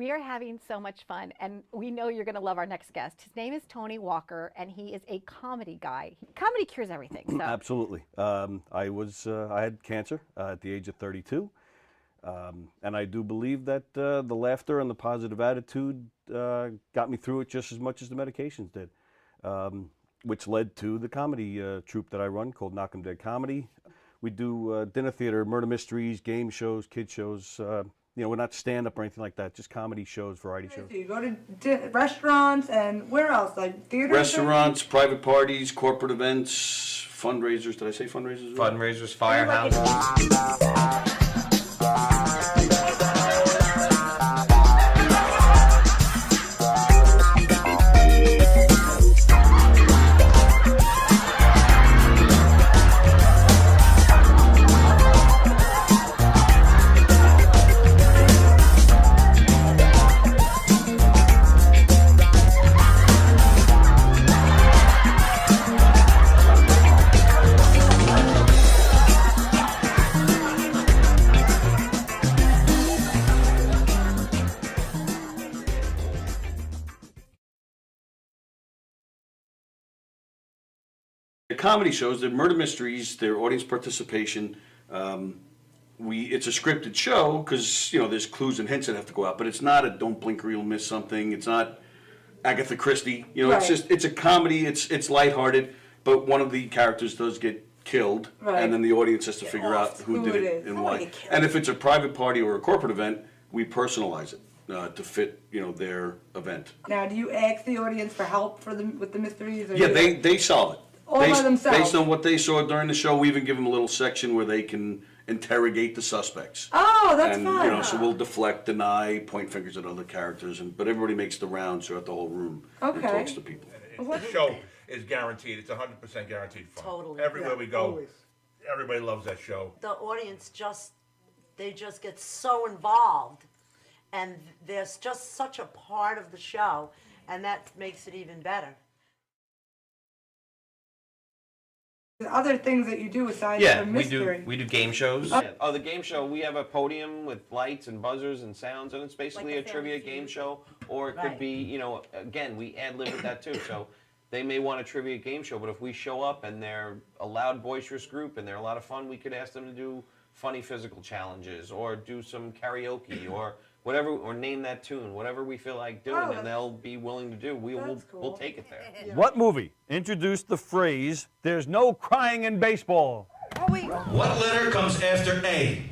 We are having so much fun, and we know you're going to love our next guest. His name is Tony Walker, and he is a comedy guy. Comedy cures everything. So. Absolutely. I had cancer at the age of 32, and I do believe that the laughter and the positive attitude got me through it just as much as the medications did, which led to the comedy troupe that I run called Knockem Comedy. We do dinner theater, murder mysteries, game shows, kid shows. We're not stand-up or anything like that, just comedy shows, variety shows. So you go to restaurants and where else? Like theaters? Restaurants, private parties, corporate events, fundraisers. Did I say fundraisers? Fundraisers, firehouse. Comedy shows, they're murder mysteries, they're audience participation. It's a scripted show because there's clues and hints that have to go out, but it's not a don't blink or you'll miss something. It's not Agatha Christie. Right. It's a comedy. It's lighthearted, but one of the characters does get killed, right. And then the audience has to figure out who did it and why. And if it's a private party or a corporate event, we personalize it to fit their event. Now, do you ask the audience for help with the mysteries? Or Yeah, they solve it. All by themselves. Based on what they saw during the show, we even give them a little section where they can interrogate the suspects. Oh, that's fun. fun. So we'll deflect, deny, point fingers at other characters, but everybody makes the rounds throughout the whole room and talks to people. The show is guaranteed. It's 100% guaranteed fun. Totally. Everywhere we go, everybody loves that show. The audience they just get so involved, and there's just such a part of the show, and that makes it even better. Other things that you do aside from mystery. we do game shows. The game show, we have a podium with lights and buzzers and sounds, and it's basically Like a trivia game show, or it could be, again, we ad-lib with that too. So they may want a trivia game show, but if we show up and they're a loud, boisterous group and they're a lot of fun, we could ask them to do funny physical challenges or do some karaoke or whatever, or name that tune, whatever we feel like doing, and they'll be willing to do. We'll take it there. Yeah. What movie introduced the phrase, "There's no crying in baseball"? Oh, wait. What letter comes after A?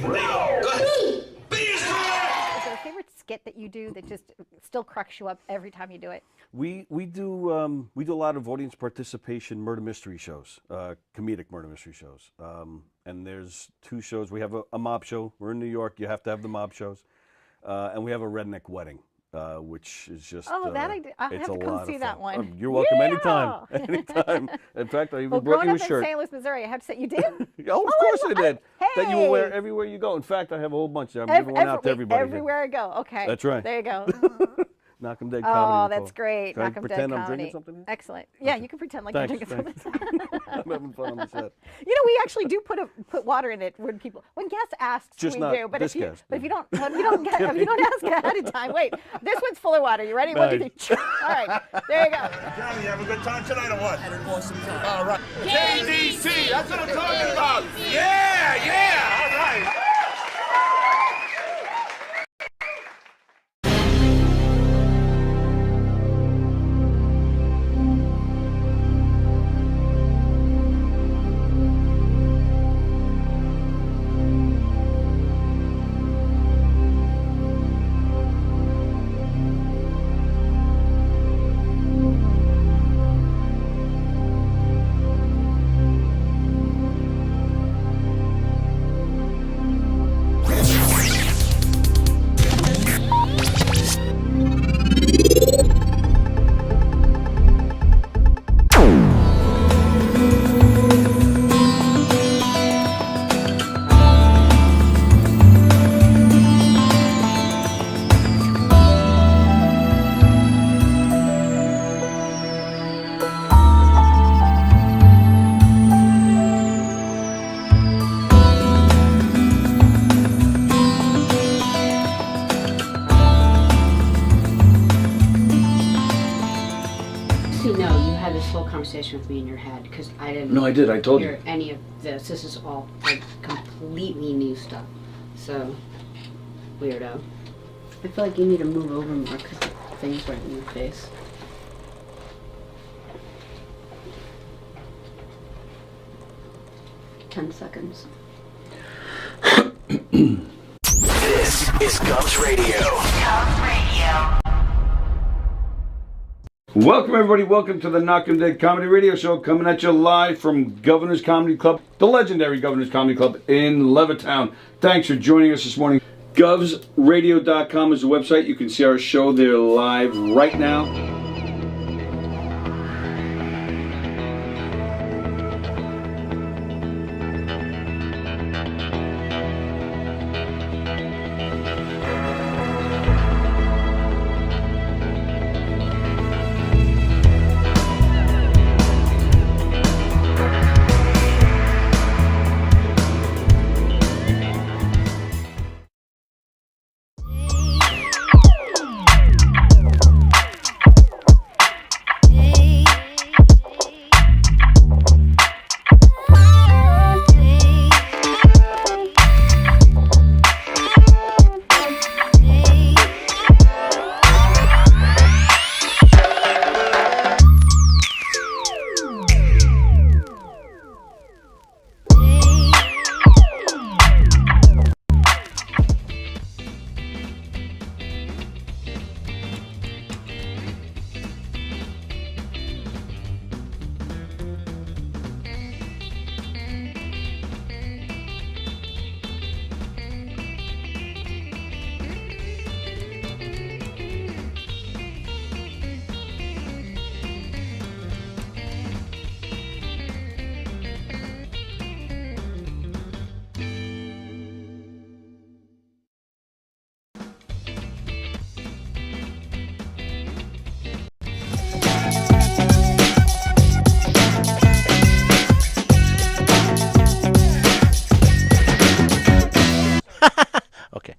Go ahead. B is correct! Is there a favorite skit that you do that just still cracks you up every time you do it? We do a lot of audience participation murder mystery shows, comedic murder mystery shows. And there's two shows. We have a mob show. We're in New York. You have to have the mob shows. And we have a redneck wedding, which is just I have to come see that one. Oh, you're welcome anytime. Anytime. In fact, I even brought you a shirt. Growing up in St. Louis, Missouri, I have to say, you did? Oh, of course I did. Hey! That you will wear everywhere you go. In fact, I have a whole bunch. I'm giving one out to everybody. Everywhere I go. Okay. That's right. There you go. Knockem Comedy. Oh, that's great. Can I Knockem pretend I'm Comedy. drinking something here? Excellent. Yeah, you can pretend like Thanks, you're drinking something. I'm having fun on the set. We actually do put water in it when guests ask. Just we not do. But this if you guest. if you don't ask ahead of time, wait. This one's full of water. You ready? Nice. 1, 2, 3. All right. There you go. Johnny, you have a good time tonight or what? Had an awesome time. All right. KDC, that's what I'm talking about. Yeah, all right. conversation with me in your head because I didn't. No, I did. I told hear you. any of this. This is all like completely new stuff. So, weirdo. I feel like you need to move over more because the thing's right in your face. $10 seconds. This is Gov's Radio. Gov's Radio. Welcome, everybody. Welcome to the Knockem Comedy Radio Show, coming at you live from Governor's Comedy Club, the legendary Governor's Comedy Club in Levittown. Thanks for joining us this morning. GovsRadio.com is the website. You can see our show there live right now. Okay.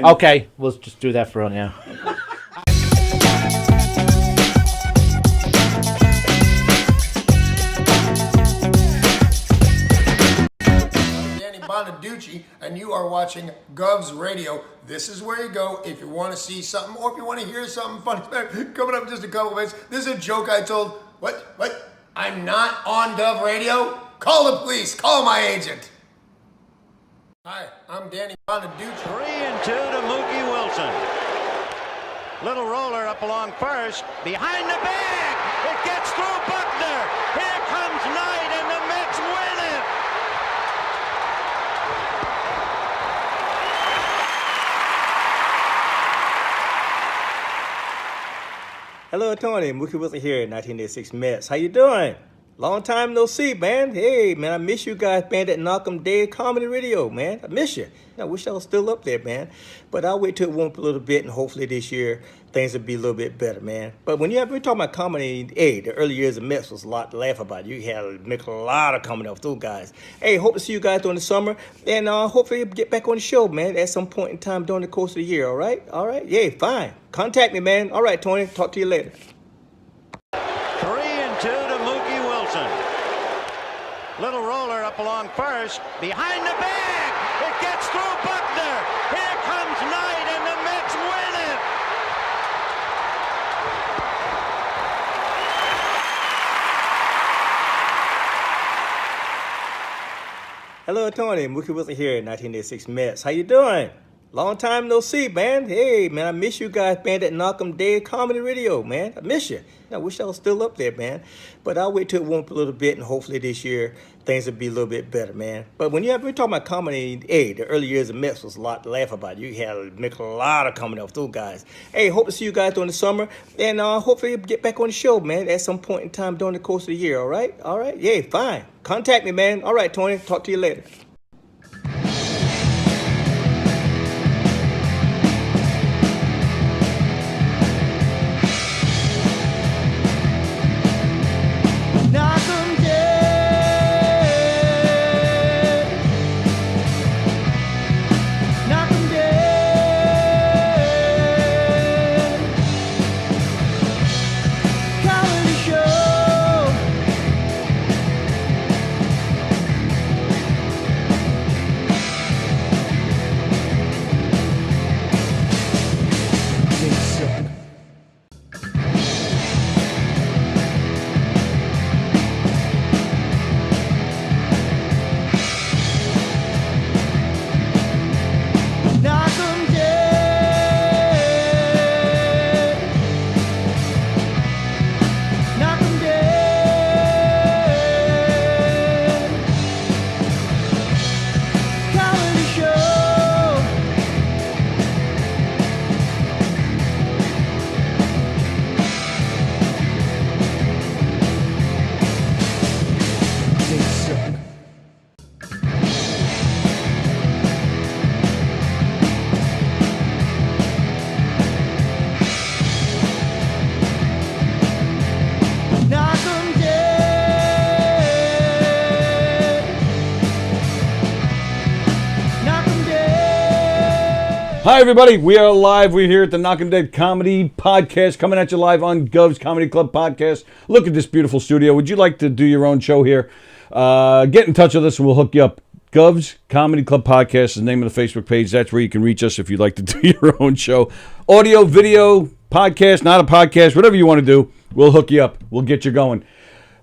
Okay, we'll just do that for right now. Bonaducci, and you are watching Gov's Radio. This is where you go if you want to see something or if you want to hear something funny. Coming up in just a couple of minutes. This is a joke I told. What? I'm not on Gov Radio? Call the police. Call my agent. Hi, I'm Danny Bonaducci. 3-2 to Mookie Wilson. Little roller up along first. Behind the bag. It gets through Buckner. Here comes Knight, and the Mets win it. Hello, Tony. Mookie Wilson here, 1986 Mets. How you doing? Long time no see, man. Hey, man, I miss you guys, man, at Knockem Day Comedy Radio, man. I miss you. I wish I was still up there, man. But I'll wait till it warm up a little bit, and hopefully this year things will be a little bit better, man. But when we're talking about comedy, hey, the early years of Mets was a lot to laugh about. You had to make a lot of comedy off those guys. Hey, hope to see you guys during the summer, and hopefully get back on the show, man, at some point in time during the course of the year, all right? All right? Yeah, fine. Contact me, man. All right, Tony. Talk to you later. 3-2 to Mookie Wilson. Little roller up along first. Behind the bag. It gets through Buckner. Here comes Knight, and the Mets win it. Hello, Tony. Mookie Wilson here, 1986 Mets. How you doing? Long time no see, man. Hey, man, I miss you guys, man, at Knockem Day Comedy Radio, man. I miss you. I wish I was still up there, man. But I'll wait till it warm up a little bit, and hopefully this year things will be a little bit better, man. But when we're talking about comedy, hey, the early years of Mets was a lot to laugh about. You had to make a lot of comedy off those guys. Hey, hope to see you guys during the summer, and hopefully get back on the show, man, at some point in time during the course of the year, all right? All right? Yeah, fine. Contact me, man. All right, Tony. Talk to you later. Hi, everybody. We are live. We're here at the Knockem Dead Comedy Podcast, coming at you live on Gov's Comedy Club Podcast. Look at this beautiful studio. Would you like to do your own show here? Get in touch with us and we'll hook you up. Gov's Comedy Club Podcast is the name of the Facebook page. That's where you can reach us if you'd like to do your own show. Audio, video, podcast, not a podcast, whatever you want to do, we'll hook you up. We'll get you going.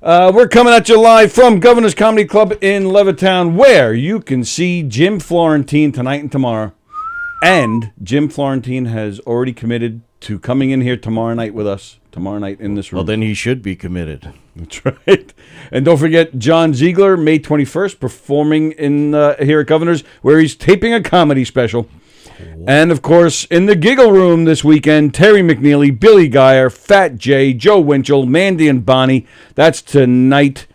We're coming at you live from Governor's Comedy Club in Levittown, where you can see Jim Florentine tonight and tomorrow. And Jim Florentine has already committed to coming in here tomorrow night with us, tomorrow night in this room. Well, then he should be committed. That's right. And don't forget John Ziegler, May 21st, performing in here at Governor's, where he's taping a comedy special. And, of course, in the Giggle Room this weekend, Terry McNeely, Billy Geyer, Fat Jay, Joe Winchell, Mandy and Bonnie. That's tonight.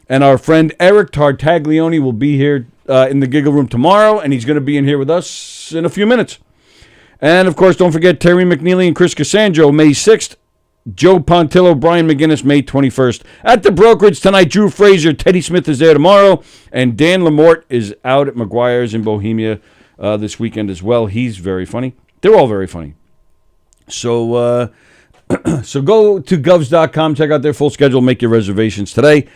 And our friend Eric Tartaglione will be here in the Giggle Room tomorrow, and he's going to be in here with us in a few minutes. And, of course, don't forget Terry McNeely and Chris Cassandro, May 6th. Joe Pontillo, Brian McGinnis, May 21st. At the brokerage tonight, Drew Frazier, Teddy Smith is there tomorrow, and Dan Lamort is out at McGuire's in Bohemia this weekend as well. He's very funny. They're all very funny. So so go to govs.com, check out their full schedule, make your reservations today.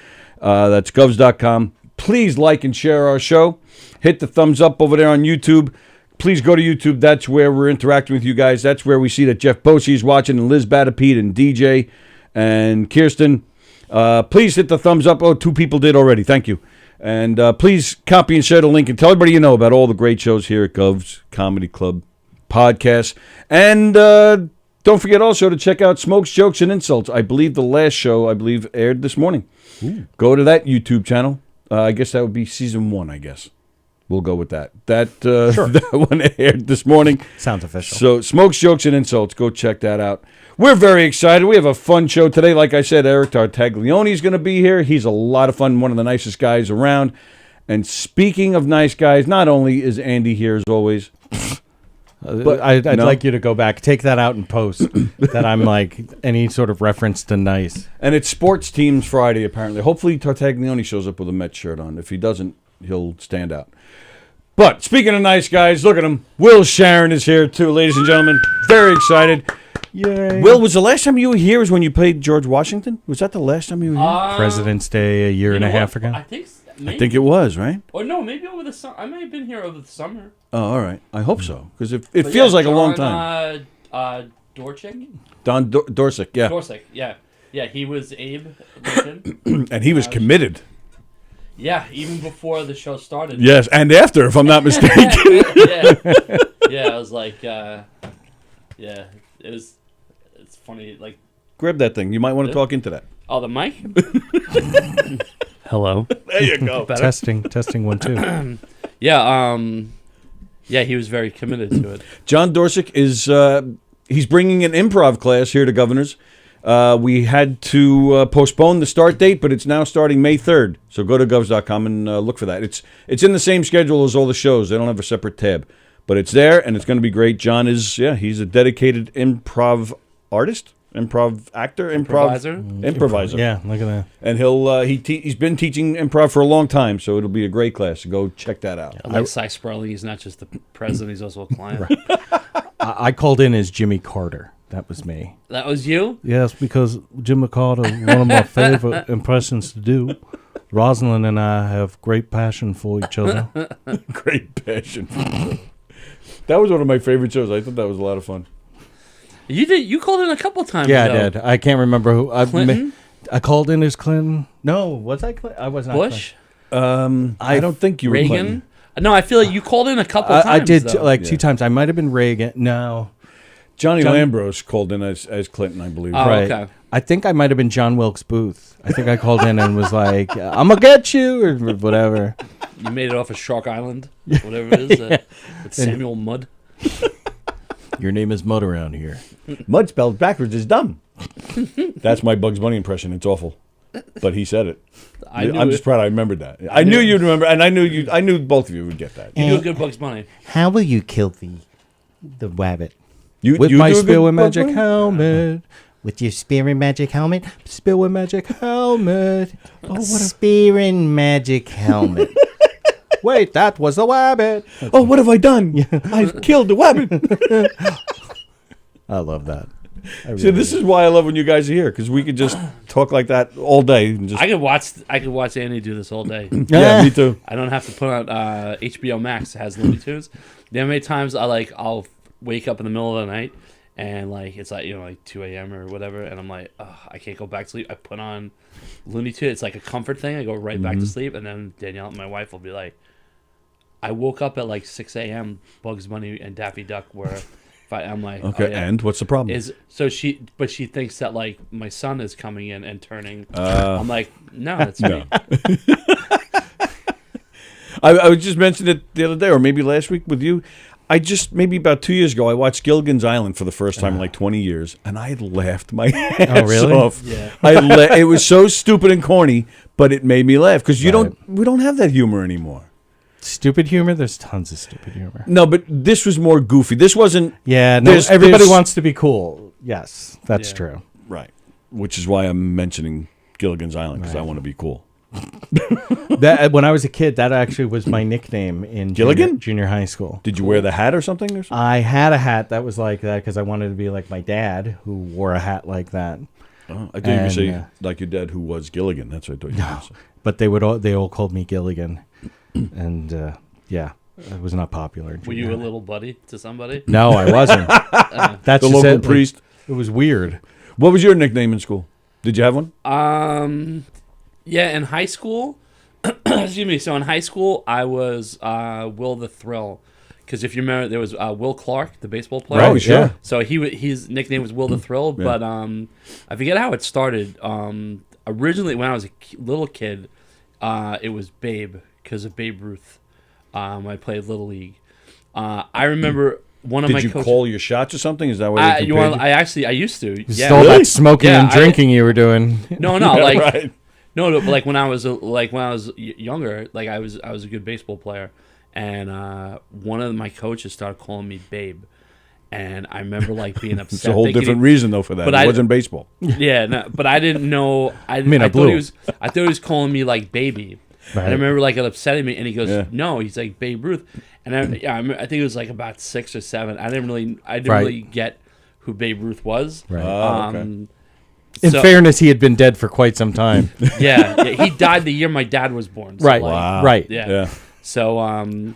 That's govs.com. Please like and share our show. Hit the thumbs up over there on YouTube. Please go to YouTube. That's where we're interacting with you guys. That's where we see that Jeff Bosey is watching, and Liz Batapede and DJ and Kirsten. Please hit the thumbs up. Oh, 2 people did already. Thank you. And please copy and share the link and tell everybody you know about all the great shows here at Gov's Comedy Club Podcast. And don't forget also to check out Smokes, Jokes, and Insults. I believe the last show, aired this morning. Ooh. Go to that YouTube channel. I guess that would be season 1, I guess. We'll go with that. Sure. That one aired this morning. Sounds official. So, Smokes, Jokes, and Insults. Go check that out. We're very excited. We have a fun show today. Like I said, Eric Tartaglione is going to be here. He's a lot of fun, one of the nicest guys around. And speaking of nice guys, not only is Andy here as always, but I'd like you to go back, take that out and post that I'm like any sort of reference to nice. And it's Sports Teams Friday, apparently. Hopefully Tartaglione shows up with a Mets shirt on. If he doesn't, he'll stand out. But speaking of nice guys, look at him. Will Sharon is here too, ladies and gentlemen. Very excited. Yay. Will, was the last time you were here was when you played George Washington? Was that the last time you were here? President's Day a year and a half ago? I think it was, right? Or no, maybe over the summer. I may have been here over the summer. Oh, all right. I hope so, because it feels like a long time. Dorchick? Don Dorsick, yeah. Dorsick, yeah. Yeah, he was Abe Lincoln. And he was committed. Yeah, even before the show started. Yes, and after, if I'm not mistaken. Yeah, I was like, it's funny. Like, grab that thing. You might want to talk into that. Oh, the mic? Hello. There you go. Testing 1 2. Yeah, he was very committed to it. John Dorsick is he's bringing an improv class here to Governor's. We had to postpone the start date, but it's now starting May 3rd. So go to govs.com and look for that. It's in the same schedule as all the shows. They don't have a separate tab. But it's there, and it's going to be great. John is, he's a dedicated improv artist, improv actor, improviser. Yeah, look at that. And he's been teaching improv for a long time, so it'll be a great class. So go check that out. I like Cy Sperling. He's not just the president; he's also a client. Right. I called in as Jimmy Carter. That was me. That was you? Yes, because Jimmy Carter, one of my favorite impressions to do. Rosalind and I have great passion for each other. Great passion for each other. That was one of my favorite shows. I thought that was a lot of fun. You did. You called in a couple times. Yeah, though. I did. I can't remember who. Clinton? I called in as Clinton. No, was I Clinton? I was not Bush? I don't think you were Reagan? Clinton. No, I feel like you called in a couple times. I did though. 2 times. I might have been Reagan. No. Johnny Lambros called in as Clinton, I believe. Oh, right. okay. I think I might have been John Wilkes Booth. I think I called in and was like, I'm going to get you, or whatever. You made it off of Shark Island, whatever it is. With Samuel Mudd. Your name is Mud around here. Mud spelled backwards is dumb. That's my Bugs Bunny impression. It's awful. But he said it. I'm just proud I remembered that. I knew you'd remember, and I knew both of you would get that. You do a good Bugs Bunny. How will you kill the rabbit? With my spear and magic helmet. With your spear and magic helmet. Spear and magic helmet. Oh, what a spear and magic helmet. Wait, that was a wabbit. Oh, what have I done? I've killed the wabbit. I love that. See, this is why I love when you guys are here, because we could just talk like that all day. And just... I could watch Andy do this all day. Yeah, me too. I don't have to put on HBO Max. It has Looney Tunes. You know how many times I'll wake up in the middle of the night and it's like 2 a.m. or whatever, and I'm like, oh, I can't go back to sleep. I put on Looney Tunes. It's like a comfort thing. I go right back to sleep, and then Danielle, my wife, will be like, I woke up at like 6 a.m. Bugs Bunny and Daffy Duck were. I'm like, okay, oh, yeah. And what's the problem? She thinks that like my son is coming in and turning. I'm like, no, that's me. I was just mentioning it the other day, or maybe last week with you. Maybe about 2 years ago, I watched Gilligan's Island for the first time in like 20 years, and I laughed my ass off. Yeah. It was so stupid and corny, but it made me laugh because we don't have that humor anymore. Stupid humor? There's tons of stupid humor. No, but this was more goofy. This wasn't... Yeah, no, everybody wants to be cool. Yes, that's true. Right. Which is why I'm mentioning Gilligan's Island, because I want to be cool. When I was a kid, that actually was my nickname in junior high school. Did you wear the hat or something? I had a hat that was like that because I wanted to be like my dad, who wore a hat like that. Oh, I thought you were saying like your dad, who was Gilligan. That's what I thought you were saying. But they all called me Gilligan. And it was not popular. Were you a little buddy to somebody? No, I wasn't. That's the local priest. It was weird. What was your nickname in school? Did you have one? Yeah, in high school. Excuse me. So in high school, I was Will the Thrill, because if you remember, there was Will Clark, the baseball player. Oh, sure. So his nickname was Will the Thrill, but I forget how it started. Originally, when I was a little kid, it was Babe. Because of Babe Ruth. I played Little League. I remember one of my coaches... Did you call your shots or something? Is that why they compared you? I used to. You stole that smoking and drinking you were doing. No, right. No, but like when I was younger, like I was a good baseball player, and one of my coaches started calling me Babe. And I remember like being upset. It's a whole different reason though for that. But it wasn't baseball. Yeah, no, but I didn't know. I thought he was calling me like baby. Right. And I remember like it upsetting me, and he goes, "No," he's like Babe Ruth, and I think it was like about 6 or 7. I didn't really get who Babe Ruth was. Right. Okay. In fairness, he had been dead for quite some time. Yeah, he died the year my dad was born. So right. Like, wow. Right. Yeah. So,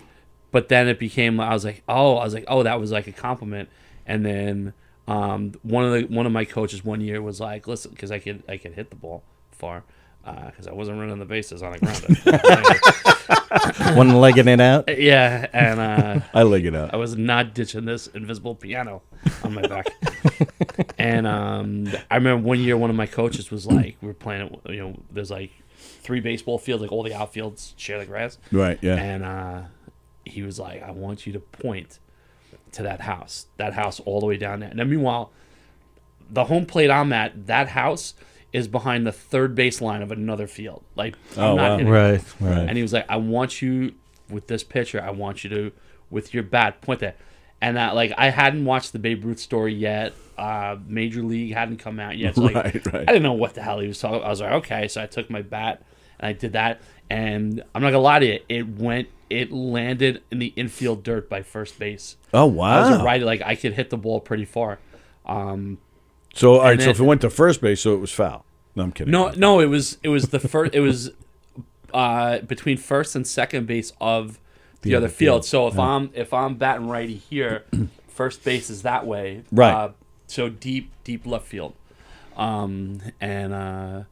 but then it became. I was like, oh, that was like a compliment, and then one of my coaches one year was like, listen, because I could hit the ball far. Because I wasn't running the bases on the ground. One legging it out? Yeah, and I leg it out. I was not ditching this invisible piano on my back. And I remember one year one of my coaches was like, we were playing, there's like 3 baseball fields, like all the outfields share the grass. Right, yeah. And he was like, I want you to point to that house all the way down there. And then meanwhile, the home plate I'm at, that house is behind the third base line of another field. Like, I'm not hitting. Right. And he was like, I want you, with this pitcher, I want you to, with your bat, point that. And I hadn't watched the Babe Ruth story yet. Major League hadn't come out yet. So I didn't know what the hell he was talking about. I was like, okay. So I took my bat, and I did that. And I'm not going to lie to you. It landed in the infield dirt by first base. Oh, wow. I was a righty. Like, I could hit the ball pretty far. So all right, so if it went to first base, so it was foul. No, I'm kidding. No, it was the first. It was between first and second base of the other field. So if I'm batting righty here, first base is that way. Right. So deep left field. I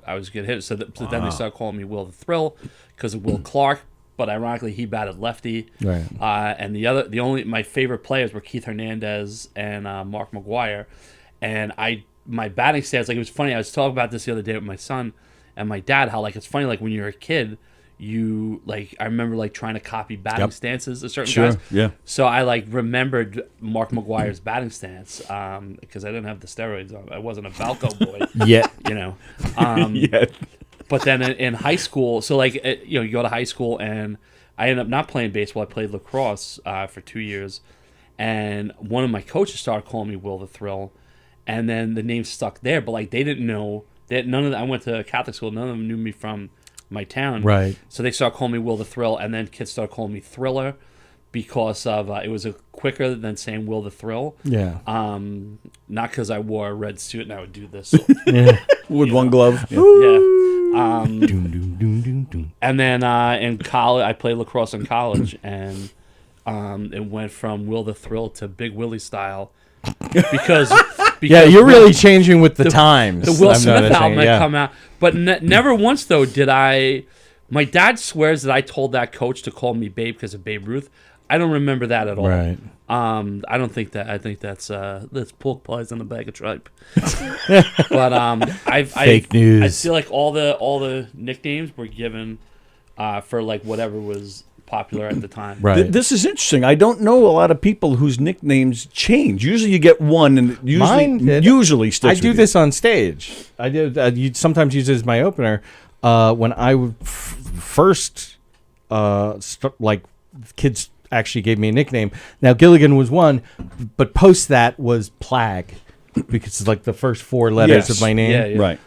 was a good hit. So then they started calling me Will the Thrill because of Will Clark. But ironically, he batted lefty. Right. And my favorite players were Keith Hernandez and Mark McGuire. And my batting stance, it was funny. I was talking about this the other day with my son and my dad. How it's funny, when you're a kid, you I remember trying to copy batting stances of certain guys. Yeah. So I remembered Mark McGuire's batting stance because I didn't have the steroids on. I wasn't a Balco boy. Yet. Yet. But then in high school, so you go to high school, and I ended up not playing baseball. I played lacrosse for 2 years, and one of my coaches started calling me Will the Thrill, and then the name stuck there. But they didn't know that none of them. I went to Catholic school. None of them knew me from my town. Right. So they started calling me Will the Thrill, and then kids started calling me Thriller because of it was quicker than saying Will the Thrill. Yeah. Not because I wore a red suit and I would do this. With one glove. Yeah. And then in college, I played lacrosse in college, and it went from Will the Thrill to Big Willie style because yeah, you're really changing with the times. The Will Smith album had come out, but never once though did I. My dad swears that I told that coach to call me Babe because of Babe Ruth. I don't remember that at all. Right. I don't think that. I think that's pork pies in a bag of tripe. But fake news. I feel like all the nicknames were given for like whatever was popular at the time. Right. This is interesting. I don't know a lot of people whose nicknames change. Usually you get one, and it usually sticks. I do with this on stage. I do. You sometimes use it as my opener. When I first like kids actually gave me a nickname. Now Gilligan was one, but post that was Plag because it's like the first 4 letters of my name. Yeah. Right.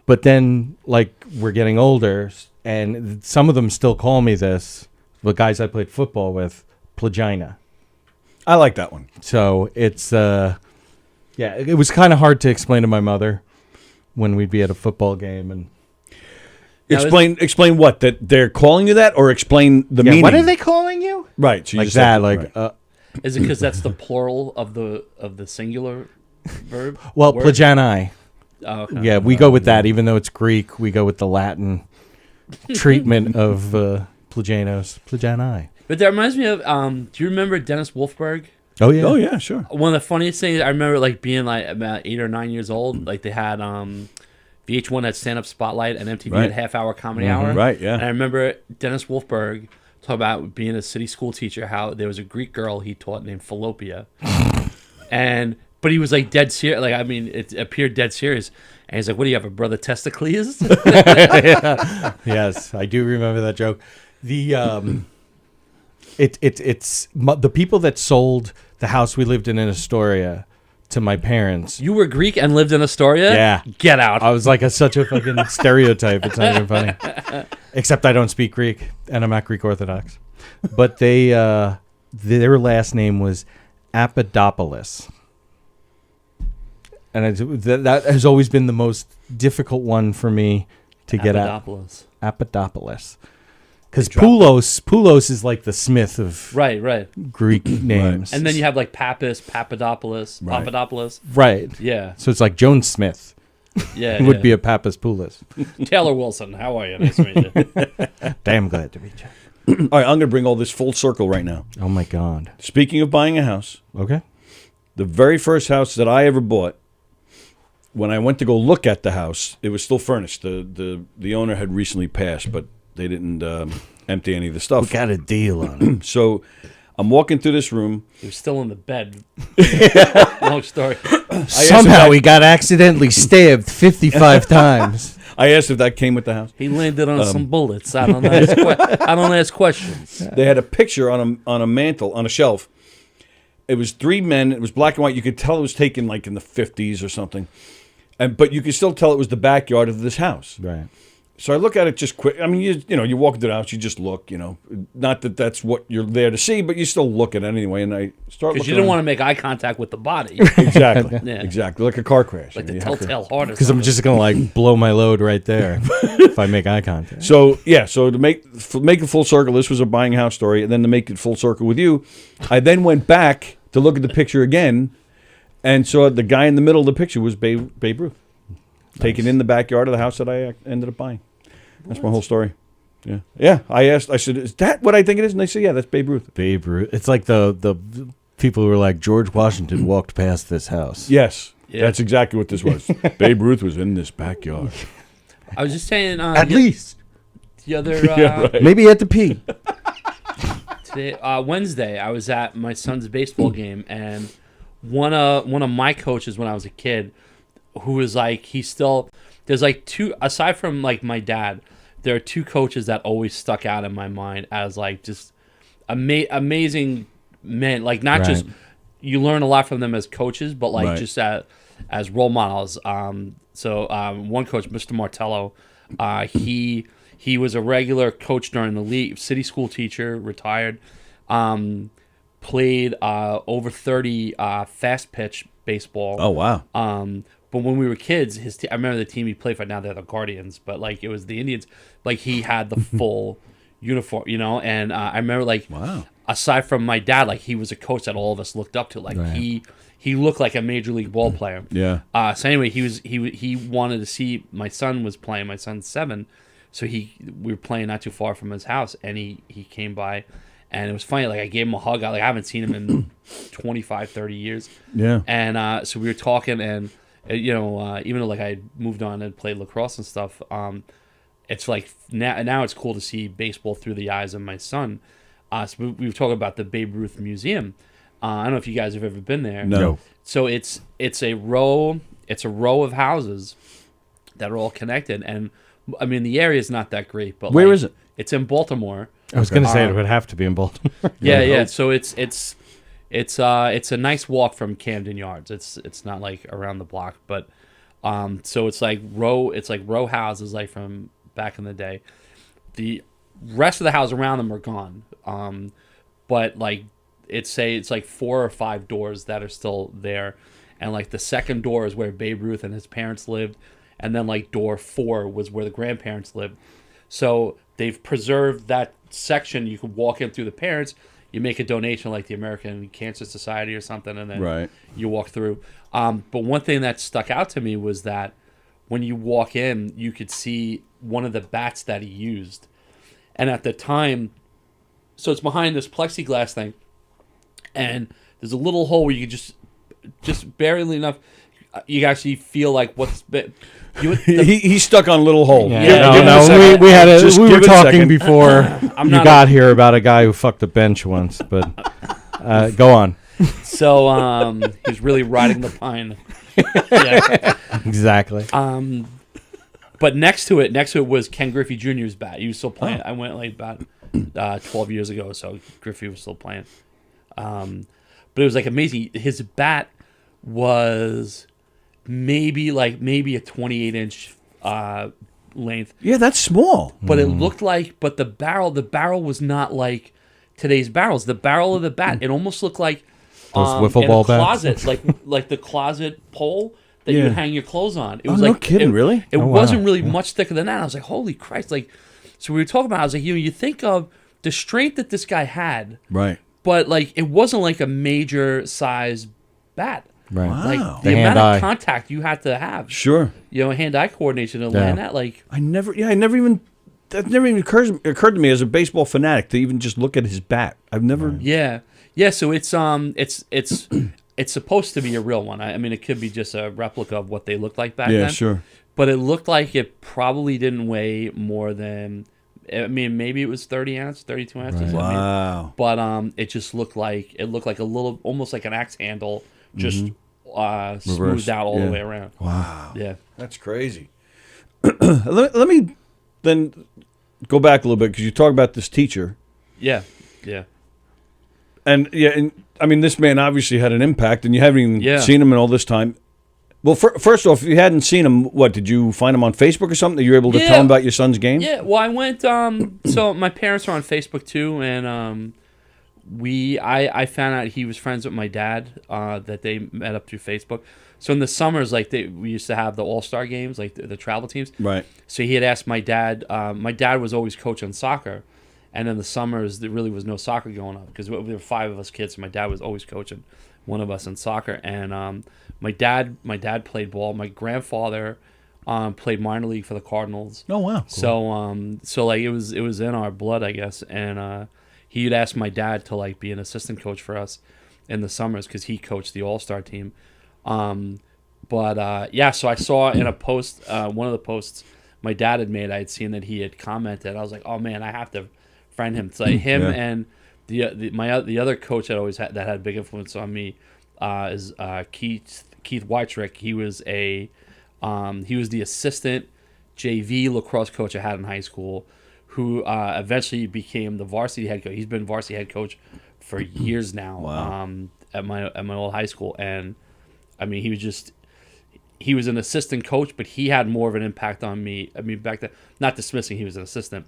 But then like we're getting older, and some of them still call me this. The guys I played football with, Plagina. I like that one. So it's it was kind of hard to explain to my mother when we'd be at a football game and. Explain what, that they're calling you that, or explain the meaning. What are they calling you? Right, so you like just that. right. Is it because that's the plural of the singular verb? Well, word? Plagini. Oh, okay. Yeah, we go with that. Even though it's Greek, we go with the Latin treatment of Plagianos. Plagini. But that reminds me of. Do you remember Dennis Wolfberg? Oh yeah. Oh yeah. Sure. One of the funniest things I remember, like being like about 8 or 9 years old. Like they had VH1 had Stand Up Spotlight and MTV had Half Hour Comedy Hour. Right, yeah. And I remember Dennis Wolfberg talking about being a city school teacher, how there was a Greek girl he taught named Falloppia. But he was like dead serious. Like, I mean, it appeared dead serious. And he's like, what do you have, a brother Testicles? Yes, I do remember that joke. The it's the people that sold the house we lived in Astoria to my parents. You were Greek and lived in Astoria? Yeah. Get out. I was like such a fucking stereotype. It's not even funny. Except I don't speak Greek, and I'm not Greek Orthodox. But they, their last name was Apodopoulos. And that has always been the most difficult one for me to get at. Apodopoulos. Because Poulos is like the Smith of right Greek names. And then you have like Papadopoulos, Papadopoulos. Right. Yeah. So it's like Joan Smith. Yeah. It would be a Pappas Poulos. Taylor Wilson, how are you? Nice to meet you. Damn glad to meet you. All right, I'm going to bring all this full circle right now. Oh my God. Speaking of buying a house. Okay. The very first house that I ever bought, when I went to go look at the house, it was still furnished. The owner had recently passed, but they didn't empty any of the stuff. We got a deal on it. So I'm walking through this room. He was still in the bed. Long story. Somehow he got accidentally stabbed 55 times. I asked if that came with the house. He landed on some bullets. I don't ask questions. They had a picture on a mantle, on a shelf. It was 3 men. It was black and white. You could tell it was taken like in the 50s or something. But you could still tell it was the backyard of this house. Right. So I look at it just quick. I mean, you walk into the house, you just look, Not that that's what you're there to see, but you still look at it anyway. And I start looking. Because you didn't want to make eye contact with the body. Exactly. Yeah. Exactly. Like a car crash. Like the telltale heart or Because I'm just going to like blow my load right there if I make eye contact. So, yeah. So to make it full circle, this was a buying house story. And then to make it full circle with you, I then went back to look at the picture again and saw the guy in the middle of the picture was Babe Ruth. Nice. Taken in the backyard of the house that I ended up buying. That's my whole story. Yeah. Yeah. I said, is that what I think it is? And they said, yeah, that's Babe Ruth. Babe Ruth. It's like the people who were like, George Washington walked past this house. Yes. Yeah. That's exactly what this was. Babe Ruth was in this backyard. I was just saying. At least. The other. Yeah, right. Maybe at the pee. Today, Wednesday, I was at my son's baseball game, and one of my coaches when I was a kid, who was like, there's like 2, aside from like my dad, there are 2 coaches that always stuck out in my mind as like just amazing men. Like not just, you learn a lot from them as coaches, but like just as role models. So one coach, Mr. Martello, he He was a regular coach during the league, city school teacher, retired. Played over 30 fast pitch baseball. Oh, wow. But when we were kids, I remember the team he played for. Now they're the Guardians, but like it was the Indians. Like he had the full uniform, you know. And I remember like, wow. Aside from my dad, like he was a coach that all of us looked up to. Like Right. he looked like a major league ball player. Yeah. So anyway, he wanted to see my son was playing. My son's 7, so we were playing not too far from his house, and he came by. And it was funny, like I gave him a hug. I haven't seen him in 25, 30 years. Yeah. And so we were talking, and you know, even though like I moved on and played lacrosse and stuff, it's like now it's cool to see baseball through the eyes of my son. So we were talking about the Babe Ruth Museum. I don't know if you guys have ever been there. No. So it's a row of houses that are all connected, and I mean the area is not that great, but where is it? It's in Baltimore. I was going to say it would have to be in Baltimore. Yeah. So it's a nice walk from Camden Yards. It's not like around the block, but so it's like row houses like from back in the day. The rest of the houses around them are gone. But like it's like 4 or 5 doors that are still there, and like the second door is where Babe Ruth and his parents lived, and then like door 4 was where the grandparents lived. So they've preserved that section. You could walk in through the parents, you make a donation like the American Cancer Society or something, and then Right. you walk through. But one thing that stuck out to me was that when you walk in, you could see one of the bats that he used. And at the time, so it's behind this plexiglass thing, and there's a little hole where you could just barely enough, you can actually feel like what's He's stuck on a little hole. Yeah, we were talking before you got here about a guy who fucked a bench once, but go on. So he's really riding the pine. Yeah. Exactly. But next to it was Ken Griffey Jr.'s bat. He was still playing. I went like about 12 years ago, so Griffey was still playing. But it was like amazing. His bat was maybe a 28-inch length. Yeah, that's small. But it looked like, but the barrel was not like today's barrels. The barrel of the bat, it almost looked like those wiffle in ball a closet, bats. like the closet pole that you would hang your clothes on. It was no like kidding, really? It Oh, wasn't wow. really much thicker than that. I was like, holy Christ! Like, so we were talking about. I was like, you think of the strength that this guy had, Right. but like it wasn't like a major size bat. Right. Like Wow. the The amount hand-eye. of contact you had to have. Sure. You know, hand-eye coordination to land that. Like that never even occurred to me as a baseball fanatic to even just look at his bat. I've never. yeah. So it's supposed to be a real one. I mean, it could be just a replica of what they looked like back then. Yeah, sure. But it looked like it probably didn't weigh more than. I mean, maybe it was 30 ounces, 32 ounces. Right. I mean, Wow. but it just looked like a little, almost like an axe handle, just smoothed out all the way around. Wow. Yeah. That's crazy. let me then go back a little bit because you talk about this teacher. Yeah. And I mean, this man obviously had an impact, and you haven't even seen him in all this time. Well, first off, if you hadn't seen him, what, did you find him on Facebook or something that you were able to tell him about your son's game? Yeah, well, I went, so my parents are on Facebook too, and I found out he was friends with my dad, that they met up through Facebook. So in the summers, like we used to have the All-Star games, like the travel teams. Right. So he had asked my dad was always coaching soccer, and in the summers there really was no soccer going on because there were 5 of us kids, so my dad was always coaching one of us in soccer. And my dad played ball. My grandfather played minor league for the Cardinals. Oh wow! Cool. So like it was in our blood, I guess. And he'd asked my dad to like be an assistant coach for us in the summers because he coached the All-Star team. So I saw in a post, one of the posts my dad had made, I had seen that he had commented. I was like, oh man, I have to friend him. So him and the other coach that had a big influence on me is Keith Weitrick. He was the assistant JV lacrosse coach I had in high school, who eventually became the varsity head coach. He's been varsity head coach for years now. Wow. At my old high school, and I mean, he was an assistant coach, but he had more of an impact on me. I mean, back then, not dismissing he was an assistant,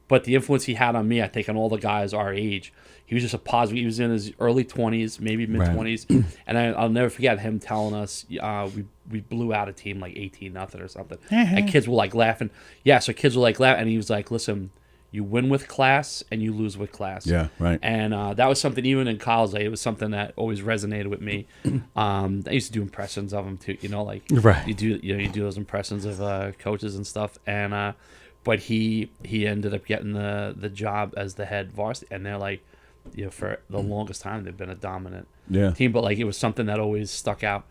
but the influence he had on me, I think, on all the guys our age, he was just a positive. He was in his early 20s, maybe mid-20s, and I'll never forget him telling us we blew out a team like 18-0 or something, and kids were like laughing. Yeah, so kids were like laughing, and he was like, "Listen, you win with class and you lose with class." Yeah, right. And that was something, even in college, like, it was something that always resonated with me. I used to do impressions of him too, like right. you do those impressions of coaches and stuff. And but he ended up getting the job as the head varsity, and they're like, for the longest time they've been a dominant team. But like, it was something that always stuck out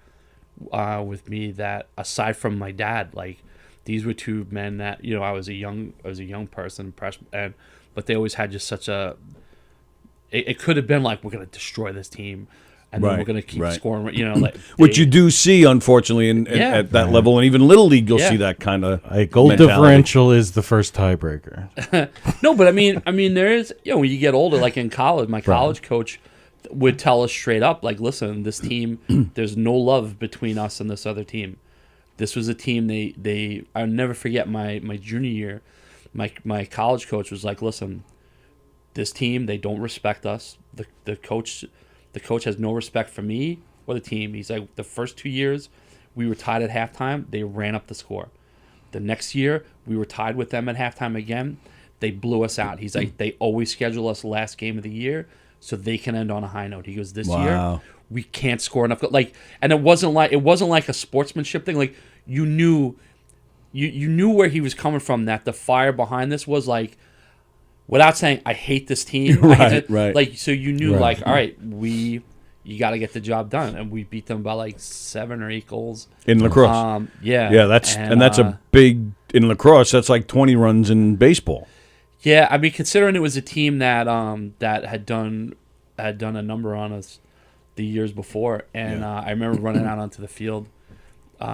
with me, that aside from my dad, like, these were two men that, I was a young person, but they always had just such a. It could have been like, we're gonna destroy this team, and then we're gonna keep scoring. Like, which you do see, unfortunately, at that level, and even Little League, you'll see that kind of goal differential is the first tiebreaker. No, but I mean, there is, when you get older, like in college, my college coach would tell us straight up, like, listen, this team, there's no love between us and this other team. This was a team I'll never forget my junior year. My college coach was like, listen, this team, they don't respect us. The coach has no respect for me or the team. He's like, the first 2 years we were tied at halftime, they ran up the score. The next year we were tied with them at halftime again. They blew us out. He's like, they always schedule us last game of the year so they can end on a high note. He goes, this year we can't score enough. Like, and it wasn't like a sportsmanship thing. Like, you knew where he was coming from. That the fire behind this was like, without saying I hate this team, right. Like, so you knew, like, all right, you got to get the job done, and we beat them by like 7 or 8 goals in lacrosse. That's a big in lacrosse. That's like 20 runs in baseball. Yeah, I mean, considering it was a team that that had done a number on us the years before, and I remember running out onto the field. They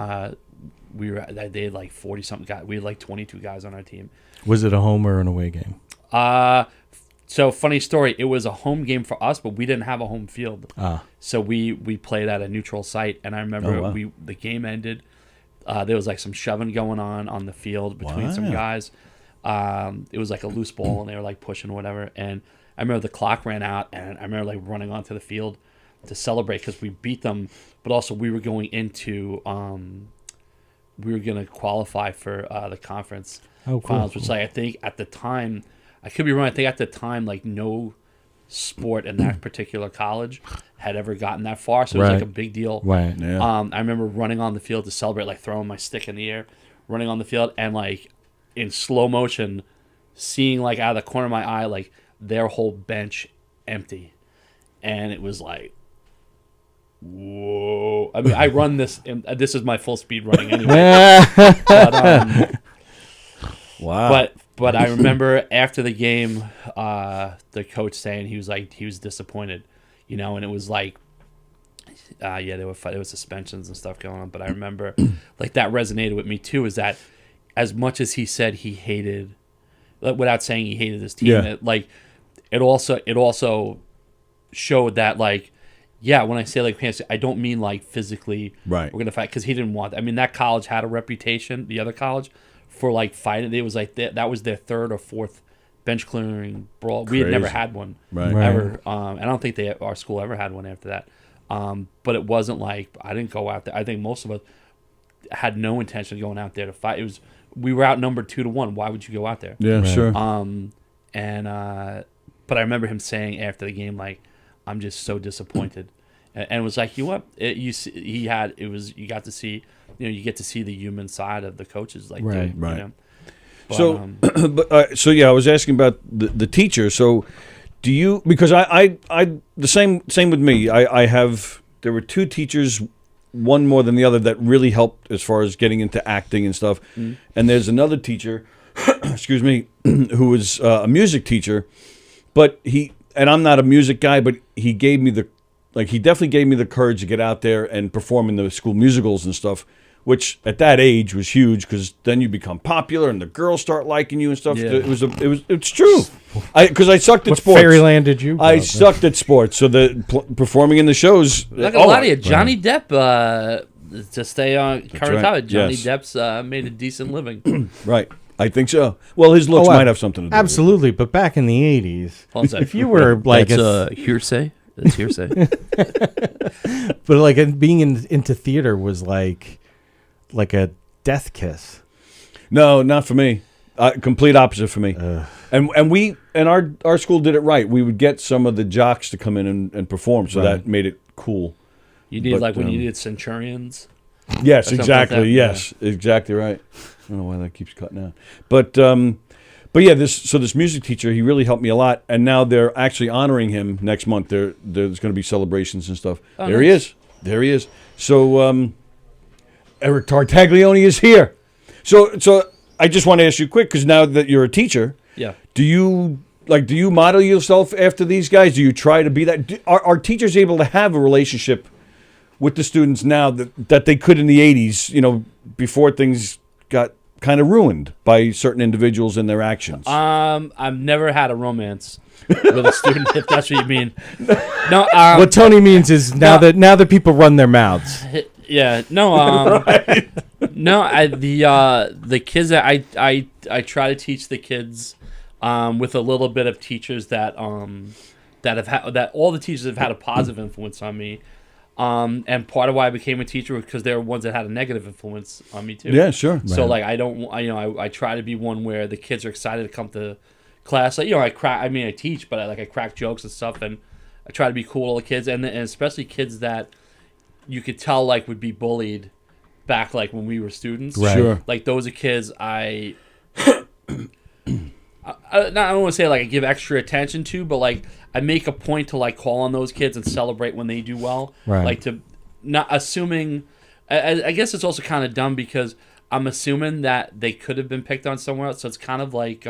had like 40-something guys. We had like 22 guys on our team. Was it a home or an away game? So funny story. It was a home game for us, but we didn't have a home field. So we played at a neutral site, and I remember the game ended. There was like some shoving going on the field between some guys. It was like a loose ball, and they were like pushing or whatever. And I remember the clock ran out, and I remember like running onto the field to celebrate because we beat them, but also we were going into we were going to qualify for the conference finals, which, like, I think at the time, I could be wrong, I think at the time, like, no sport in that particular college had ever gotten that far, so it was like a big deal. Right. Yeah. I remember running on the field to celebrate, like throwing my stick in the air, running on the field, and like in slow motion, seeing like out of the corner of my eye, like their whole bench empty, and it was like, whoa. I mean, I run this, and this is my full speed running anyway. Wow. But I remember after the game, the coach saying he was disappointed, and it was like, there were suspensions and stuff going on. But I remember, like, that resonated with me too. Is that as much as he said he hated, without saying he hated his team, it also showed that, like, when I say like I don't mean like physically we're gonna fight, because he didn't want that. I mean, that college had a reputation, the other college, for like fighting. It was like that was their 3rd or 4th bench clearing brawl. We had never had one ever. I don't think our school ever had one after that. But it wasn't like, I didn't go out there. I think most of us had no intention of going out there to fight. It was, we were outnumbered 2-1. Why would you go out there? Yeah, sure. But I remember him saying after the game, like, I'm just so disappointed, and it was like, you got to see, you get to see the human side of the coaches, like, right. But, so I was asking about the teacher. So do you, because I the same with me. There were 2 teachers, one more than the other, that really helped as far as getting into acting and stuff. Mm. And there's another teacher, excuse me, who was a music teacher, but and I'm not a music guy, but he definitely gave me the courage to get out there and perform in the school musicals and stuff, which at that age was huge, because then you become popular and the girls start liking you and stuff. Yeah. It's true. Because I sucked at sports. Fairyland did you? I sucked at sports, so performing in the shows. Not gonna lie to you, Johnny Depp to stay on current right. topic. Johnny Yes. Depp's made a decent living. Right. I think so. Well, his looks might have something to do absolutely, but back in the 80s, Hold on a sec. if you were like That's hearsay. That's hearsay. but like being into theater was like a death kiss. No, not for me. Complete opposite for me. And we and our school did it right. We would get some of the jocks to come in and perform, so that made it cool. You need like when you needed centurions. Yes, exactly. Like yes, exactly right. I don't know why that keeps cutting out. But yeah, this music teacher, he really helped me a lot, and now they're actually honoring him next month. There's going to be celebrations and stuff. Oh, there nice. he is. There he is. So Eric Tartaglione is here. So I just want to ask you quick, because now that you're a teacher, Yeah. do you model yourself after these guys? Do you try to be that? Are teachers able to have a relationship with the students now that they could in the 80s, before things got kind of ruined by certain individuals and their actions? I've never had a romance with a student, if that's what you mean. No. What Tony means is now that people run their mouths. Yeah. No. Right. No. The kids that I try to teach the kids, with a little bit of teachers that that all the teachers have had a positive influence on me. And part of why I became a teacher was because there were ones that had a negative influence on me too. Yeah, sure. So like I try to be one where the kids are excited to come to class. Like I teach, but I crack jokes and stuff, and I try to be cool with all the kids, and especially kids that you could tell like would be bullied back like when we were students. Right. Sure. Like those are kids I don't want to say like I give extra attention to, but like I make a point to like call on those kids and celebrate when they do well. Right. Like to not assuming. I guess it's also kind of dumb because I'm assuming that they could have been picked on somewhere else. So it's kind of like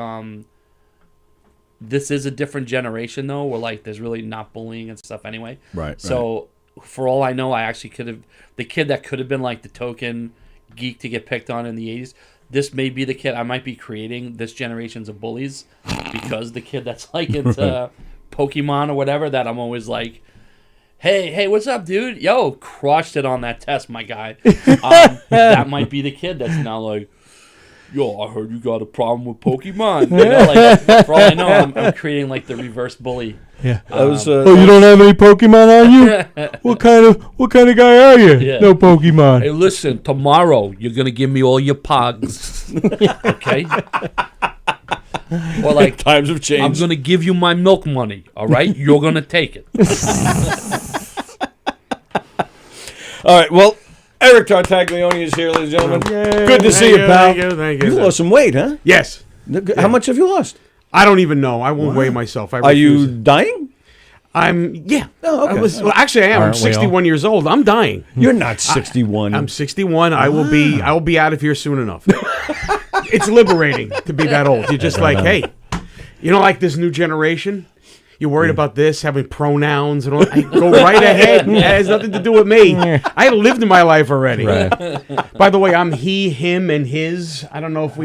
this is a different generation though, where like there's really not bullying and stuff anyway. Right. So for all I know, I actually could have the kid that could have been like the token geek to get picked on in the 80s. This may be the kid I might be creating this generation's of bullies, because the kid that's like into Pokemon or whatever, that I'm always like, hey, what's up, dude? Yo, crushed it on that test, my guy. That might be the kid that's now like, yo, I heard you got a problem with Pokemon. Like, for all I know, I'm creating like the reverse bully. Yeah. You don't have any Pokemon on you? What kind of guy are you? Yeah. No Pokemon. Hey, listen, tomorrow you're gonna give me all your pogs, okay? Or like, times have changed. I'm gonna give you my milk money. All right, you're gonna take it. All right. Well, Eric Tartaglione is here, ladies and gentlemen. Yay, Good to see you, pal. Thank you. You lost some weight, huh? Yes. How much have you lost? I don't even know. I won't weigh myself. Are you dying? Yeah. Oh, okay. Actually, I am. I'm Aren't we all? 61 years old. I'm dying. You're not 61. I'm 61. I will be out of here soon enough. It's liberating to be that old. You're just like, hey, like this new generation? You're worried about this, having pronouns and all. Go right ahead. It has nothing to do with me. I lived my life already. Right. By the way, I'm he, him, and his. I don't know if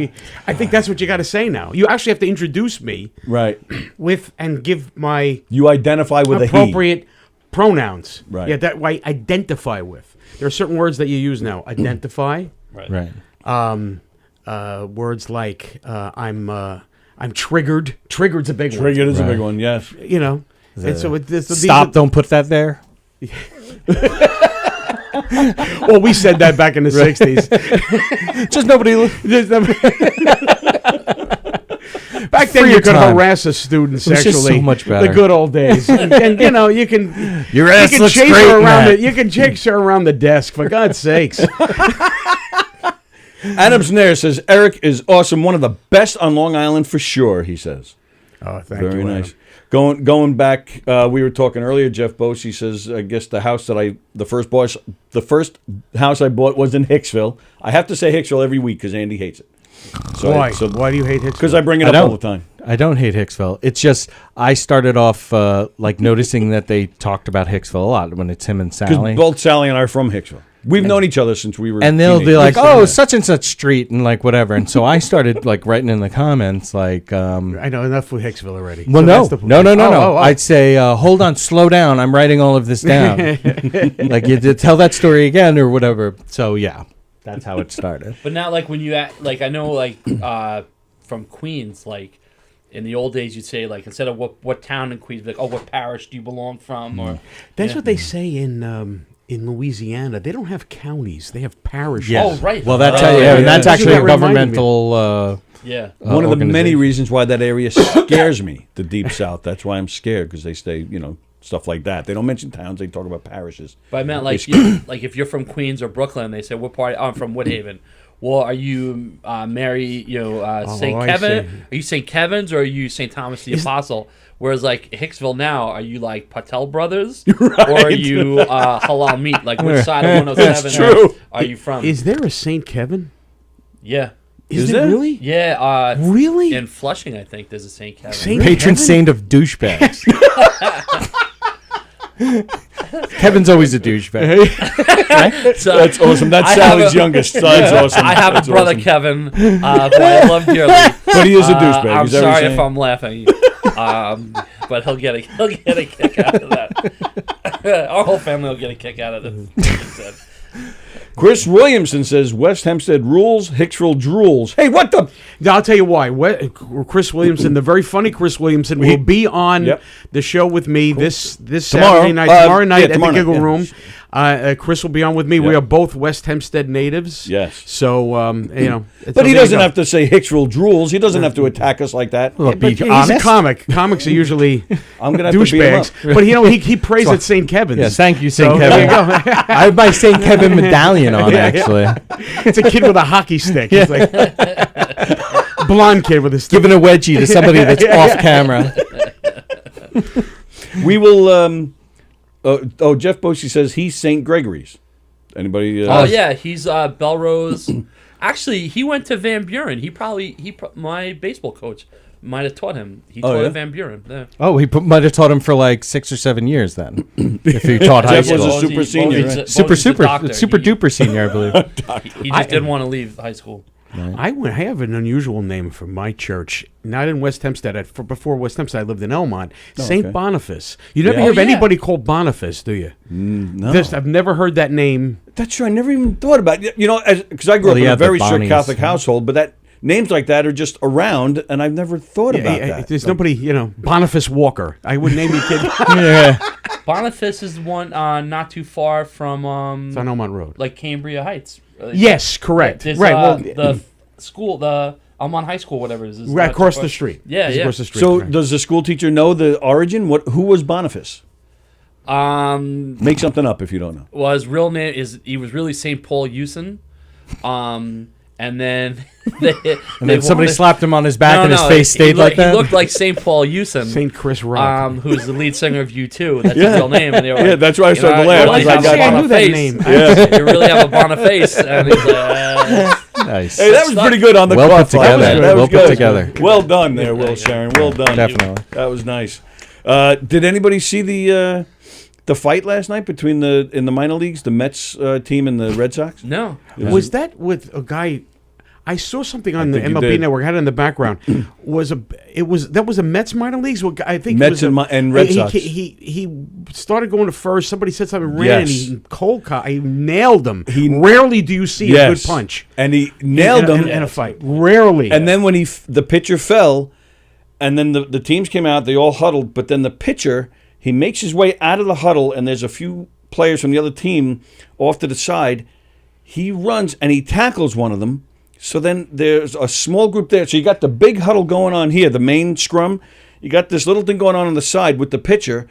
I think that's what you got to say now. You actually have to introduce me Right. with and give my You identify with appropriate pronouns. Right. Yeah, that I identify with. There are certain words that you use now. Identify. Right. Words like I'm triggered. Triggered's a big one. Triggered is a big one, yes. And so Stop! Don't put that there. Well, we said that back in the 60s. Just nobody. Back then, Free you could time. harass a student It was just sexually. so much better. The good old days, and you can Your ass you can looks chase great, her around Matt. You can chase her around the desk, for God's sakes. Adams Nair says, Eric is awesome. One of the best on Long Island for sure, he says. Oh, thank you. Very nice. Adam. Going back, we were talking earlier, Jeff Bosey says, I guess the house that the first house I bought was in Hicksville. I have to say Hicksville every week because Andy hates it. So Why? Why do you hate Hicksville? Because I bring it up all the time. I don't hate Hicksville. It's just I started off like noticing that they talked about Hicksville a lot when it's him and Sallie. Because both Sallie and I are from Hicksville. We've known each other since we were. And they'll be teenagers. like, "Oh, such and such street," and like whatever. And so I started like writing in the comments, like, I know enough with Hicksville already. Well, So no. that's the- I'd say, hold on, slow down. I'm writing all of this down. Like you did tell that story again or whatever. So yeah, that's how it started. But now, like when you like, I know like from Queens, like in the old days, you'd say like instead of what town in Queens, like, oh, what parish do you belong from? Or That's what they say in Louisiana. They don't have counties; they have parishes. Yes. Oh, right. Well, that's and that's actually a governmental. governmental. One of the many reasons why that area scares me, the Deep South. That's why I'm scared, because they say, stuff like that. They don't mention towns. They talk about parishes. But I meant like, like if you're from Queens or Brooklyn, they say what part? Oh, I'm from Woodhaven. Well, are you Mary? St. Kevin? Are you St. Kevin's or are you St. Thomas the Apostle? Whereas like Hicksville now, are you like Patel Brothers or are you Halal Meat? Like which side of 107 are you from? Is there a St. Kevin? Yeah. Is there really? Yeah. Really? In Flushing, I think there's a St. Kevin. Patron saint of douchebags. Kevin's always a douchebag. Right? So that's awesome. That's Sallie's youngest. So that's awesome. I have That's a brother awesome. Kevin, who I love dearly. But he is a douchebag. I'm Is that what sorry you're if saying? I'm laughing, but he'll get a kick out of that. Our whole family will get a kick out of this. Chris Williamson says West Hempstead rules, Hicksville drools. Hey, what the? I'll tell you why. Chris Williamson, the very funny Chris Williamson, will be on the show with me this Saturday night, tomorrow night at the Giggle Room. Chris will be on with me. We are both West Hempstead natives. Yes. So But he doesn't have to say Hicksville drools. He doesn't have to attack us like that. But he's a comic. Comics are usually I'm gonna have to beat him douchebags. But he prays at St. Kevin's. Yes, thank you, St. So, Kevin. there you go. I have my St. Kevin medallion on, actually. It's a kid with a hockey stick. It's like blonde kid with a stick. Giving a wedgie to somebody that's off camera. We will. Jeff Boshi says he's St. Gregory's. Anybody? Oh yeah, he's Belrose. Actually, he went to Van Buren. My baseball coach might have taught him. He taught at Van Buren. Yeah. Oh, he might have taught him for like 6 or 7 years then. If he taught high Jeff school. was a super senior. Right? Super duper senior, I believe. He just didn't want to leave high school. I have an unusual name for my church. Not in West Hempstead. Before West Hempstead, I lived in Elmont. St. Boniface. You never hear of anybody called Boniface, do you? No. I've never heard that name. That's true. I never even thought about it. Because I grew up in a very strict Catholic household, but that names like that are just around, and I've never thought about that. There's nobody, Boniface Walker. I would name your kid. Boniface is one not too far from It's on Elmont Road. like Cambria Heights. Yes, correct. There's, right. the school, Elmont High School, whatever it is. Right across the street. Yeah, Across the street. So does the school teacher know the origin? Who was Boniface? Make something up if you don't know. Well, his real name he was really St. Paul Hewson. And then somebody slapped him on his back and his face stayed like that. He looked like St. Paul Hewson. St. Chris Rock. Who's the lead singer of U2. That's his real name. And they were like, that's why I started to laugh. I knew that name. You really have a Boniface. And he's nice. Hey, that was pretty good on the well clock. put together. That was Well good. put together. Well done there, Will Sharon. Well done. Definitely. That was nice. Did anybody see the fight last night between in the minor leagues, the Mets team and the Red Sox? No. Was that with a guy? I saw something on the think you MLB did. Network. I had it in the background. That was a Mets minor leagues. I think Mets it was and Red Sox. He started going to first. Somebody said something, ran, Yes. and he nailed him. Rarely do you see a good punch, and he nailed him in a fight. Rarely. And then when the pitcher fell, and then the teams came out, they all huddled. But then the pitcher, he makes his way out of the huddle, and there's a few players from the other team off to the side. He runs and he tackles one of them. So then there's a small group there. So you got the big huddle going on here, the main scrum. You got this little thing going on the side with the pitcher,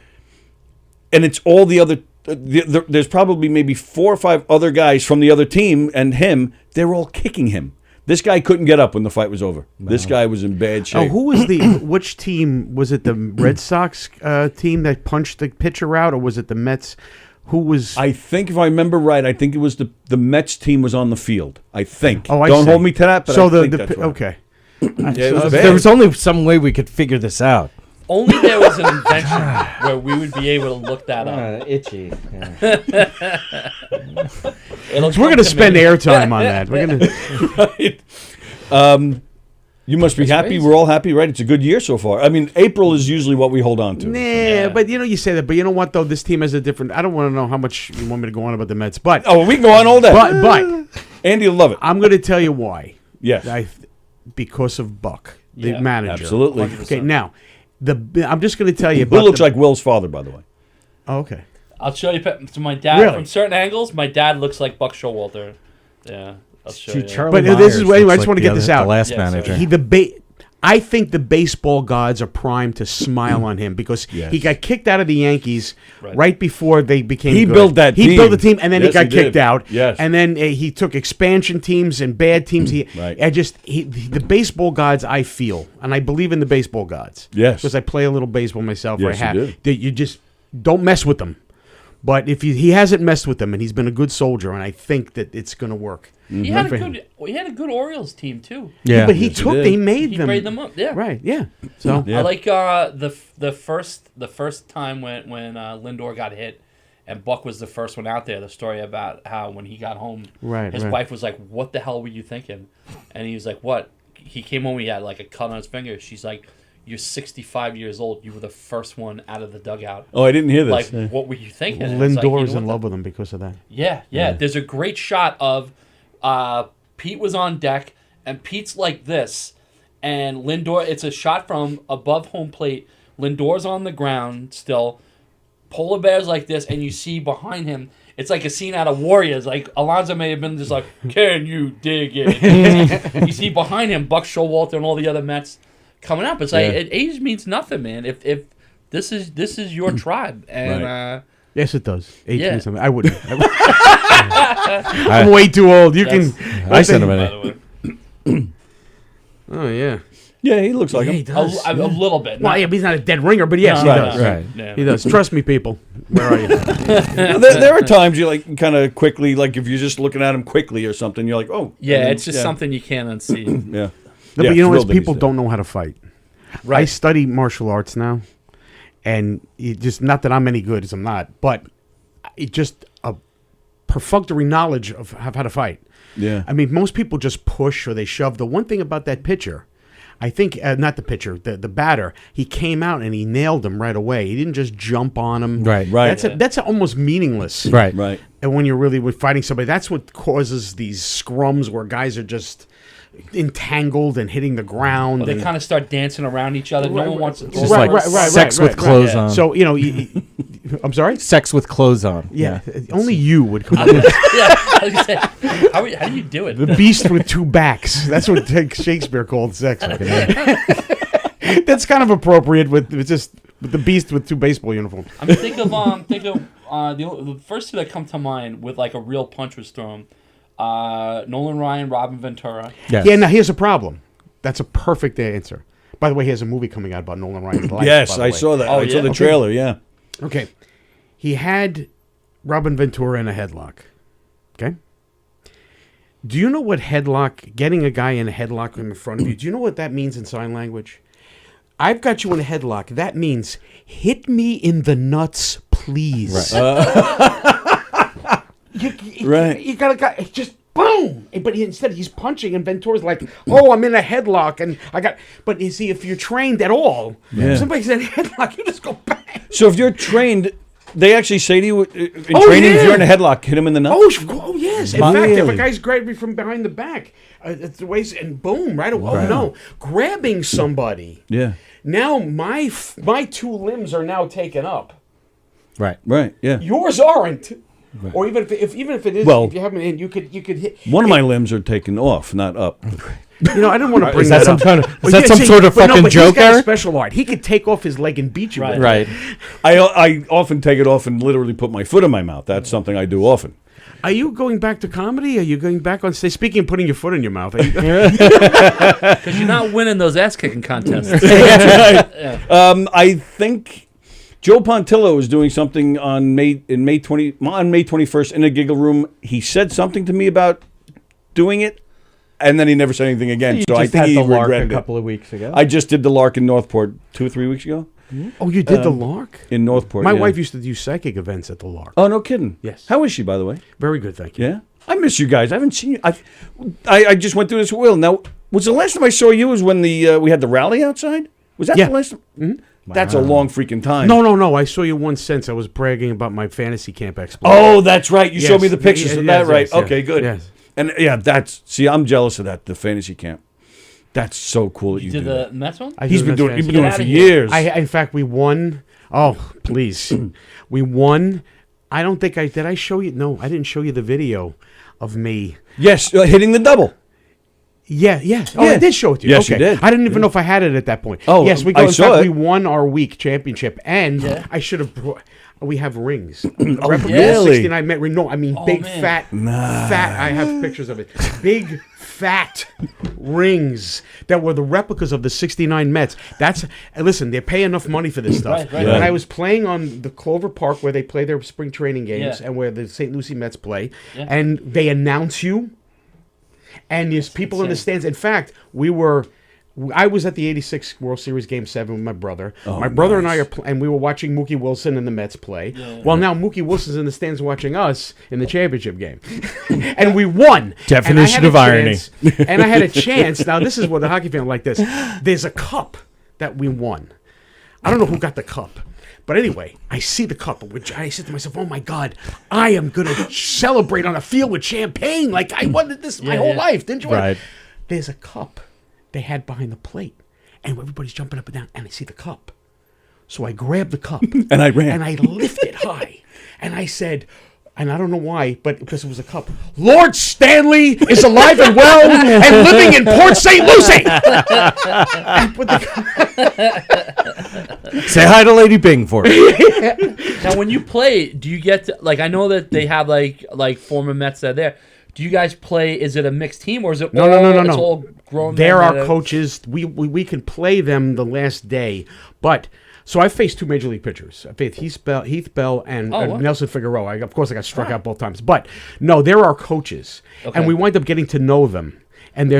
and it's all the other. There's probably maybe 4 or 5 other guys from the other team and him. They're all kicking him. This guy couldn't get up when the fight was over. Wow. This guy was in bad shape. Oh, who was which team? Was it the Red Sox team that punched the pitcher out, or was it the Mets? Who was? I think if I remember right, I think it was the Mets team was on the field. I think. Oh, Don't hold me to that. But so I think that's right. Okay. Yeah, it was bad. There was only some way we could figure this out. only there was an invention where we would be able to look that up. Itchy. It'll So we're come gonna to spend me. airtime on that. We're gonna. You must be happy. crazy. We're all happy, right? It's a good year so far. I mean, April is usually what we hold on to. Nah, but you say that. But you know what though? This team has a different. I don't want to know how much you want me to go on about the Mets, but we can go on all day. But Andy will love it. I'm going to tell you why. Yes. Because of Buck, the Yeah, manager. absolutely. Okay, now I'm just going to tell you Who about looks like Will's father, by the way. Oh, okay. I'll show you. So my dad, Really? from certain angles, my dad looks like Buck Showalter. Yeah, I'll show you. But this is anyway. I just want to get this out. The last manager. I think the baseball gods are primed to smile on him because he got kicked out of the Yankees right before they became He good. built that He team. built the team, and then Yes, he got he kicked did. out. Yes. And then he took expansion teams and bad teams. The baseball gods, I feel, and I believe in the baseball gods. Yes. Because I play a little baseball myself. Yes, you do. That you just don't mess with them. But if he hasn't messed with them, and he's been a good soldier, and I think that it's going to work. He had a good Orioles team too. Yeah, but he made them. He made them up. Yeah, right. Yeah. So I like the first time when Lindor got hit, and Buck was the first one out there. The story about how when he got home, his wife was like, "What the hell were you thinking?" And he was like, "What?" He came home. He had like a cut on his finger. She's like, "You're 65 years old. You were the first one out of the dugout." Oh, I didn't hear this. Like, what were you thinking? And it's like, Lindor you is know in what love with him because of that. Yeah. There's a great shot of Pete was on deck, and Pete's like this, and Lindor. It's a shot from above home plate. Lindor's on the ground still. Polar bear's like this, and you see behind him. It's like a scene out of Warriors. Like Alonzo may have been just like, "Can you dig it?" You see behind him Buck Showalter and all the other Mets coming up. It's like age means nothing, man. If this is your tribe, and yes, it does. 18 Yeah. something. I wouldn't. I'm way too old. You can. I sent him in. Oh yeah. Yeah, he looks like him. He does. a little bit. Well, yeah, he's not a dead ringer, but yes, he does. Right. Yeah. He does. Trust me, people. Where are you? there are times you like kind of quickly, like if you're just looking at him quickly or something, you're like, oh. Yeah, and then- it's just something you can't unsee. Yeah. No, Yeah, but you know, thrilled that people he's don't know how to fight. Right. I study martial arts now, and it just not that I'm any good, as I'm not, but it just a perfunctory knowledge of how to fight. Yeah. I mean, most people just push or they shove. The one thing about that pitcher, I think, not the pitcher, the batter, he came out and he nailed him right away. He didn't just jump on him. Right. That's almost meaningless. Right. Right. And when you're really fighting somebody, that's what causes these scrums where guys are just entangled and hitting the ground. They and- kind of start dancing around each other. No one wants to. Just like sex with clothes on. So, you know, I'm sorry? Sex with clothes on. Yeah. Only you would come up with Yeah, I was gonna say, how do you do it? the beast with two backs. That's what Shakespeare called sex. That's kind of appropriate with the beast with two baseball uniforms. I mean, think of the first two that come to mind with like a real punch was thrown. Nolan Ryan, Robin Ventura. Yes. Yeah, now here's a problem. That's a perfect answer. By the way, he has a movie coming out about Nolan Ryan's life. Yes, by the I way. saw that. Oh, I saw yeah? the Okay. trailer, yeah. Okay. He had Robin Ventura in a headlock. Okay? Do you know what getting a guy in a headlock in front of you, do you know what that means in sign language? I've got you in a headlock. That means hit me in the nuts, please. Right. You got a guy, just boom. But instead he's punching, and Ventura's like, oh, I'm in a headlock. And but you see, if you're trained at all, if somebody's in a headlock, you just go bang. So if you're trained, they actually say to you in Oh, training, yeah. if you're in a headlock, hit him in the nuts? Oh yes. In fact, if Really? a guy's grabbed me from behind the back, it's the waist, and boom, right away. Oh no, grabbing somebody. Yeah. Now my two limbs are now taken up. Right. Right, yeah. Yours aren't. Or even if it is, Well, if you have an in, you could hit. One of my limbs are taken off, not up. You know, I didn't want to bring Is that some up. kind of- is But that some sort of fucking but joke, he's got a Eric? special art. He could take off his leg and beat you with it. Right. I often take it off and literally put my foot in my mouth. That's something I do often. Are you going back to comedy? Are you going back on stage? Speaking of putting your foot in your mouth, Because you're not winning those ass kicking contests. I think Joe Pontillo is doing something on May 21st in a giggle room. He said something to me about doing it, and then he never said anything again. You so I just think had he the Lark regretted a couple it. of weeks ago. I just did the Lark in Northport 2 or 3 weeks ago. Oh, you did the Lark? in Northport. My yeah. wife used to do psychic events at the Lark. Oh, no kidding. Yes. How is she, by the way? Very good, thank you. Yeah. I miss you guys. I haven't seen you. I just went through this with Will. Now, was the last time I saw you was when we had the rally outside? Was that Yeah. the last time? Mm-hmm. That's a long freaking time. No. I saw you once since. I was bragging about my fantasy camp exploit. Oh, that's right. You showed Yes. me the pictures of that, Yes, right? yes, yes. Okay, good. Yes. And yeah, see, I'm jealous of that, the fantasy camp. That's so cool that you did do the that. Mets one? He's been doing it for years. In fact, we won. Oh, please. We won. I don't think did I show you? No, I didn't show you the video of me. Yes, hitting the double. Yeah. Oh, Yeah. I did show it to you. Yes, okay. you did. I didn't even know if I had it at that point. Oh, yes, we I In saw fact, it. we won our week championship, and I should have brought. We have rings. Oh, Replica really? 69 Met ring. No, I mean big fat. I have pictures of it. Big fat rings that were the replicas of the 69 Mets. Listen, they pay enough money for this stuff. Right. And I was playing on the Clover Park where they play their spring training games Yeah. and where the St. Lucie Mets play, Yeah. and they announce you. And there's people in the stands. In fact, I was at the '86 World Series Game 7 with my brother. Oh, My brother and I nice. and we were watching Mookie Wilson and the Mets play. Well, now Mookie Wilson's in the stands watching us in the championship game, and we won. Definition of irony. And I had a chance. Now, this is what a hockey fan like this. There's a cup that we won. I don't know who got the cup. But anyway, I see the cup, which I said to myself, "Oh my God, I am gonna celebrate on a field with champagne like I wanted this my whole life." Didn't you? Right. There's a cup they had behind the plate, and everybody's jumping up and down, and I see the cup. So I grabbed the cup And I ran. and I lift it high, and I said, and I don't know why, but because it was a cup, "Lord Stanley is alive and well and living in Port St. Lucie." I put Say hi to Lady Bing for me. Now, when you play, do you get to, like? I know that they have like former Mets that are there. Do you guys play? Is it a mixed team or is it No. It's all grown. They're men our that are- coaches. We can play them the last day, but. So I faced two major league pitchers. I faced Heath Bell and Oh, wow. Nelson Figueroa. Of course, I got struck out both times. But no, they're our coaches, Okay. and we wind up getting to know them. And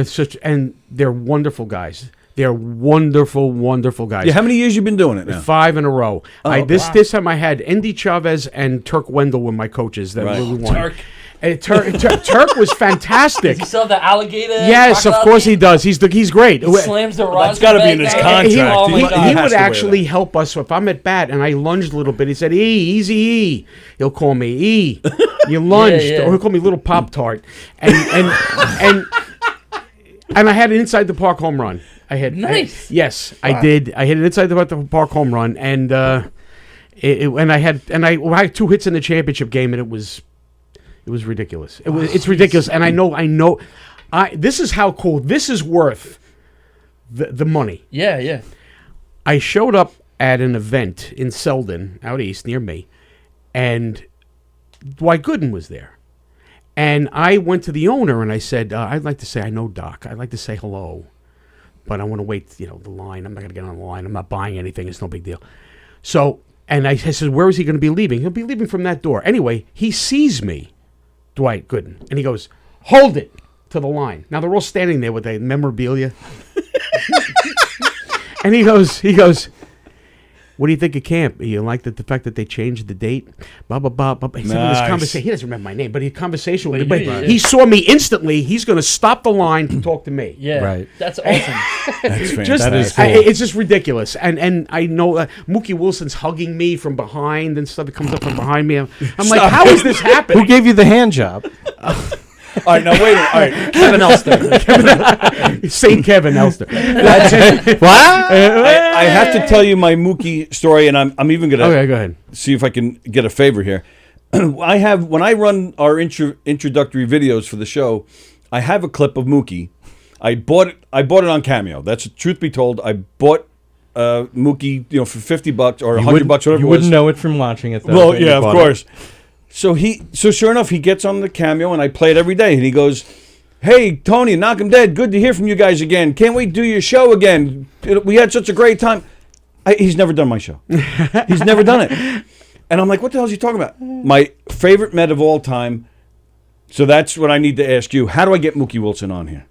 they're wonderful guys. They're wonderful, wonderful guys. Yeah, how many years you been doing it now? 5 in a row. Oh, This time I had Indy Chavez and Turk Wendell were my coaches that Right. really won. Turk. And Turk was fantastic. Does he still have the alligator? Yes, of crocodile course teeth? he does. He's great. He slams the rods. That's gotta be in his contract. Oh my He God. has would to wear actually that. help us. So if I'm at bat and I lunged a little bit, he said, easy E. He'll call me E. You lunged. Yeah. Or he'll call me Little Pop-Tart. And I had an inside the park home run. Nice. Yes, I did. I hit an inside the park home run, and I had 2 hits in the championship game, and it was ridiculous. It's ridiculous, and I know. This is how cool. This is worth the money. Yeah. I showed up at an event in Selden, out east near me, and Dwight Gooden was there. And I went to the owner and I said, "I'd like to say I know Doc. I'd like to say hello, but I want to wait. The line. I'm not going to get on the line. I'm not buying anything. It's no big deal." So, and I said, "Where is he going to be leaving?" "He'll be leaving from that door." Anyway, he sees me, Dwight Gooden, and he goes, "Hold it," to the line. Now they're all standing there with their memorabilia. And he goes, "What do you think of camp? You like the fact that they changed the date?" Blah, blah, blah, blah. He's having this conversation. He doesn't remember my name, but he conversation with me. But he saw me instantly. He's going to stop the line to talk to me. Yeah. Right. That's awesome. That's fantastic. That is cool. It's just ridiculous. And I know Mookie Wilson's hugging me from behind and stuff. It comes up from behind me. I'm like, how is this happening? Who gave you the hand job? All right, now wait a minute. All right. Kevin Elster. St. Kevin Elster. What? I have to tell you my Mookie story, and I'm even going to Okay, go ahead. see if I can get a favor here. When I run our introductory videos for the show, I have a clip of Mookie. I bought it on Cameo. That's truth be told. I bought Mookie, for $50 or $100, whatever it was. You wouldn't know it from watching it, though. Well, but you yeah, of bought it. course. So sure enough, he gets on the Cameo, and I play it every day. And he goes, "Hey, Tony, Knockem Dead, good to hear from you guys again. Can't wait to do your show again. We had such a great time." He's never done my show. He's never done it. And I'm like, what the hell is he talking about? My favorite Met of all time. So that's what I need to ask you. How do I get Mookie Wilson on here?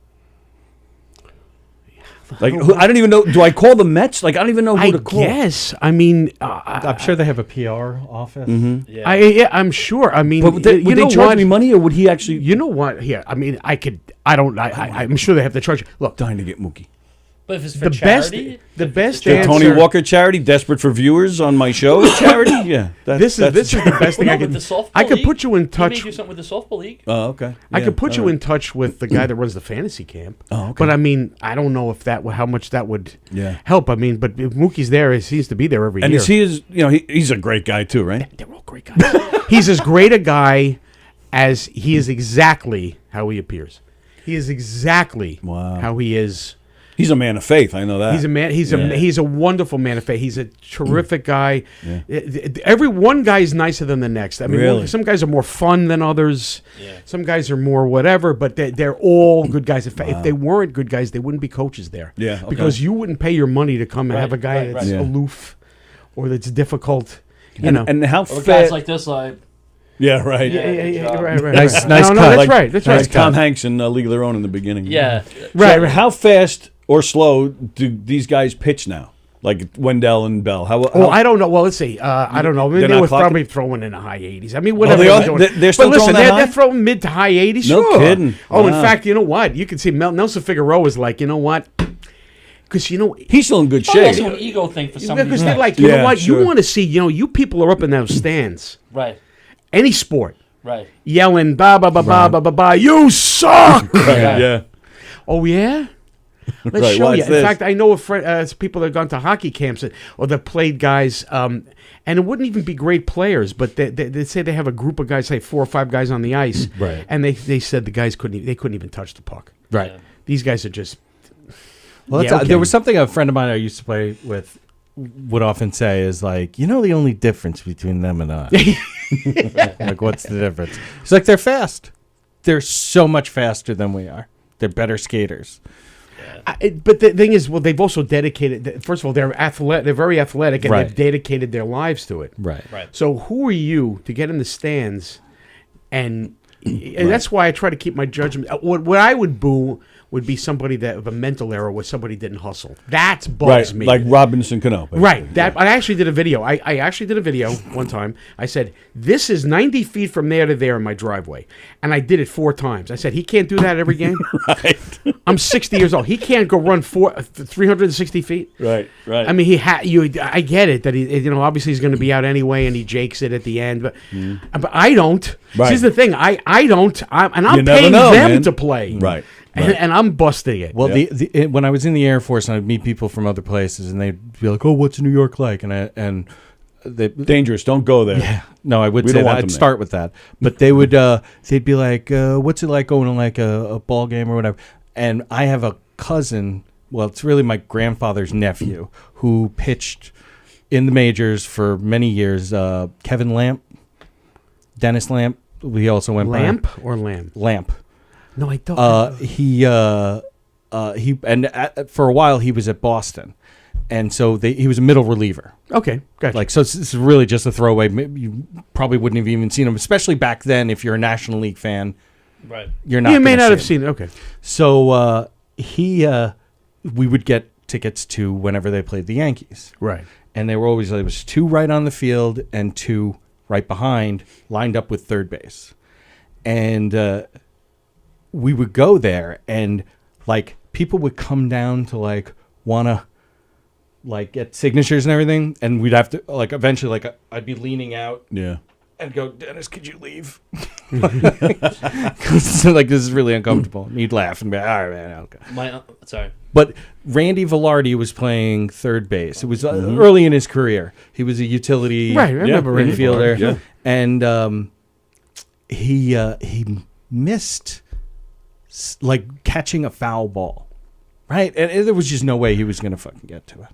Like, I don't even know. Do I call the Mets? Like, I don't even know who to call. Yes. I mean, I'm sure they have a PR office. Yeah. I'm sure. I mean, But would they charge me money, or would he actually? You know what? Yeah. I mean, I'm sure they have to charge. Look, dying to get Mookie. But if it's for charity, the best The answer. Tony Walker charity, desperate for viewers on my show charity. Yeah, This is the best thing I could. With the softball I could put league, you in He touch. may do something with the softball league. Oh, okay. I Yeah, could put you all in right. touch with the guy that runs the fantasy camp. Oh, okay. But I mean, I don't know if how much that would Yeah. help. I mean, but if Mookie's there, he seems to be there every And year. he's a great guy too, right? They're all great guys. He's as great a guy as he is exactly how he appears. He is exactly how he is. He's a man of faith. I know that. He's a man. He's a wonderful man of faith. He's a terrific guy. Yeah. Every one guy is nicer than the next. I mean, Really? some guys are more fun than others. Yeah. Some guys are more whatever. But they're all good guys. If they weren't good guys, they wouldn't be coaches there. Yeah, okay. Because you wouldn't pay your money to come and have a guy that's Yeah. aloof or that's difficult. You know. And how Or fast? guys like this, like. Yeah, right. Yeah, right. Nice No, cut. that's right. That's right. Like Tom Hanks in League of Their Own in the beginning. Yeah. Right. So how fast or slow do these guys pitch now? Like Wendell and Bell. How I don't know. Well, let's see. I don't know. I mean, They're they not were clocking? probably throwing in the high 80s. I mean, whatever they they're are? doing. They're still but listen, throwing that they're high? throwing mid to high 80s. No sure. kidding. Oh, in Wow. fact, you know what? You can see Nelson Figueroa is like, you know what? Because he's still in good Probably shape. also an ego thing for some Because people. they're like, you know what? sure. You want to see, you people are up in those stands. Right. Any sport. Right. Yelling, ba ba ba ba ba ba ba. You suck. Yeah. Oh yeah. Let's Right, show watch you. In this. fact, I know people that have gone to hockey camps or that played guys, and it wouldn't even be great players, but they say they have a group of guys, say 4 or 5 guys on the ice, Right. and they said the guys couldn't even touch the puck. Right. These guys are just. Well, Yeah, okay. there was something a friend of mine I used to play with would often say is like, the only difference between them and us. Like, what's the difference? It's like they're fast. They're so much faster than we are. They're better skaters. But the thing is, well, they've also dedicated. First of all, they're very athletic, and Right. they've dedicated their lives to it. Right. Right. So who are you to get in the stands, and that's why I try to keep my judgment. What I would boo would be somebody that of a mental error where somebody didn't hustle. That bugs me. Like Robinson Cano. Right. That I actually did a video. I actually did a video one time. I said, this is 90 feet from there to there in my driveway. And I did it 4 times. I said, he can't do that every game. Right. I'm 60 years old. He can't go run 360 feet. Right. I mean, I get it that he, obviously he's going to be out anyway, and he jakes it at the end. But I don't. Right. Here's the thing. I'm You never paying know, them man. to play. Right. And I'm busting it. Well, when I was in the Air Force, and I'd meet people from other places, and they'd be like, "Oh, what's New York like?" And they, dangerous. Don't go there. Yeah, no, I would We say don't that. want I'd them start with that, but they would. They'd be like, "What's it like going to like a ball game or whatever?" And I have a cousin. Well, it's really my grandfather's nephew who pitched in the majors for many years. Kevin Lamp, Dennis Lamp. We also went Lamp or Lamb? Lamp. No, I don't. He for a while he was at Boston, and so he was a middle reliever. Okay, gotcha. Like, so it's really just a throwaway. You probably wouldn't have even seen him, especially back then. If you're a National League fan, right? You're not. You may gonna not have him. seen it. Okay. So we would get tickets to whenever they played the Yankees, right? And they were always there was 2 right on the field and 2 right behind, lined up with third base, and we would go there, and like people would come down to like wanna like get signatures and everything, and we'd have to like eventually like I'd be leaning out, yeah, and go, Dennis, could you leave? Because like this is really uncomfortable. And he'd laugh and be like, all right, man, okay. Sorry. But Randy Velarde was playing third base. It was early in his career. He was a utility Right, I remember Randy infielder, Velarde, yeah. and he missed like catching a foul ball, right? And there was just no way he was going to fucking get to it.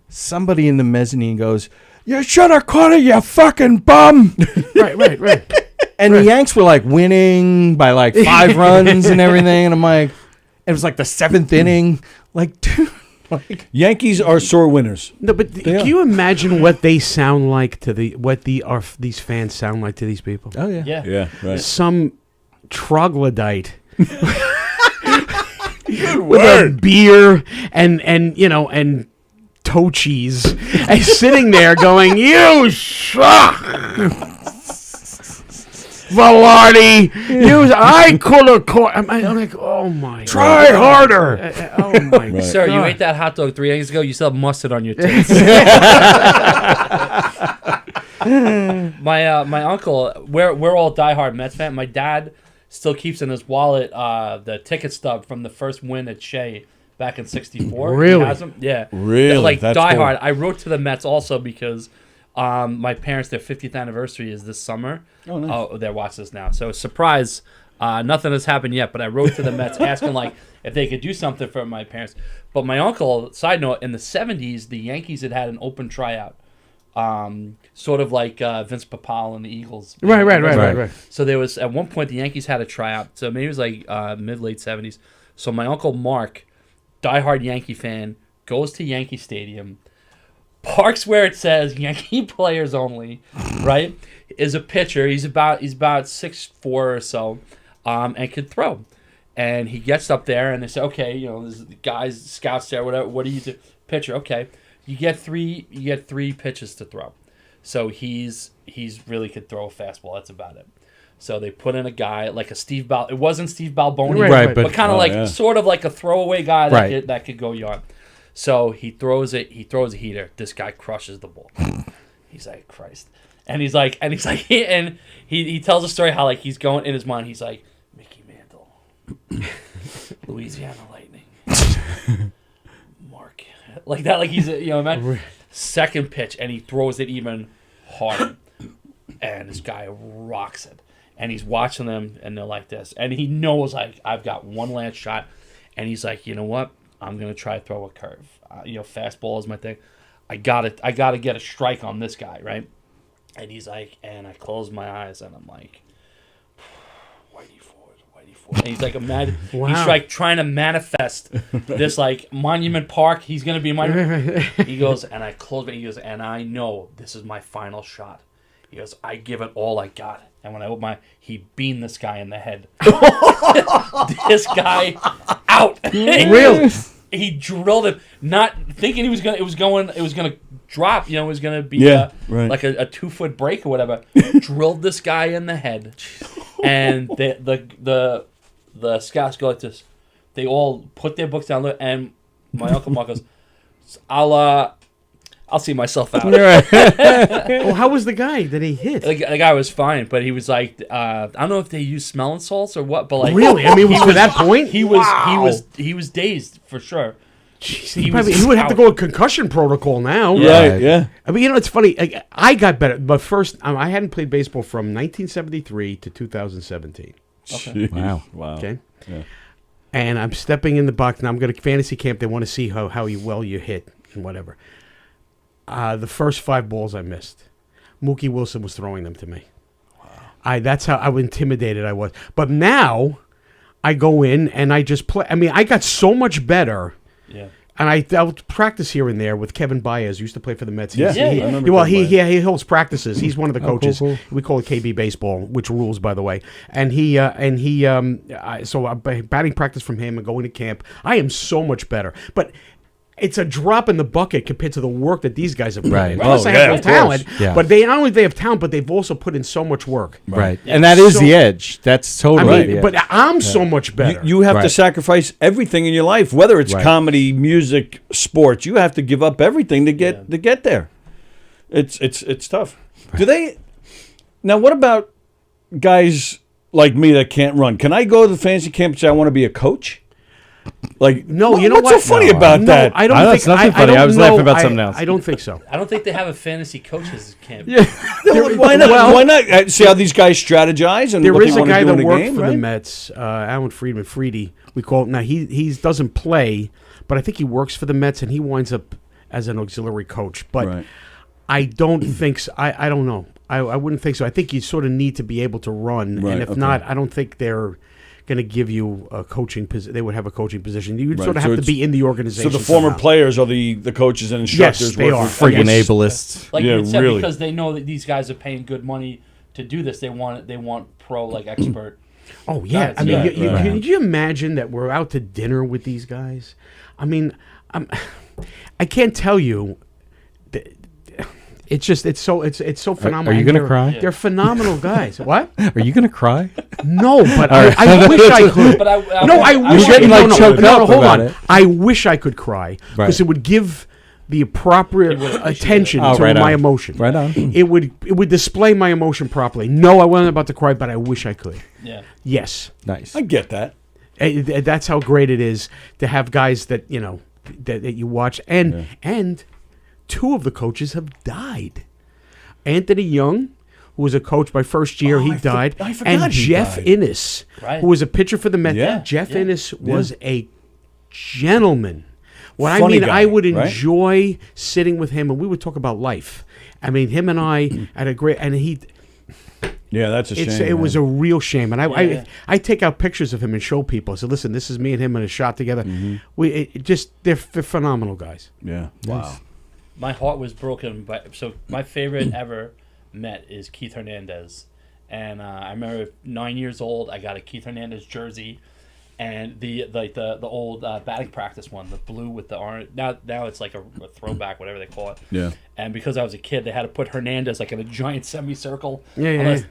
Somebody in the mezzanine goes, "You should have caught it, you fucking bum!" Right. And the Yanks were like winning by like 5 runs and everything, and I'm like, it was like the 7th inning, like, dude. Like, Yankees are sore winners. No, but can you imagine what they sound like to these fans sound like to these people? Oh yeah, yeah, right. Some troglodyte. with a beer and you know and toe cheese, and sitting there going, "You suck, Velarde. I could have caught." I'm like, "Oh my! Try harder." Oh my! Right. Sir, you ate that hot dog 3 days ago. You still have mustard on your tits. My uncle, we're all diehard Mets fan. My dad still keeps in his wallet the ticket stub from the first win at Shea back in '64. Really? He has them. Yeah. Really? Like That's diehard. cool. I wrote to the Mets also because my parents, their 50th anniversary is this summer. Oh, nice. Oh, they're watching this now. So surprise. Nothing has happened yet, but I wrote to the Mets asking like if they could do something for my parents. But my uncle, side note, in the '70s, the Yankees had an open tryout. Sort of like Vince Papale and the Eagles. Right. So there was, at one point, the Yankees had a tryout. So maybe it was like mid-late 70s. So my uncle Mark, diehard Yankee fan, goes to Yankee Stadium, parks where it says Yankee players only, right? Is a pitcher. He's about 6'4" or so, and could throw. And he gets up there, and they say, okay, you know, there's guys, scouts there, whatever. What do you do? Pitcher, okay. You get three pitches to throw. So he's really could throw a fastball. That's about it. So they put in a guy like a Steve Bal. It wasn't Steve Balboni, Right, but kind of sort of like a throwaway guy that could go yard. So he throws it. He throws a heater. This guy crushes the ball. He's like, Christ. And he tells a story how like he's going in his mind. He's like, Mickey Mantle, Louisiana Lightning, Mark, like that. Like he's man. Second pitch, and he throws it even harder, and this guy rocks it. And he's watching them, and they're like this, and he knows like I've got one last shot, and he's like, you know what? I'm gonna try to throw a curve. Fastball is my thing. I gotta get a strike on this guy, right? And he's like, and I close my eyes, and I'm like, Whitey Ford. And he's like, Wow. He's like trying to manifest this like Monument Park. He's gonna be Monument. He goes, and I close it. He goes, and I know this is my final shot. He goes, I give it all I got. And when I open he beamed this guy in the head. This guy out. Really? He drilled him, not thinking it was gonna drop. It was gonna be like a 2-foot break or whatever. Drilled this guy in the head, and the scouts go like this. They all put their books down, and my uncle Mark goes, I'll see myself out. Well, how was the guy that he hit? The guy was fine, but he was like, I don't know if they used smelling salts or what, but like, really, I mean, to that point, he was dazed for sure. Jeez, he would have to go a concussion protocol now. Right, yeah. I mean, it's funny. I got better, but first, I hadn't played baseball from 1973 to 2017. Okay. Wow. Okay. Yeah. And I'm stepping in the box, and I'm going to fantasy camp. They want to see how well you hit and whatever. The first 5 balls I missed, Mookie Wilson was throwing them to me. Wow. That's how intimidated I was. But now, I go in and I just play. I mean, I got so much better. Yeah. And I'll practice here and there with Kevin Baez, who used to play for the Mets. Yeah, he holds practices. He's one of the coaches. Cool. We call it KB Baseball, which rules, by the way. And so I'm batting practice from him and going to camp. I am so much better. But it's a drop in the bucket compared to the work that these guys have put in. Plus, I have no talent, but they not only they have talent, but they've also put in so much work. Right, and that is the edge. That's totally. The edge. But I'm so much better. You have to sacrifice everything in your life, whether it's comedy, music, sports. You have to give up everything to get there. It's tough. Do they? Now, what about guys like me that can't run? Can I go to the fantasy camp and say I want to be a coach? Like, no, you know what's what? so funny about that? I don't think it's nothing funny. I was laughing about something else. I don't think so. I don't think they have a fantasy coaches camp. Yeah. Why not? Why not? See how these guys strategize and there what is they a want to guy do in that a worked game, for right? the Mets, Alan Friedman, Freedy. We call it now. He doesn't play, but I think he works for the Mets and he winds up as an auxiliary coach. But I don't think so. I don't know. I wouldn't think so. I think you sort of need to be able to run, and if not, I don't think they're going to give you a coaching position. They would have a coaching position. You would sort of have to be in the organization. So the former players are the coaches and instructors. Yes, they are. Friggin' ableists. Like you said, because they know that these guys are paying good money to do this. They want pro expert Oh yeah, Nice. I mean, Yeah, can you imagine that we're out to dinner with these guys? I mean, I can't tell you. It's so phenomenal. Are you And gonna they're- cry? They're phenomenal guys. What? Are you gonna cry? No, but All right. I wish I could. But I wish. You're getting, like, choked up hold about on. it. I wish I could cry because it would give the appropriate attention Oh, to right my on. emotion. Right on. It would display my emotion properly. No, I wasn't about to cry, but I wish I could. Yeah. Yes. Nice. I get that. That's how great it is to have guys that that you watch, and two of the coaches have died. Anthony Young, who was a coach my first year, he died, I forgot and he Jeff died. Innes, Right. who was a pitcher for the Mets. Yeah. Jeff Innes was a gentleman. What Funny I mean, guy, I would right? enjoy sitting with him, and we would talk about life. I mean, him and I had a great, and he. Yeah, that's a shame. It was a real shame, and Yeah. I take out pictures of him and show people. I said, "Listen, this is me and him in a shot together." They're phenomenal guys. Yeah. Wow. My heart was broken. So my favorite ever Met is Keith Hernandez, and I remember 9 years old. I got a Keith Hernandez jersey, and the old batting practice one, the blue with the orange. Now it's like a throwback, whatever they call it. Yeah. And because I was a kid, they had to put Hernandez like in a giant semicircle. Yeah.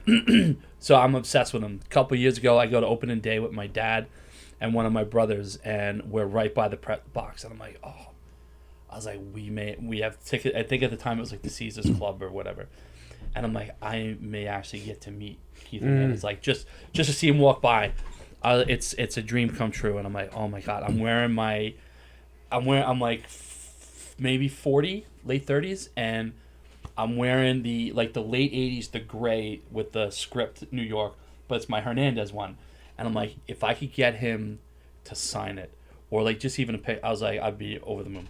So I'm obsessed with him. A couple years ago, I go to opening day with my dad and one of my brothers, and we're right by the box, and I'm like, oh. I was like, we have ticket. I think at the time it was like the Caesars Club or whatever, and I'm like, I may actually get to meet Keith Hernandez, like just to see him walk by. It's a dream come true, and I'm like, oh my god, I'm like maybe 40, late 30s, and I'm wearing the late 80s, the gray with the script New York, but it's my Hernandez one, and I'm like, if I could get him to sign it, or like just even a pic, I was like, I'd be over the moon.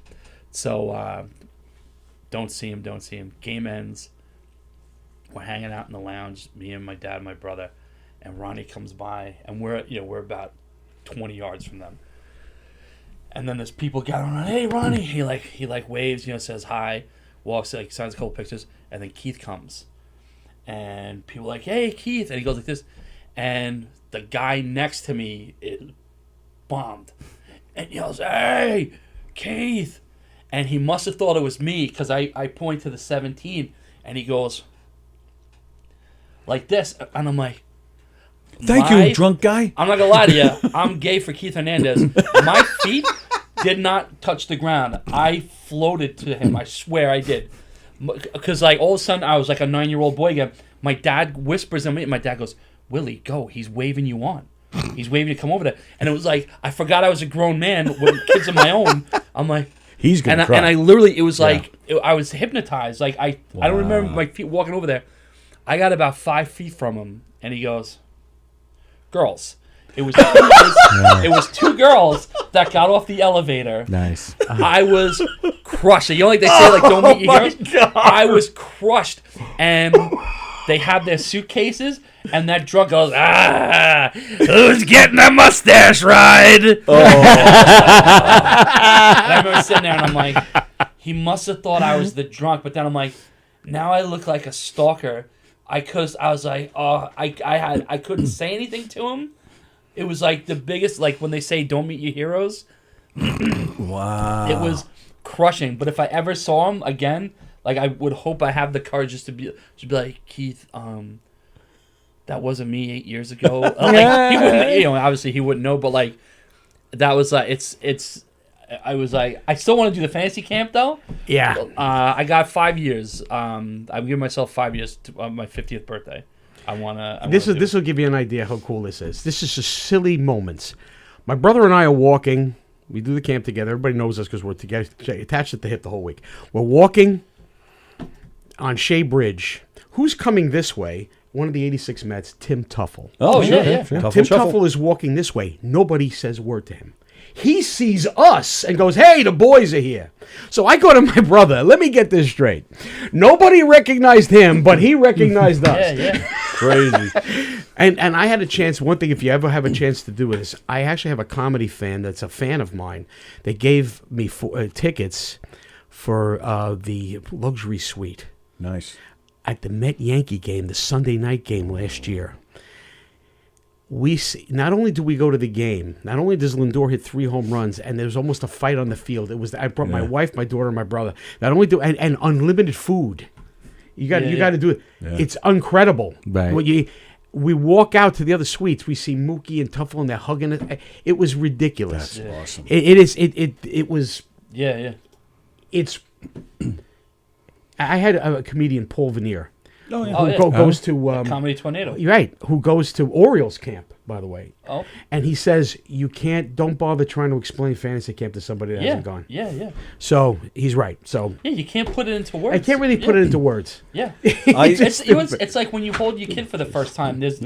So, don't see him. Game ends. We're hanging out in the lounge, me and my dad and my brother, and Ronnie comes by, and we're about 20 yards from them. And then there's people gathering around. Hey, Ronnie! He waves, says hi, walks, signs a couple pictures, and then Keith comes, and people are like, hey, Keith, and he goes like this, and the guy next to me bombed, and yells, hey, Keith. And he must have thought it was me because I point to the 17, and he goes like this, and I'm like, Thank you, drunk guy. I'm not gonna lie to you. I'm gay for Keith Hernandez. My feet did not touch the ground. I floated to him. I swear I did. Because all of a sudden I was like a 9-year-old boy again. My dad whispers in me, and my dad goes, Willie, go. He's waving you on. He's waving to come over there. And it was like I forgot I was a grown man with kids of my own. I'm like. He's gonna cry. And I literally, it was like I was hypnoptized. Like I don't remember my feet walking over there. I got about 5 feet from him, and he goes, "Girls." It was two girls that got off the elevator. Nice. I was crushed. You know, like they say, like don't meet your heroes. I was crushed, and they have their suitcases. And that drunk goes, who's getting a mustache ride? And I remember sitting there, and I'm like, he must have thought I was the drunk. But then I'm like, now I look like a stalker. I was like, I couldn't say anything to him. It was like the biggest, like when they say, don't meet your heroes. Wow. It was crushing. But if I ever saw him again, like I would hope I have the courage just to be like, Keith, that wasn't me 8 years ago. Like, he wouldn't, obviously he wouldn't know, but like that was I was like, I still want to do the fantasy camp though. Yeah. I got 5 years. I'm giving myself 5 years to my 50th birthday. This will give you an idea how cool this is. This is just silly moments. My brother and I are walking. We do the camp together. Everybody knows us because we're together, attached at the hip the whole week. We're walking on Shea Bridge. Who's coming this way? One of the 86 Mets, Tim Tuffle. Oh, yeah. Tim Tuffle is walking this way. Nobody says a word to him. He sees us and goes, hey, the boys are here. So I go to my brother. Let me get this straight. Nobody recognized him, but he recognized us. Yeah. Crazy. And I had a chance, one thing, if you ever have a chance to do this, I actually have a comedy fan that's a fan of mine. They gave me tickets for the luxury suite. Nice. At the Met-Yankee game, the Sunday night game last year. we see, not only do we go to the game, not only does Lindor hit 3 home runs, and there's almost a fight on the field. I brought my wife, my daughter, and my brother. Not only and unlimited food. You got to do it. Yeah. It's incredible. Right. We walk out to the other suites. We see Mookie and Tuffle, and they're hugging it. It was ridiculous. That's awesome. It was. Yeah. It's. I had a comedian, Paul Veneer. Oh, yeah. Who goes to Comedy Tornado. Right, who goes to Orioles camp, by the way. Oh. And he says don't bother trying to explain fantasy camp to somebody that hasn't gone. Yeah. So he's right. So Yeah, you can't put it into words. I can't really put it into words. Yeah. It's It's like when you hold your kid for the first time. There's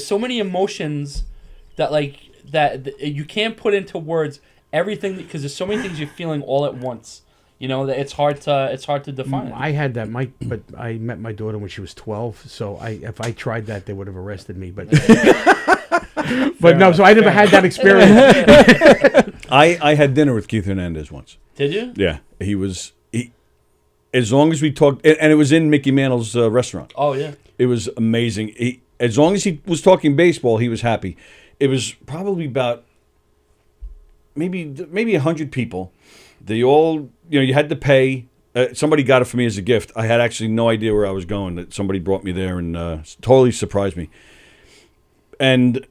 so many emotions that you can't put into words everything, because there's so many things you're feeling all at once. You know, that it's hard to define. I had that, but I met my daughter when she was 12. So if I tried that, they would have arrested me. But so I never had that experience. I had dinner with Keith Hernandez once. Did you? Yeah, he as long as we talked, and it was in Mickey Mantle's restaurant. Oh yeah, it was amazing. As long as he was talking baseball, he was happy. It was probably about maybe 100 people. They all, you had to pay. Somebody got it for me as a gift. I had actually no idea where I was going. That somebody brought me there and totally surprised me. And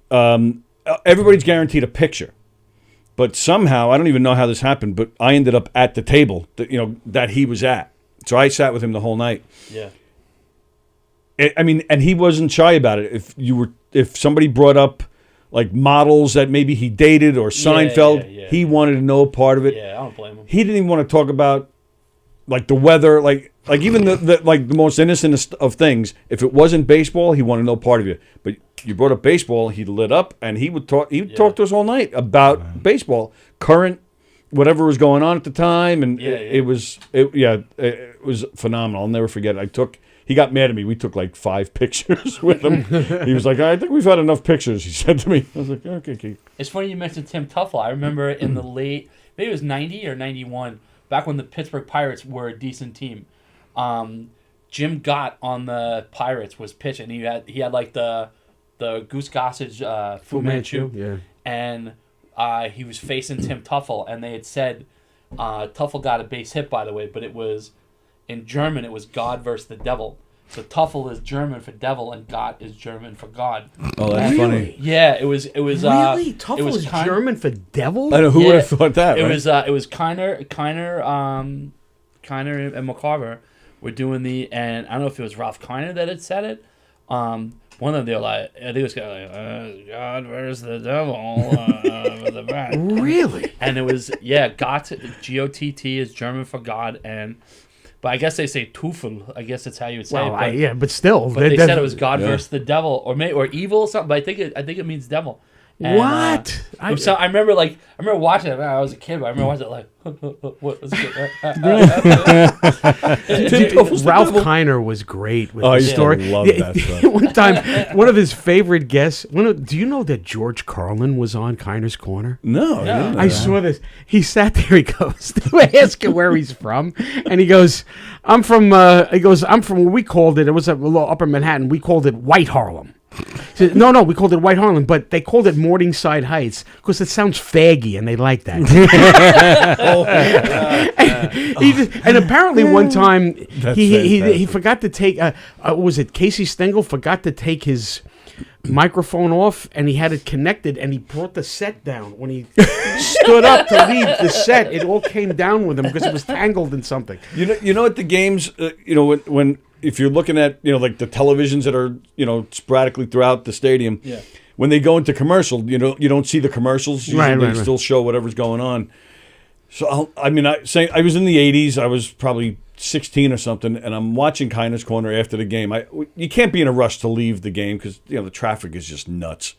everybody's guaranteed a picture, but somehow I don't even know how this happened. But I ended up at the table that he was at. So I sat with him the whole night. Yeah. And he wasn't shy about it. If somebody brought up like models that maybe he dated or Seinfeld, he wanted to know a part of it. Yeah, I don't blame him. He didn't even want to talk about like the weather, like even the most innocent of things. If it wasn't baseball, he wanted to know part of you. But you brought up baseball, he lit up, and he would talk. He would talk to us all night about baseball, current, whatever was going on at the time, and it was phenomenal. I'll never forget it. He got mad at me. We took like 5 pictures with him. He was like, I think we've had enough pictures, he said to me. I was like, okay, Keith. It's funny you mentioned Tim Tuffle. I remember in the late, maybe it was 90 or 91, back when the Pittsburgh Pirates were a decent team. Jim Gott on the Pirates was pitching. He had like the Goose Gossage Fu Manchu. Yeah. And he was facing Tim Tuffle, and they had said Tuffle got a base hit, by the way, but it was... in German, it was God versus the devil. So Tuffle is German for devil, and Gott is German for God. Oh, that's funny. Yeah, it was. Really? Tuffle is German for devil? I know, who would have thought that, right? It was Kiner and McCarver were doing and I don't know if it was Ralph Kiner that had said it. One of them, they were like, I think it was kind of like, God versus the devil with the bat. Really? And it was, Gott, G-O-T-T is German for God, but I guess they say Teufel. I guess that's how you would say it. But still. But they said it was God versus the devil, or evil or something. But I think it means devil. And, what? I remember watching it. I was a kid, but I remember watching it like, what was it? Ralph Kiner was great with the story. I love that stuff. One time, one of his favorite guests. Do you know that George Carlin was on Kiner's Corner? No. I saw this. He sat there. He goes, they ask him where he's from, and he goes, I'm from where we called it. It was a little Upper Manhattan. We called it White Harlem. He said, no, we called it White Harlem, but they called it Morningside Heights because it sounds faggy, and they like that. And apparently one time he forgot to take, was it Casey Stengel forgot to take his microphone off, and he had it connected, and he brought the set down. When he stood up to leave the set, it all came down with him because it was tangled in something. You know at the games, when if you're looking at like the televisions that are sporadically throughout the stadium, when they go into commercial, you don't see the commercials. They still show whatever's going on. So I was in the 80s. I was probably 16 or something, and I'm watching Kiner's Corner after the game. You can't be in a rush to leave the game because the traffic is just nuts.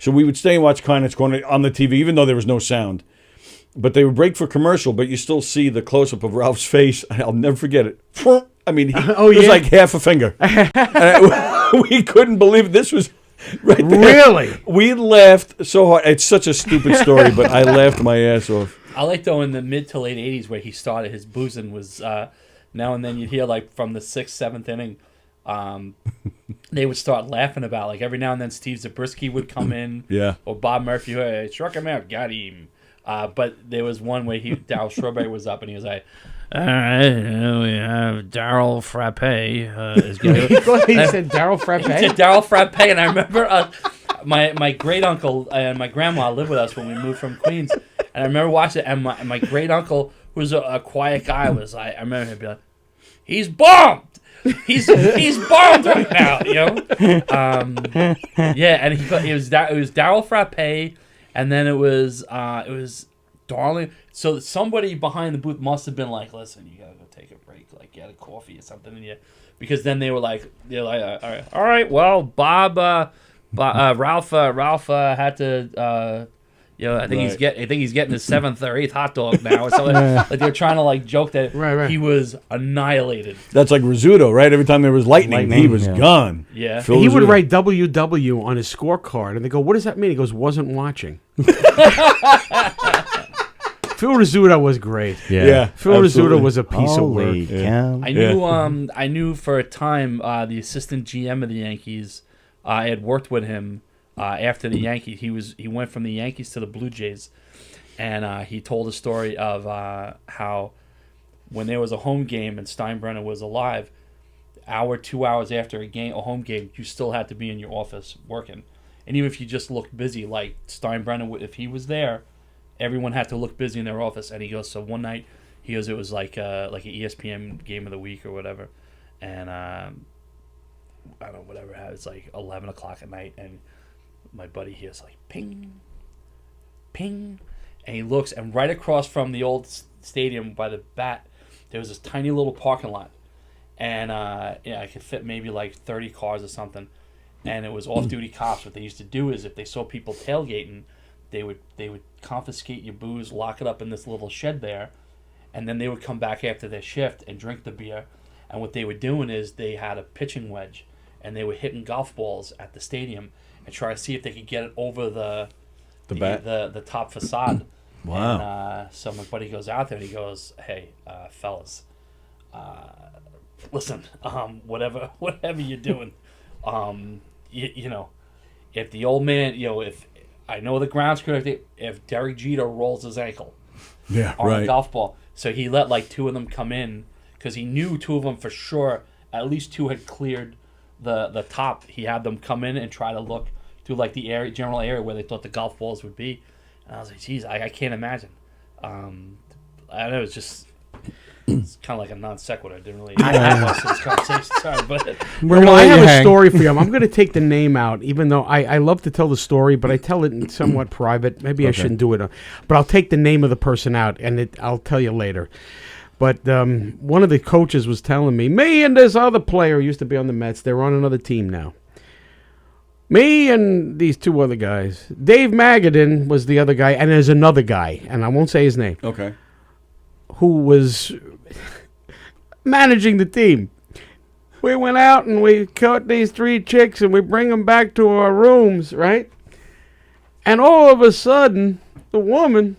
So we would stay and watch Kiner's Corner on the TV, even though there was no sound. But they would break for commercial, but you still see the close-up of Ralph's face. I'll never forget it. I mean, it was like half a finger. We couldn't believe it. This was right there. Really? We laughed so hard. It's such a stupid story, but I laughed my ass off. I like, though, in the mid to late 80s where he started his boozing was now and then you'd hear, like, from the 6th, 7th inning, they would start laughing about. Like every now and then, Steve Zabriskie would come in, Yeah. or Bob Murphy, hey, struck him out, got him. But there was one where Darryl Strawberry was up, and he was like, "All right, we have Darryl Frappe." Is getting, He said Darryl Frappe. He said Darryl Frappe, and I remember my great uncle and my grandma lived with us when we moved from Queens, and I remember watching it. And my great uncle, who was a quiet guy, was like, I remember him being like, "He's bombed. He's bombed right now," you know. Yeah, and it was Darryl Frappe, and then it was Darling. So somebody behind the booth must have been like, "Listen, you gotta go take a break, like get a coffee or something," and because then they're like, all right, well, Ralph had to. I think he's getting his 7th or 8th hot dog now or something. Like they're trying to like joke that he was annihilated. That's like Rizzuto, right? Every time there was lightning he was gone. Yeah. Phil He would Rizzuto. write WW on his scorecard, and they go, "What does that mean?" He goes, "Wasn't watching." Phil Rizzuto was great. Yeah, Phil absolutely. Rizzuto was a piece of work. Holy cow. I knew for a time the assistant GM of the Yankees. I had worked with him after the Yankees. He went from the Yankees to the Blue Jays, and he told a story of how when there was a home game and Steinbrenner was alive, 2 hours after a home game, you still had to be in your office working, and even if you just looked busy, like Steinbrenner, if he was there, everyone had to look busy in their office. And he goes, so one night, he goes, it was like an ESPN game of the week or whatever, and I don't know, whatever. It's like 11 o'clock at night, and my buddy hears like ping, ping, and he looks, and right across from the old stadium by the bat, there was this tiny little parking lot, and I could fit maybe like 30 cars or something, and it was off-duty cops. What they used to do is if they saw people tailgating, they would confiscate your booze, lock it up in this little shed there, and then they would come back after their shift and drink the beer. And what they were doing is they had a pitching wedge, and they were hitting golf balls at the stadium and try to see if they could get it over the top facade. Wow. And, so my buddy goes out there and he goes, "Hey, fellas, listen, whatever you're doing, you know, if the old man, if I know the grounds correctly, if Derek Jeter rolls his ankle on a golf ball," so he let like 2 of them come in because he knew 2 of them for sure. At least 2 had cleared the top. He had them come in and try to look through like the general area where they thought the golf balls would be. And I was like, geez, I can't imagine. I know it's kind of like a non sequitur. I didn't really have much to this conversation. Sorry, but I have a story for you. I'm going to take the name out, even though I love to tell the story, but I tell it in somewhat private. Maybe I shouldn't do it. But I'll take the name of the person out, and I'll tell you later. But one of the coaches was telling me and this other player used to be on the Mets. They're on another team now. Me and these 2 other guys. Dave Magadan was the other guy, and there's another guy, and I won't say his name. Okay. Who was managing the team. We went out and we caught these 3 chicks and we bring them back to our rooms, right? And all of a sudden, the woman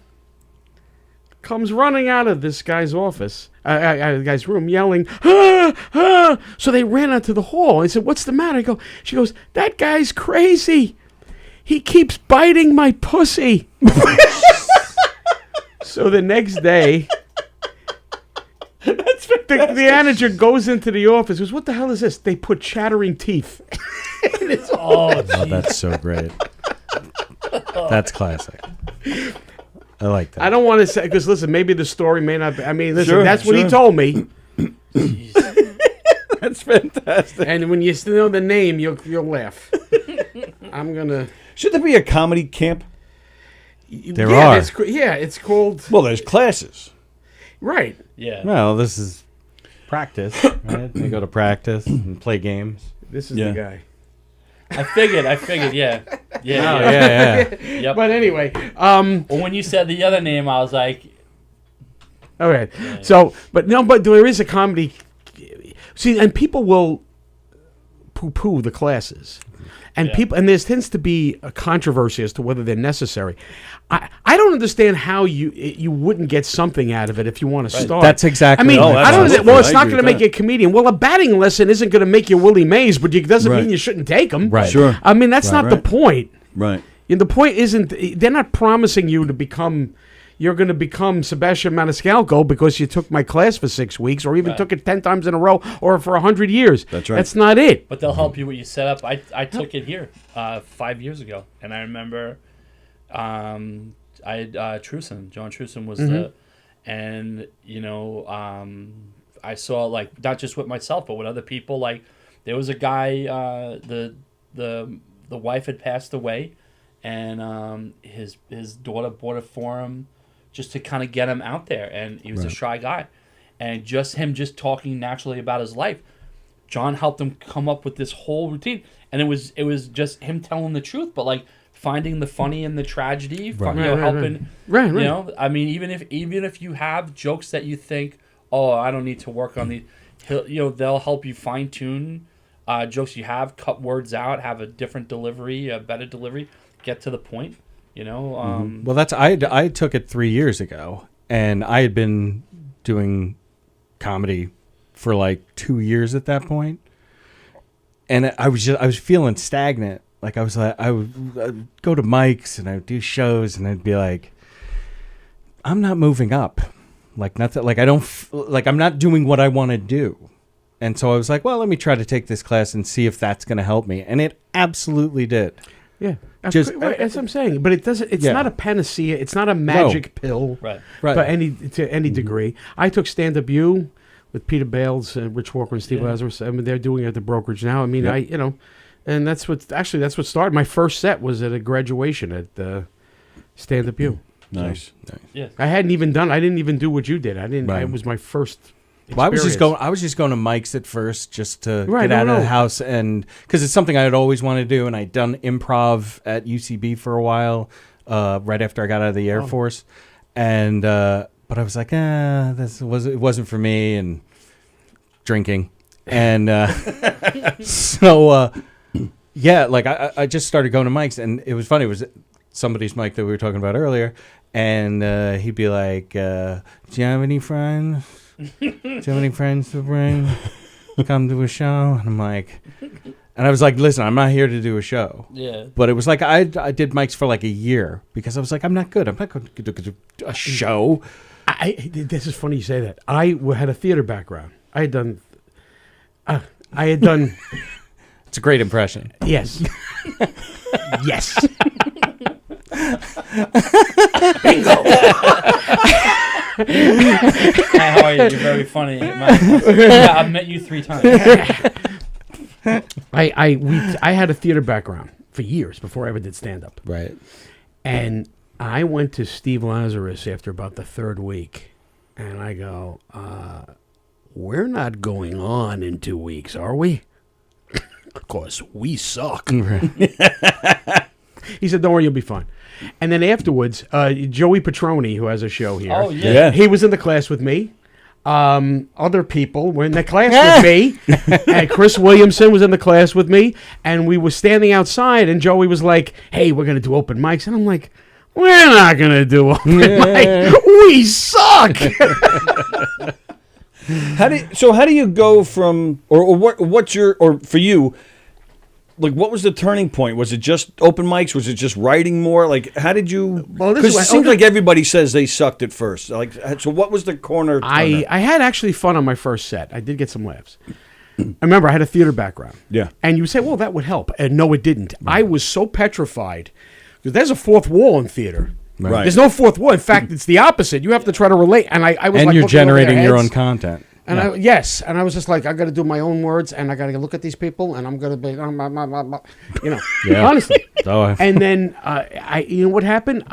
comes running out of this guy's office, guy's room, yelling, "Ah, ah!" So they ran out to the hall. I said, "What's the matter?" She goes, "That guy's crazy. He keeps biting my pussy." So the next day, the manager goes into the office, goes, "What the hell is this?" They put chattering teeth. Oh, that's so great. That's classic. I like that. I don't want to say, because listen, maybe the story may not be. I mean, listen, Sure, that's what he sure. told me. That's fantastic. And when you still know the name, you'll laugh. I'm gonna. Should there be a comedy camp? There are. It's called. Well, there's classes. Right. Yeah. Well, this is practice, right? They go to practice and play games. This is the guy. I figured, yeah. Yeah. Yep. But anyway, well, when you said the other name, I was like, okay. So, but there is a comedy. See, and people will poo-poo the classes. And people, and there tends to be a controversy as to whether they're necessary. I don't understand how you wouldn't get something out of it if you want to start. That's exactly. I mean, I don't. Well, it's not going to make that. you a comedian. Well, a batting lesson isn't going to make you Willie Mays, but it doesn't mean you shouldn't take them. Right. Sure. I mean, that's not the point. Right. And the point isn't. They're not promising you to become. You're going to become Sebastian Maniscalco because you took my class for 6 weeks, or even took it 10 times in a row, or for 100 years. That's right. That's not it. But they'll help you with your setup. I took it here 5 years ago, and I remember I had Truson. John Truson was the, and I saw, like, not just with myself, but with other people. Like, there was a guy, the wife had passed away, and his daughter bought it for him just to kind of get him out there, and he was a shy guy, and just talking naturally about his life, John helped him come up with this whole routine, and it was just him telling the truth, but like finding the funny in the tragedy, helping. Right. I mean, even if you have jokes that you think, oh, I don't need to work on these, they'll help you fine tune jokes you have, cut words out, have a different delivery, a better delivery, get to the point. Well, that's I took it 3 years ago, and I had been doing comedy for like 2 years at that point, and I was feeling stagnant. Like I would go to mics and I would do shows, and I'd be like, I'm not moving up, like nothing. Like I'm not doing what I want to do, and so I was like, well, let me try to take this class and see if that's going to help me, and it absolutely did. Yeah, that's what I'm saying. But it doesn't. It's not a panacea. It's not a magic pill, right? But to any degree. I took Stand Up U with Peter Bales, Rich Walker, and Steve Lazarus. I mean, they're doing it at the brokerage now. I mean, and that's what started. My first set was at a graduation at Stand Up U. Nice. Yeah. I didn't even do what you did. I didn't. It was my first. Well, I was just going to mics at first, just to get out of the house, and because it's something I had always wanted to do, and I'd done improv at UCB for a while, right after I got out of the Air Force, and but I was like, it wasn't for me, and drinking, and so like I just started going to mics, and it was funny. It was somebody's mic that we were talking about earlier, and he'd be like, "Do you have any friends? Do you have any friends to bring? Come to a show?" And I'm like, and I was like, listen, I'm not here to do a show. Yeah. But it was like I did mics for like a year because I was like, I'm not good. I'm not going to do a show. This is funny you say that. I had a theater background. I had done. It's a great impression. Yes. Yes. Bingo. Hi, how are you? You're very funny. I've met you 3 times. I had a theater background for years before I ever did stand up. Right. And I went to Steve Lazarus after about the 3rd week, and I go, we're not going on in 2 weeks, are we? Of course, we suck. He said, don't worry, you'll be fine. And then afterwards, Joey Petroni, who has a show here, oh, yeah. He was in the class with me. Other people were in the class with me. And Chris Williamson was in the class with me. And we were standing outside, and Joey was like, hey, we're going to do open mics. And I'm like, we're not going to do open mics. We suck. How do you go from, what's your, or for you, like, what was the turning point? Was it just open mics? Was it just writing more? Like, how did you? Because it seems like everybody says they sucked at first. Like, so what was the corner? I had actually fun on my first set. I did get some laughs. I remember I had a theater background. Yeah. And you say, well, that would help. And no, it didn't. I was so petrified. Because there's a fourth wall in theater. Right. There's no fourth wall. In fact, it's the opposite. You have to try to relate. And I was and like, you're generating your own content. And and I was just like, I got to do my own words, and I got to look at these people, and I'm going to be, honestly. And then you know what happened?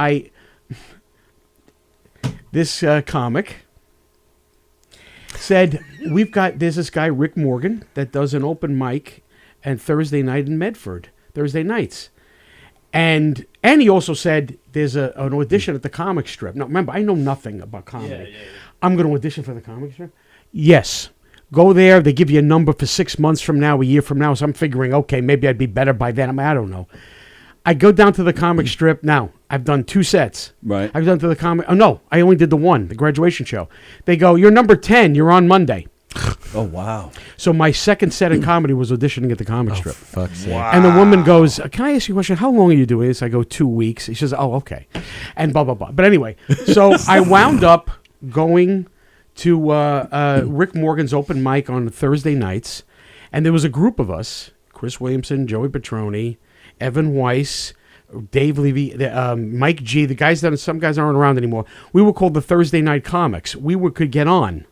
This comic said, there's this guy, Rick Morgan, that does an open mic and Thursday night in Medford, Thursday nights. And he also said there's an audition at the comic strip. Now, remember, I know nothing about comedy. I'm going to audition for the comic strip? Yes. Go there. They give you a number for 6 months from now, a year from now. So I'm figuring, okay, maybe I'd be better by then. I don't know. I go down to the comic strip. Now, I've done 2 sets. Right. I've done to the comic. Oh, no, I only did the one, the graduation show. They go, you're number 10. You're on Monday. Oh, wow. So my second set in comedy was auditioning at the comic strip. Fuck's sake. And the woman goes, can I ask you a question? How long are you doing this? I go, 2 weeks. She says, oh, okay. And blah, blah, blah. But anyway, so I wound up going to Rick Morgan's open mic on Thursday nights. And there was a group of us, Chris Williamson, Joey Petroni, Evan Weiss, Dave Levy, Mike G, the guys that some guys aren't around anymore. We were called the Thursday Night Comics. Could get on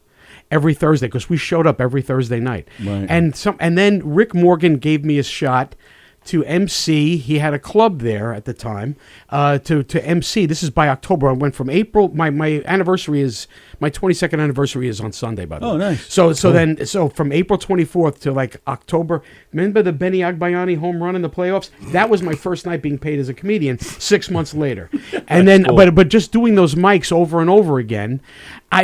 every Thursday because we showed up every Thursday night. Right. And then Rick Morgan gave me a shot to MC. He had a club there at the time to MC. This is by October. I went from April. My anniversary is my 22nd anniversary is on Sunday, by the way. Oh, nice. So from April 24th to like October. Remember the Benny Agbayani home run in the playoffs? That was my first night being paid as a comedian 6 months later. And then, but just doing those mics over and over again,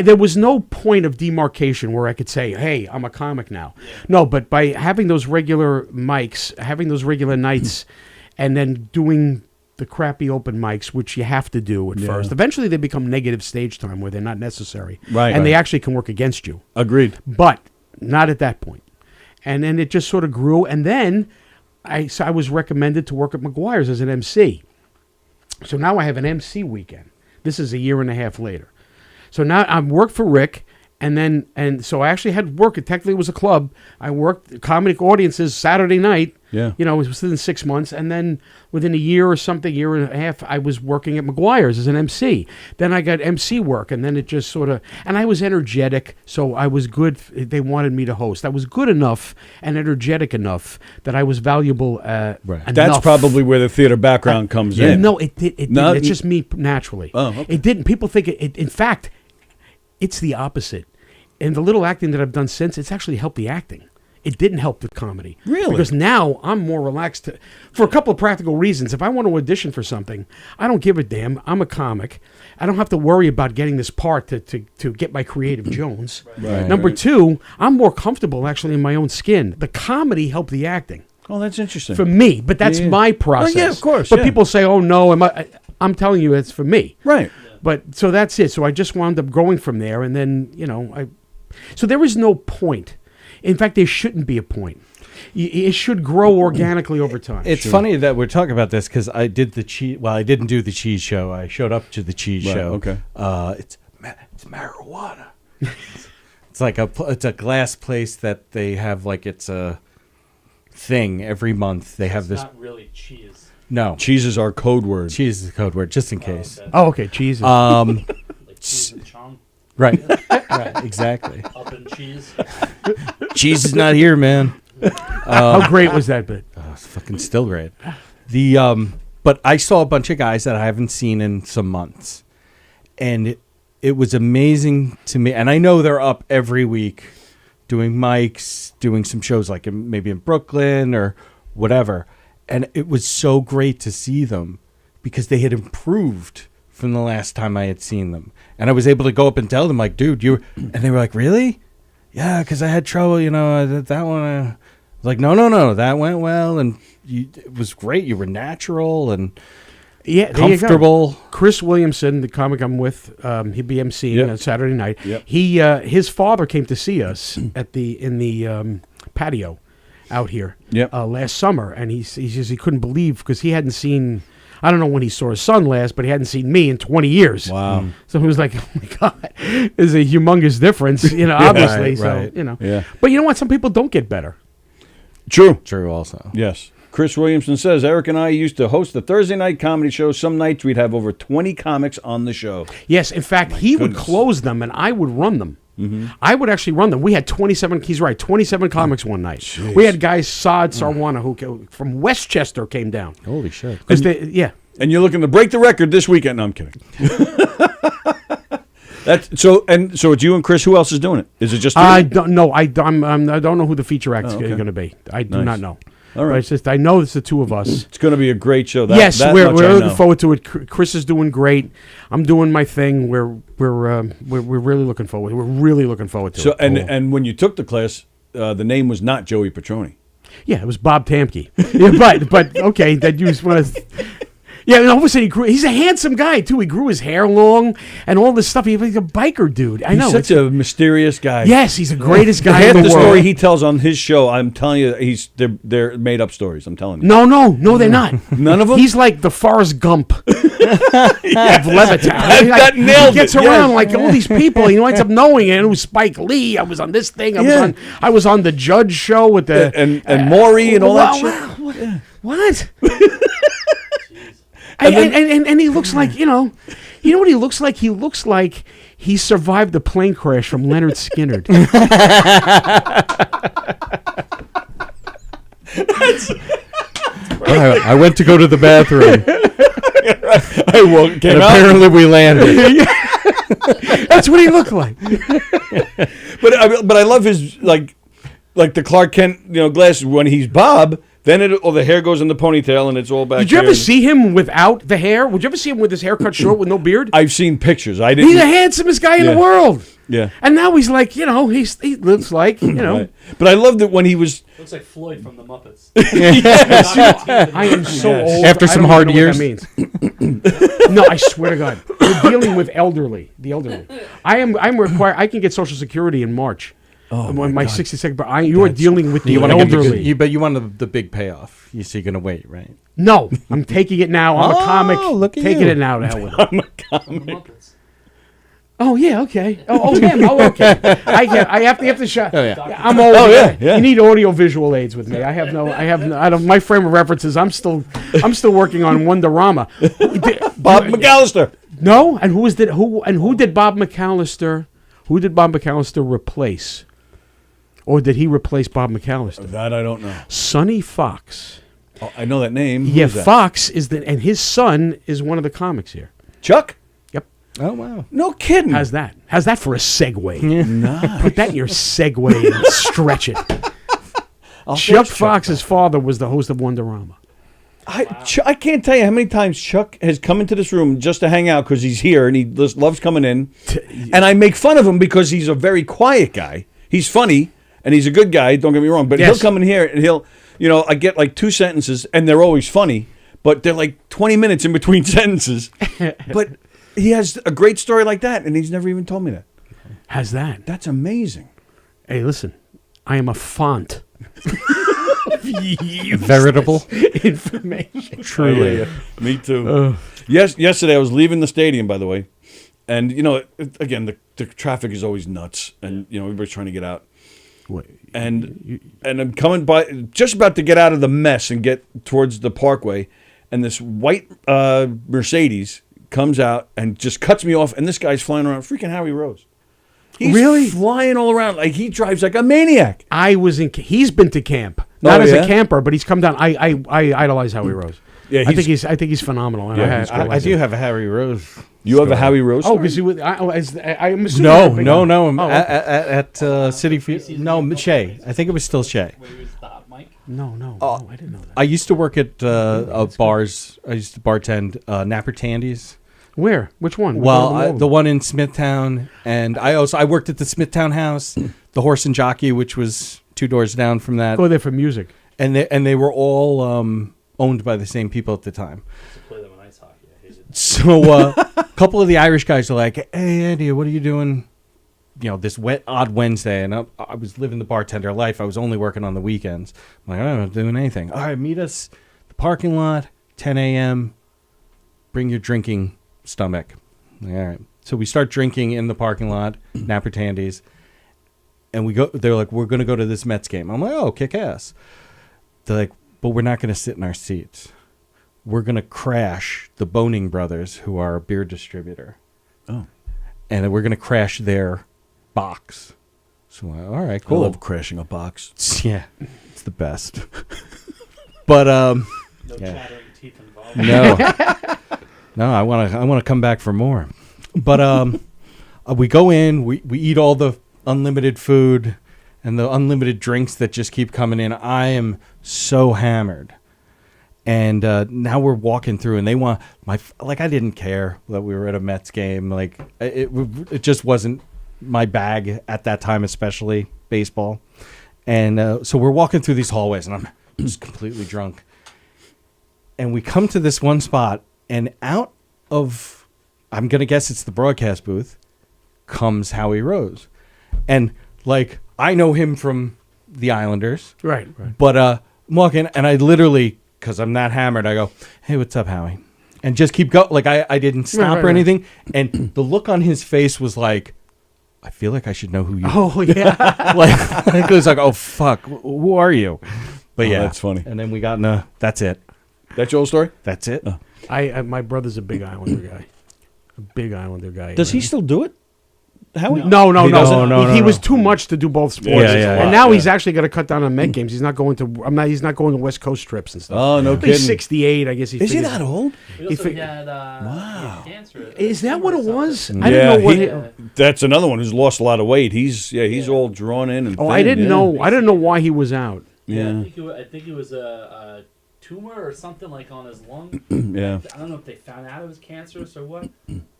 there was no point of demarcation where I could say, hey, I'm a comic now. No, but by having those regular mics, having those regular nights, and then doing the crappy open mics, which you have to do at first. Eventually they become negative stage time where they're not necessary. Right. And they actually can work against you. Agreed. But not at that point. And then it just sort of grew. And then I was recommended to work at McGuire's as an MC. So now I have an MC weekend. This is a year and a half later. So now I work for Rick, and so I actually had work. Technically, it was a club. I worked comedic audiences Saturday night. Yeah. You know, it was within 6 months, and then within a year or something, year and a half, I was working at McGuire's as an MC. Then I got MC work, and then it just sort of, and I was energetic, so I was good. They wanted me to host. I was good enough and energetic enough that I was valuable. Right. That's probably where the theater background comes in. No, it didn't. It's just me naturally. Oh, okay. It didn't. People think it. In fact, it's the opposite. And the little acting that I've done since, it's actually helped the acting. It didn't help the comedy. Really? Because now I'm more relaxed for a couple of practical reasons. If I want to audition for something, I don't give a damn. I'm a comic. I don't have to worry about getting this part to get my creative Jones. Right. Number two, I'm more comfortable actually in my own skin. The comedy helped the acting. Oh, that's interesting. For me, but that's my process. Oh, yeah, of course. But people say, oh, no, I'm telling you it's for me. Right. But so that's it. So I just wound up going from there. And then, so there is no point. In fact, there shouldn't be a point. It should grow organically over time. It's funny that we're talking about this because I did the cheese. Well, I didn't do the cheese show. I showed up to the cheese show. Okay. It's marijuana. It's a glass place that they have it's a thing every month. They have this. Not really cheese. No, cheese is our code word. Cheese is the code word, just in case. Okay. Oh, okay. Cheese. Like cheese and chong. Right. Right. Exactly. Up in cheese. Cheese is not here, man. How great was that bit? Oh, it's fucking still great. But I saw a bunch of guys that I haven't seen in some months, and it was amazing to me. And I know they're up every week, doing mics, doing some shows maybe in Brooklyn or whatever. And it was so great to see them because they had improved from the last time I had seen them. And I was able to go up and tell them, dude, and they were like, really? Yeah, because I had trouble, that one. I was like, no, that went well. And it was great. You were natural and comfortable. Chris Williamson, the comic I'm with, he'd be emceeing on Saturday night. Yep. His father came to see us in the patio out here last summer, and he says he couldn't believe because he hadn't seen. I don't know when he saw his son last, but he hadn't seen me in 20 years. Wow! So he was like, "Oh my God, there's a humongous difference," obviously. Right. So But you know what? Some people don't get better. True. Also. Yes. Chris Williamson says, Eric and I used to host the Thursday night comedy show. Some nights we'd have over 20 comics on the show. Yes, in fact, he would close them and I would run them. Mm-hmm. I would actually run them. We had 27, he's right, 27 comics one night. Jeez. We had guys, Saad Sarwana, who from Westchester came down. Holy shit. And you're looking to break the record this weekend. No, I'm kidding. So it's you and Chris. Who else is doing it? Is it just you? I don't know. I don't know who the feature act is going to be. I do not know. All right. But it's just I know it's the two of us. It's going to be a great show. Yes, that we're much I looking know. forward to it. Chris is doing great. I'm doing my thing. We're really looking forward. We're really looking forward to So it. and when you took the class, the name was not Joey Petroni. Yeah, it was Bob Tamke. Yeah, but okay, that you want to. Yeah, and all of a sudden he grew. He's a handsome guy too. He grew his hair long and all this stuff. He's like a biker dude. I know. He's such a mysterious guy. Yes, he's the greatest guy Half in the the world. story he tells on his show, I'm telling you, they're made up stories. I'm telling you. No, they're not. None of them. He's like the Forrest Gump of Levittown. That nailed He gets it, around yes. like all these people. He winds up knowing it. And it was Spike Lee. I was on this thing. I was on the Judge show with the and Maury and all that shit. What? And he looks like, you know what he looks like? He looks like he survived the plane crash from Leonard Skinner. I went to go to the bathroom. Came and out. apparently we landed. That's what he looked like. But I love his like the Clark Kent glasses when he's Bob. Then the hair goes in the ponytail and it's all back. Did you ever see him without the hair? Would you ever see him with his hair cut short with no beard? I've seen pictures. I didn't. He's the handsomest guy in the world. Yeah. And now he's like, he looks like, Right. But I loved it when he was. Looks like Floyd from the Muppets. Yes. I am so old. After some hard years. What that means. No, I swear to God, we're dealing with the elderly. I'm required. I can get Social Security in March. Oh, my 62nd. But you are dealing with the you elderly. But you want the big payoff. So you're gonna wait, right? No, I'm taking it now. I'm a comic. Look at taking you. it now. To hell with it. I'm a comic. Oh yeah, okay. Oh him. Oh okay. I have to show. Oh, yeah. I'm old. Oh, yeah. You need audio visual aids with me. I don't. My frame of references. I'm still working on Wonderama. Bob McAllister. No, and who did Bob McAllister? Who did Bob McAllister replace? Or did he replace Bob McAllister? That I don't know. Sonny Fox. Oh, I know that name. Who Yeah, is that? Fox and his son is one of the comics here. Chuck. Yep. Oh wow. No kidding. How's that? How's that for a segue? Nice. Put that in your segue and stretch it. Chuck Fox's father was the host of Wonderama. I can't tell you how many times Chuck has come into this room just to hang out because he's here and he loves coming in. And I make fun of him because he's a very quiet guy. He's funny and he's a good guy, don't get me wrong. But Yes. he'll come in here and he'll, I get like 2 sentences and they're always funny, but they're like 20 minutes in between sentences. But he has a great story like that and he's never even told me that. How's that? That's amazing. Hey, listen, I am a font. Veritable information. Truly. Yeah. Me too. Yesterday I was leaving the stadium, by the way, and again the traffic is always nuts, and everybody's trying to get out. And I'm coming by, just about to get out of the mess and get towards the Parkway, and this white Mercedes comes out and just cuts me off, and this guy's flying around, freaking Harry Rose. He's really flying all around like he drives like a maniac. He's been to camp, not as yeah? a camper, but he's come down. I idolize Howie Rose. Yeah, I think he's phenomenal. And Yeah, I I do have a Harry Rose. You have a Howie Rose? Oh, because I'm assuming. No. Oh, At City Field. No, Shea. I think it was still Shea. No, I didn't know that. I used to work at bars. I used to bartend Napper Tandy's. Where? Which one? Well, the one in Smithtown, and I worked at the Smithtown House, the Horse and Jockey, which was 2 doors down from that. Go there for music. And they were all owned by the same people at the time. So a couple of the Irish guys are like, "Hey, Andy, what are you doing? This odd Wednesday." And I was living the bartender life. I was only working on the weekends. I'm like, I'm not doing anything. All right, meet us at the parking lot, 10 a.m. Bring your drinking stomach. All right. So we start drinking in the parking lot, Napper Tandy's, and we go. They're like, "We're going to go to this Mets game." I'm like, "Oh, kick ass." They're like, "But we're not going to sit in our seats. We're going to crash the Boning Brothers, who are a beer distributor. Oh. And then we're going to crash their box." So I'm like, all right, cool. I love crashing a box. Yeah, it's the best. But No chattering teeth involved. No, I want to come back for more. But we go in, we eat all the unlimited food, and the unlimited drinks that just keep coming in. I am so hammered. And now we're walking through, and they want I didn't care that we were at a Mets game. Like it just wasn't my bag at that time, especially baseball. And so we're walking through these hallways, and I'm just completely drunk. And we come to this one spot, and out of, I'm gonna guess it's the broadcast booth, comes Howie Rose, and like I know him from the Islanders, right. But I'm walking, and I literally, because I'm not hammered, I go, "Hey, what's up, Howie?" And just keep going. Like I didn't stop or anything. And the look on his face was like, I feel like I should know who you are. Oh, yeah. It was like, oh, fuck, who are you? But yeah. That's funny. And then we got in a, that's it. That's your whole story? That's it. My brother's a big Islander guy. A big Islander guy. Does he still do it? Howie? No. He was too much to do both sports. Yeah. And now he's actually got to cut down on Met games. He's not going to. He's not going to West Coast trips and stuff. Oh, no kidding. He's 68. I guess Is he that old? He also had cancer. Is that what it was? Yeah, I didn't know what. That's another one who's lost a lot of weight. He's all drawn in and. Oh, thin, I didn't know. I didn't know why he was out. Yeah. I think it was a tumor or something like on his lung. Yeah. I don't know if they found out it was cancerous or what,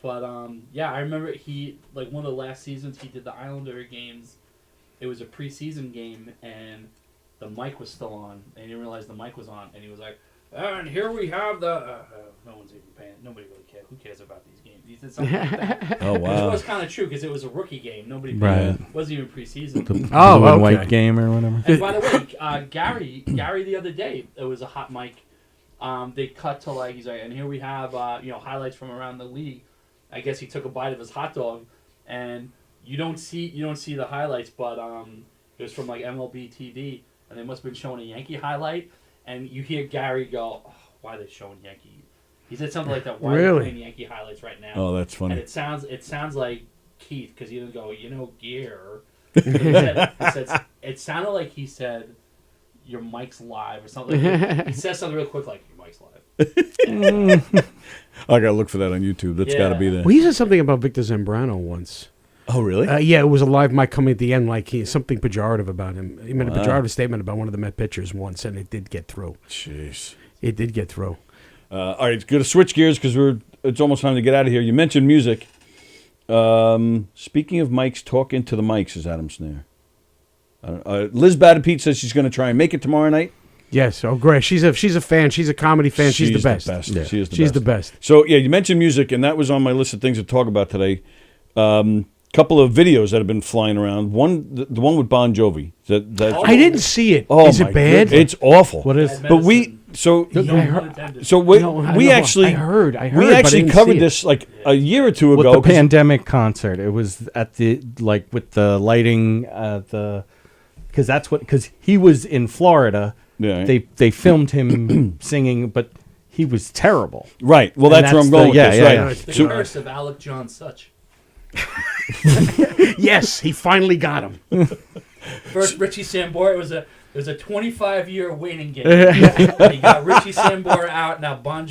but yeah, I remember he like one of the last seasons he did the Islander games. It was a preseason game and the mic was still on, and he didn't realize the mic was on, and he was like, "And here we have the." No one's even paying. Nobody really cares. Who cares about these games? He did something like that. Oh wow. Which was kind of true because it was a rookie game. Nobody paid. Right. It wasn't even preseason. The blue and white game or whatever. And by the way, Gary the other day, it was a hot mic. They cut to like he's like, and here we have highlights from around the league. I guess he took a bite of his hot dog, and you don't see the highlights, but it was from like MLB TV, and they must have been showing a Yankee highlight, and you hear Gary go, oh, "Why are they showing Yankee?" He said something like that. Why are they playing Yankee highlights right now? Oh, that's funny. And it sounds like Keith because he didn't go, gear. It sounded like he said, your mic's live or something. He says something real quick like, your mic's live. I gotta look for that on YouTube. That's gotta be there. Well, he said something about Victor Zambrano once. Oh, really? Yeah, it was a live mic coming at the end, like something pejorative about him. He made a pejorative statement about one of the Met pitchers once, and it did get through. Jeez. It did get through. All right, it's good to switch gears because it's almost time to get out of here. You mentioned music. Speaking of mics, talk into the mics, is Adam Snare. Liz Batapete says she's going to try and make it tomorrow night. Yes, oh great. She's a fan. She's a comedy fan. She's the best. Yeah. She is the She's best. the best. So yeah, you mentioned music, and that was on my list of things to talk about today. Couple of videos that have been flying around. One, the one with Bon Jovi. I didn't see it. Oh, is it bad? It's awful. What is? But we actually heard. We actually covered this like a year or two ago. With the pandemic concert, it was at the with the lighting, because he was in Florida. Yeah. They filmed him singing, but he was terrible. Right. Well, that's where I'm going with this. Right. The curse of Alec John Such. Yes, he finally got him. First, Richie Sanborn. It was a 25-year waiting game. He got Richie Sanborn out. Now John Bon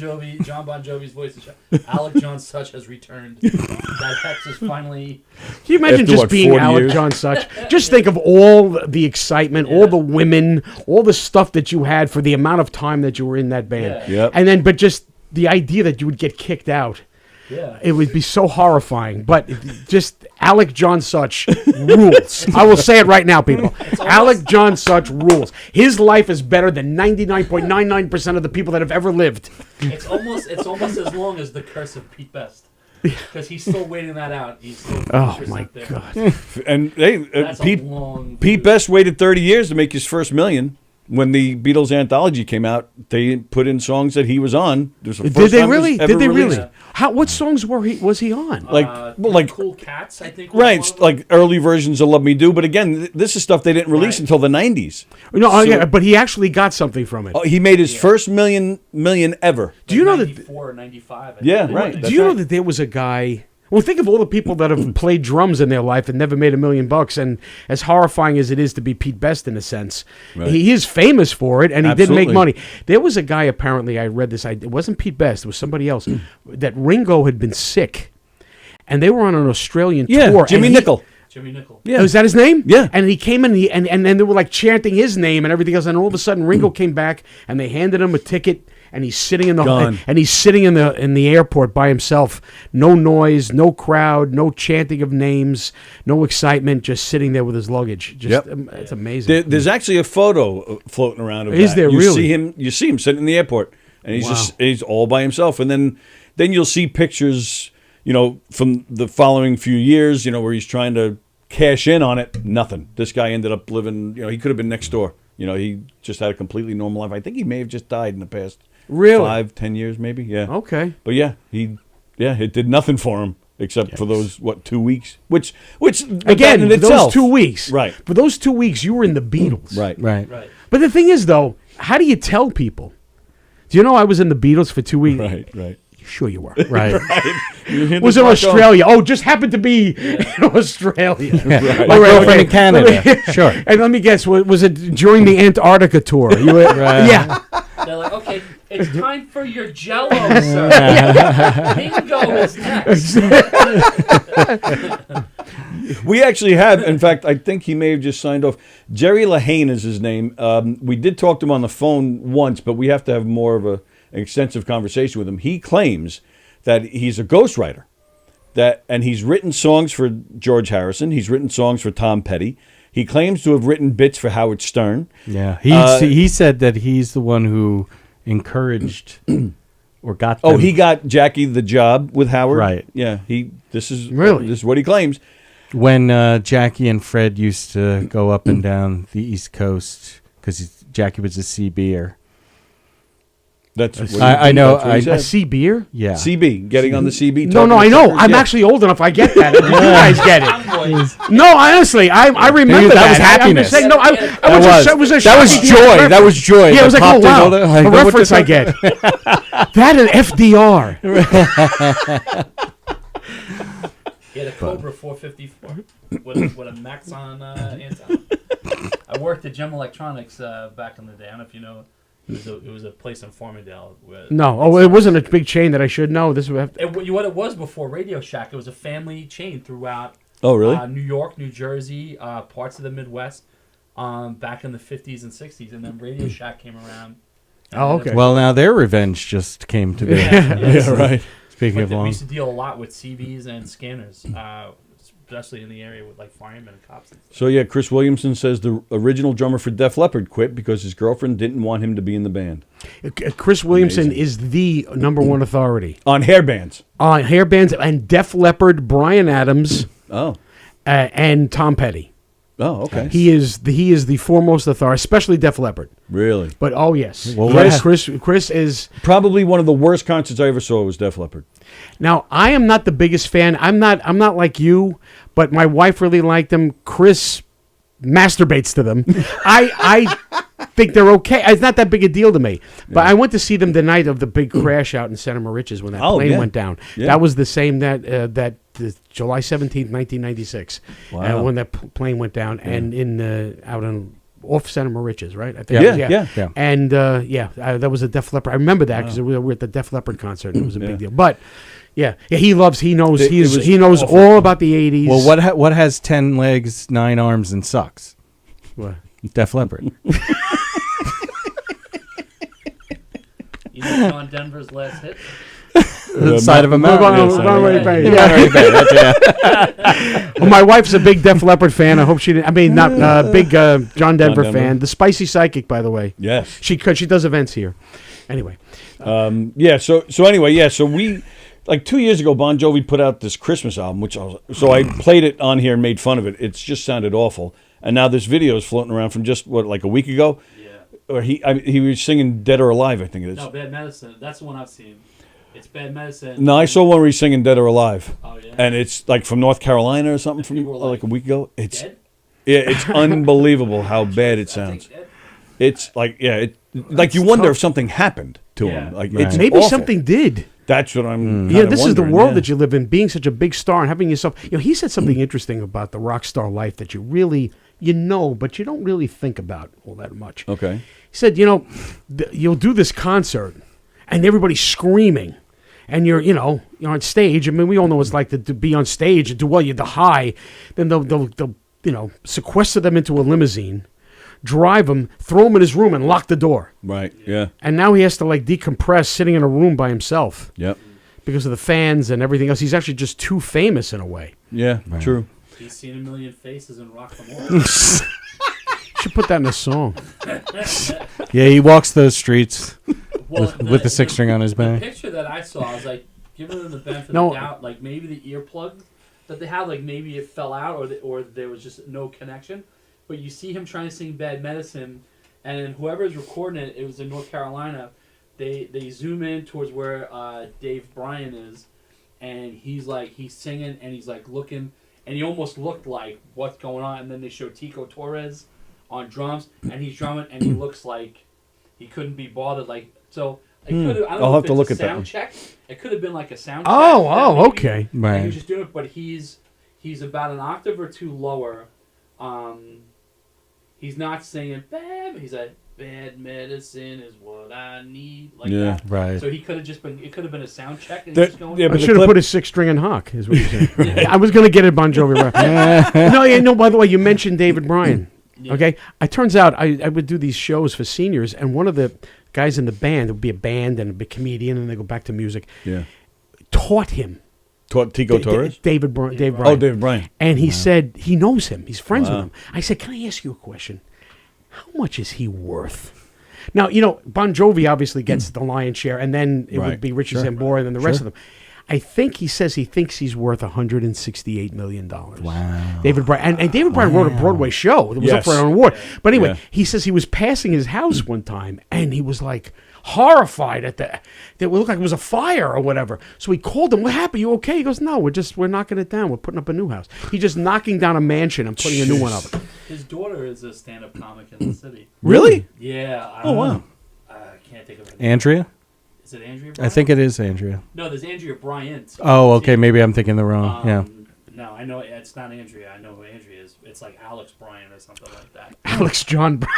Jovi's voice is shot. Alec John Such has returned. That hex is finally. Can you imagine After, just being Alec years? John Such? Just think of all the excitement, all the women, all the stuff that you had for the amount of time that you were in that band. Yeah. Yep. And then, but just the idea that you would get kicked out. Yeah. It would be so horrifying, but just Alec John Such rules. I will say it right now, people. Alec John Such rules. His life is better than 99.99% of the people that have ever lived. It's almost as long as the curse of Pete Best. Because he's still waiting that out. He's still Oh my there. God! And hey, That's a long Pete Best waited 30 years to make his first million. When the Beatles anthology came out, they put in songs that he was on. Did they really? What songs was he on? Like Cool Cats, I think. Right, like early versions of Love Me Do. But again, this is stuff they didn't release until the 90s. No, yeah, but he actually got something from it. Oh, he made his first million ever. Do you know that? 94 or 95. Yeah, right. Do you know that there was a guy? Well, think of all the people that have played drums in their life and never made $1 million. And as horrifying as it is to be Pete Best in a sense, he is famous for it, and he did make money. There was a guy, apparently, I read this. It wasn't Pete Best. It was somebody else. That Ringo had been sick, and they were on an Australian tour. Jimmy Nicol. Jimmy Nickel. Yeah. Oh, is that his name? Yeah. And he came in and then they were like chanting his name and everything else. And all of a sudden Ringo came back and they handed him a ticket and he's sitting in the airport by himself. No noise, no crowd, no chanting of names, no excitement, just sitting there with his luggage. Just it's amazing. There's actually a photo floating around of Is that. there really? You see him sitting in the airport and he's all by himself. And then you'll see pictures, from the following few years, where he's trying to cash in on it. Nothing. This guy ended up living, he could have been next door. He just had a completely normal life. I think he may have just died in the past 5-10 years, maybe. Yeah. Okay. But it did nothing for him except for those 2 weeks, which again in itself, those 2 weeks, right? For those 2 weeks, you were in the Beatles, right. But the thing is, though, how do you tell people? Do you know I was in the Beatles for 2 weeks? Right. Sure you were. Right. Was in Australia. Oh, just happened to be in Australia. Right. My girlfriend in Canada. Sure. And let me guess, was it during the Antarctica tour? You were, yeah. They're like, okay, it's time for your Jello, sir. Bingo is next. We actually have, in fact, I think he may have just signed off. Jerry Lahane is his name. We did talk to him on the phone once, but we have to have more of an extensive conversation with him. He claims that he's a ghostwriter, and he's written songs for George Harrison. He's written songs for Tom Petty. He claims to have written bits for Howard Stern. Yeah, he said that he's the one who encouraged or got them. Oh, he got Jackie the job with Howard? Right. Yeah, this is what he claims. When Jackie and Fred used to go up and down the East Coast, because Jackie was a CB'er. I know. A CB'er? Yeah. CB, getting on the CB. No, I know. I'm actually old enough. I get that. You guys get it. No, honestly, I remember that. Was happiness. Saying, no, that was joy. That was joy. Yeah, I was like, oh, wow. A reference I get. That and FDR. He had a Cobra 454 with a Maxon antenna. I worked at Gem Electronics back in the day. I don't know if you know. It was a place in Farmingdale. It wasn't a big chain that I should know. What it was before Radio Shack. It was a family chain throughout. Oh, really? New York, New Jersey, parts of the Midwest, back in the 50s and 60s, and then Radio Shack came around. Oh, okay. Well, now their revenge just came to be. Yeah, right. Speaking of long, we used to deal a lot with CBs and scanners, especially in the area with like firemen and cops. And stuff. So yeah, Chris Williamson says the original drummer for Def Leppard quit because his girlfriend didn't want him to be in the band. Chris Williamson is the #1 authority on hair bands. On hair bands and Def Leppard, Bryan Adams. And Tom Petty. Oh, okay. He is the foremost authority, especially Def Leppard. Really? But oh yes, well, Chris is probably one of the worst concerts I ever saw was Def Leppard. Now I am not the biggest fan. I'm not like you, but my wife really liked them. Chris masturbates to them. I think they're okay. It's not that big a deal to me. But I went to see them the night of the big crash out in Santa Mauritius when that plane went down. Yeah. That was the same that July 17th, 1996. Wow. When that plane went down and out off Santa Mauritius, right? I think yeah. And that was a Def Leppard. I remember that because we were at the Def Leppard concert. And it was a big deal. But he knows all about the 80s. Well, what has 10 legs, 9 arms, and sucks? What? Def Leppard. You know John Denver's last hit? The side of a mountain. Well, my wife's a big Def Leppard fan. I hope she didn't. I mean, not big John Denver fan. The Spicy Psychic, by the way. Yes. She does events here. Anyway. So we, like 2 years ago, Bon Jovi put out this Christmas album, I played it on here and made fun of it. It just sounded awful. And now this video is floating around from just like a week ago. Yeah. Or he was singing Dead or Alive, I think it is. No, Bad Medicine. That's the one I've seen. It's Bad Medicine. No, I saw one where he's singing Dead or Alive. Oh, yeah. And it's like from North Carolina or something from like a week ago. It's dead? Yeah, it's unbelievable how bad it sounds. It's like like you wonder if something happened to him. Like it's maybe awful. Something did. That's what I'm. This is the world that you live in. Being such a big star and having yourself. He said something interesting about the rock star life that you really but you don't really think about all that much. Okay. He said, you'll do this concert, and everybody's screaming, and you're on stage. I mean, we all know what it's like to be on stage and do well. You're the high, then they'll sequester them into a limousine, drive him, throw him in his room, and lock the door. Right. Yeah. And now he has to decompress sitting in a room by himself. Yep. Because of the fans and everything else. He's actually just too famous in a way. Yeah. Right. True. He's seen a million faces and rocked them all. Should put that in a song. Yeah, he walks those streets with the six string on his The back. picture that I saw, I was like, giving them the benefit No. of the doubt, like maybe the earplug that they had, like maybe it fell out or there was just no connection. But you see him trying to sing Bad Medicine, and whoever's recording it, it was in North Carolina. They zoom in towards where Dave Bryan is, and he's singing and he's like looking, and he almost looked like what's going on. And then they show Tico Torres on drums, and he's drumming, and he looks like he couldn't be bothered. So it could have. I don't I'll know have if to it's look a at that sound one. check. It could have been like a sound check. Oh, okay. And Right. he was just doing it, but he's about an octave or two lower. He's not singing bad. He's like, bad medicine is what I need. Like Yeah. that. Right. So he could have just been. It could have been a sound check. And That- he's just going. yeah, I but the should have clip- put his six string in Hawk, is what you're saying. I was going to get it Bon Jovi. No, by the way, you mentioned David Bryan. Yeah. Okay? It turns out I would do these shows for seniors, and one of the guys in the band, it would be a band and a big comedian, and they go back to music, Yeah. taught him. Taught Tico Torres? David Bryan. Oh, David Bryan. And he said he knows him. He's friends Wow. with him. I said, can I ask you a question? How much is he worth? Now, Bon Jovi obviously gets the lion's share, and then it Right. would be Richie Sure. Sanborn and then the rest Sure. of them. I think he says he thinks he's worth $168 million. Wow. David Bryan. And David Bryan wrote a Broadway show that was up Yes. for an award. But anyway, Yeah. he says he was passing his house one time, and he was like horrified at that. It looked like it was a fire or whatever. So he called him, what happened? You okay? He goes, no, we're knocking it down. We're putting up a new house. He's just knocking down a mansion and putting a new one up. His daughter is a stand-up comic in the city. Really? Yeah. Oh, wow. I can't think of her name. Andrea? Is it Andrea? I Bryant? think it is Andrea. No, there's Andrea Bryant. Oh, okay. Maybe I'm thinking the wrong. Yeah. No, I know it's not Andrea. I know who Andrea is. It's like Alex Bryan or something like that. Alex John Bryan.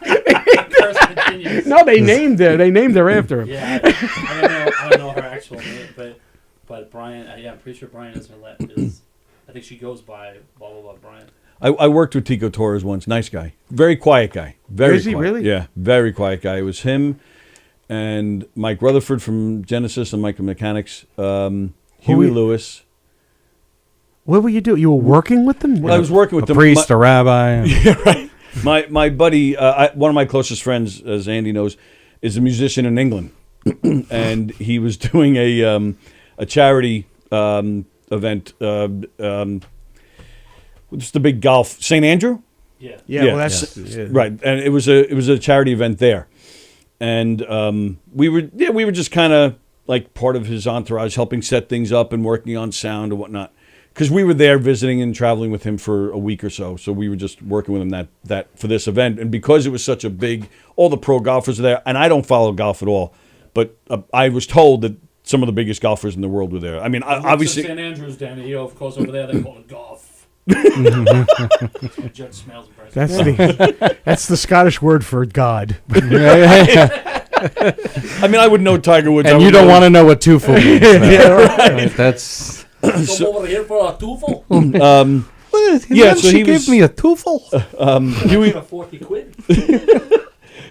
The curse continues. No, they named her. They named her after him. Yeah, I don't know her actual name, but Brian. Yeah, I'm pretty sure Brian is her is. I think she goes by blah blah blah Brian. I worked with Tico Torres once. Nice guy. Very quiet guy. Very Is he quiet. really? Yeah, very quiet guy. It was him and Mike Rutherford from Genesis and Micro Mechanics. Huey Lewis. What were you doing? You were working with them? I was working with A them. priest, a rabbi. Yeah, right. My buddy, one of my closest friends, as Andy knows, is a musician in England, and he was doing a charity event. What's the big golf? St. Andrew? Yeah. Yeah, well, that's right. And it was a charity event there, and we were just kind of like part of his entourage, helping set things up and working on sound and whatnot. Because we were there visiting and traveling with him for a week or so, so we were just working with him that for this event. And because it was such a big, all the pro golfers were there, and I don't follow golf at all, but I was told that some of the biggest golfers in the world were there. I mean, obviously, St. Andrews down here, of course, over there they call it golf. Judge smells That's the Scottish word for God. I mean, I would know Tiger Woods, And you don't want to know what two means. Yeah, right. That's. Come over here for a twoffle. Yeah, so he gave me a twoffle. Huey, 40 quid.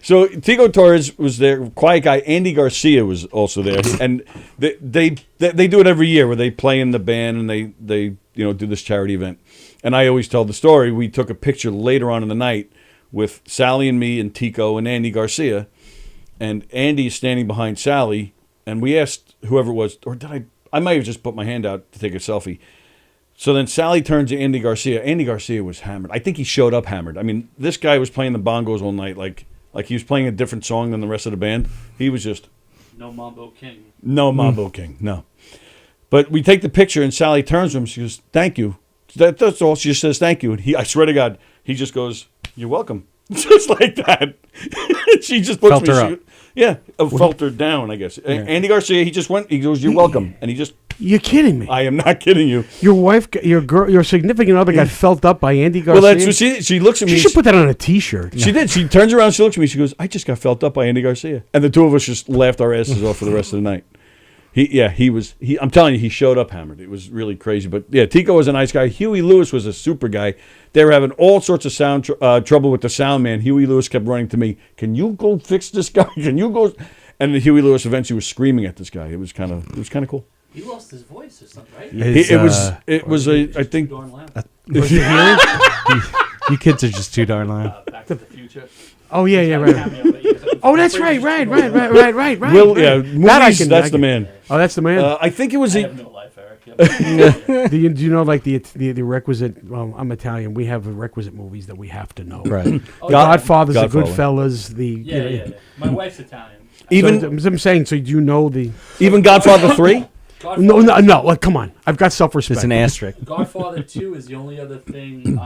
So Tico Torres was there. Quiet guy. Andy Garcia was also there, and they do it every year where they play in the band and they do this charity event. And I always tell the story. We took a picture later on in the night with Sallie and me and Tico and Andy Garcia, and Andy is standing behind Sallie, and we asked whoever it was, or did I might have just put my hand out to take a selfie. So then Sallie turns to Andy Garcia. Andy Garcia was hammered. I think he showed up hammered. I mean, this guy was playing the bongos all night, like he was playing a different song than the rest of the band. He was just No Mambo King. no Mambo King, no. But we take the picture, and Sallie turns to him. She goes, "Thank you." That's all. She just says, "Thank you." And I swear to God, he just goes, "You're welcome," just like that. She just puts Felt her up. Felt her down, I guess. Andy Garcia, he just went. He goes, "You're welcome," and he just You're kidding me. I am not kidding you. Your wife, your significant other got felt up by Andy Garcia. Well, that's what she looks at me. She should put that on a T-shirt. She did. She turns around, she looks at me, she goes, I just got felt up by Andy Garcia. And the two of us just laughed our asses off for the rest of the night. I'm telling you, he showed up hammered. It was really crazy. But yeah, Tico was a nice guy. Huey Lewis was a super guy. They were having all sorts of sound trouble with the sound man. Huey Lewis kept running to me, can you go fix this guy? Can you go? And Huey Lewis eventually was screaming at this guy. It was kind of cool. He lost his voice or something, right? I think. You kids are just too darn loud. Back to the Future. Oh yeah, right. Oh, that's right. Will, yeah, movies, that's the man. Oh, that's the man. I think it was. I have no life, Eric. Do you know like the requisite? Well, I'm Italian. We have requisite movies that we have to know. Right. Godfather's the Goodfellas. Yeah. My wife's Italian. I'm saying. So do you know the even Godfather 3? No. Like, come on. I've got self-respect. It's an asterisk. Godfather 2 is the only other thing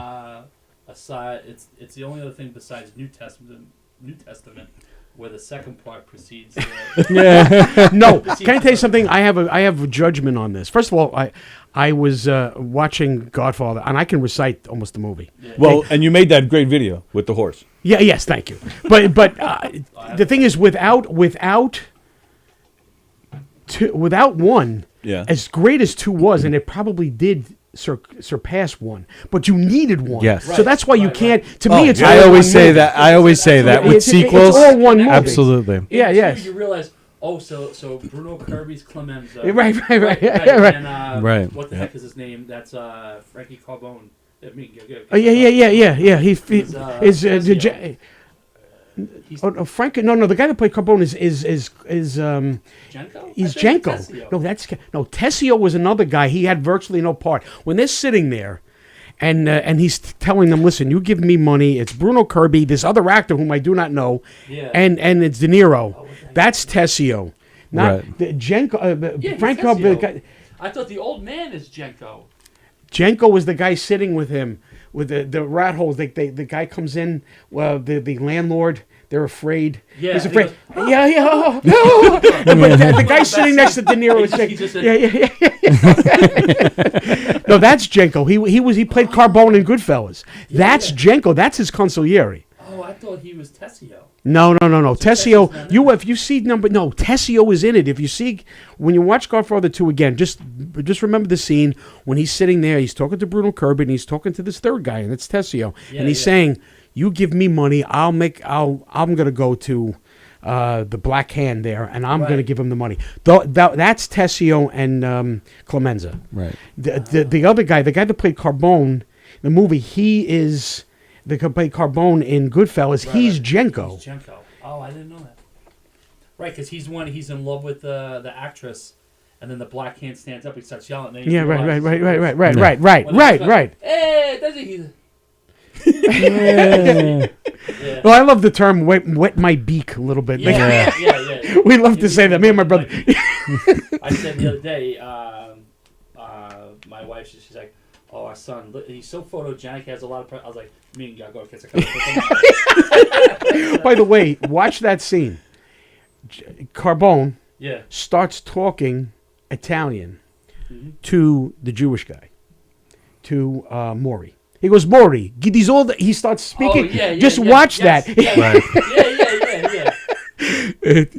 aside. It's the only other thing besides New Testament where the second part precedes. No. Can I tell you something? I have a judgment on this. First of all, I was watching Godfather, and I can recite almost the movie. Yeah. Well, and you made that great video with the horse. Yeah. Yes. Thank you. But the thing is, without one, as great as 2 was, and it probably did surpass 1, but you needed 1. Yes. So that's why you can't. To me, it's. I always say that. I always say that with sequels. It's all one movie. Absolutely. Yeah. Yes. You realize. Oh, so Bruno Kirby's Clemenza. Right. And, right. What the heck is his name? That's Frankie Carbone. Yeah. Frank. No. The guy that played Carbone is Jenko? He's Jenko. Tessio was another guy. He had virtually no part. When they're sitting there, and he's telling them, "Listen, you give me money." It's Bruno Kirby, this other actor whom I do not know, and it's De Niro. That's Tessio, not Jenko. Frank Carbone. I thought the old man is Jenko. Jenko was the guy sitting with him with the rat holes. The guy comes in. Well, the landlord. They're afraid. Yeah, he's afraid. But the guy sitting next to De Niro is saying, No, that's Jenko. He played Carbone in Goodfellas. That's Jenko. That's his consigliere. Oh, I thought he was Tessio. No. Tessio. If you see Tessio is in it. If you see when you watch Godfather 2 again, just remember the scene when he's sitting there. He's talking to Bruno Kirby and he's talking to this third guy, and it's Tessio, and he's saying, "You give me money, I'm gonna go to the Black Hand there, and I'm gonna give him the money." That's Tessio and Clemenza. Right. The other guy, the guy that played Carbone in the movie, he is the guy that played Carbone in Goodfellas. He's Jenko. He's Jenko. Oh, I didn't know that. Right, because he's in love with the actress, and then the Black Hand stands up, he starts yelling. And Yeah, right. Hey, does he? Well, I love the term wet my beak a little bit. Yeah. We love to say that. Me and my brother. I said the other day, my wife, she's like, "Oh, our son, he's so photogenic. He has a lot of." I was like, "Me and you gotta go kiss a couple." By the way, watch that scene. Carbone starts talking Italian to the Jewish guy, to Maury. He goes, "Maury, these all." He starts speaking. Watch that.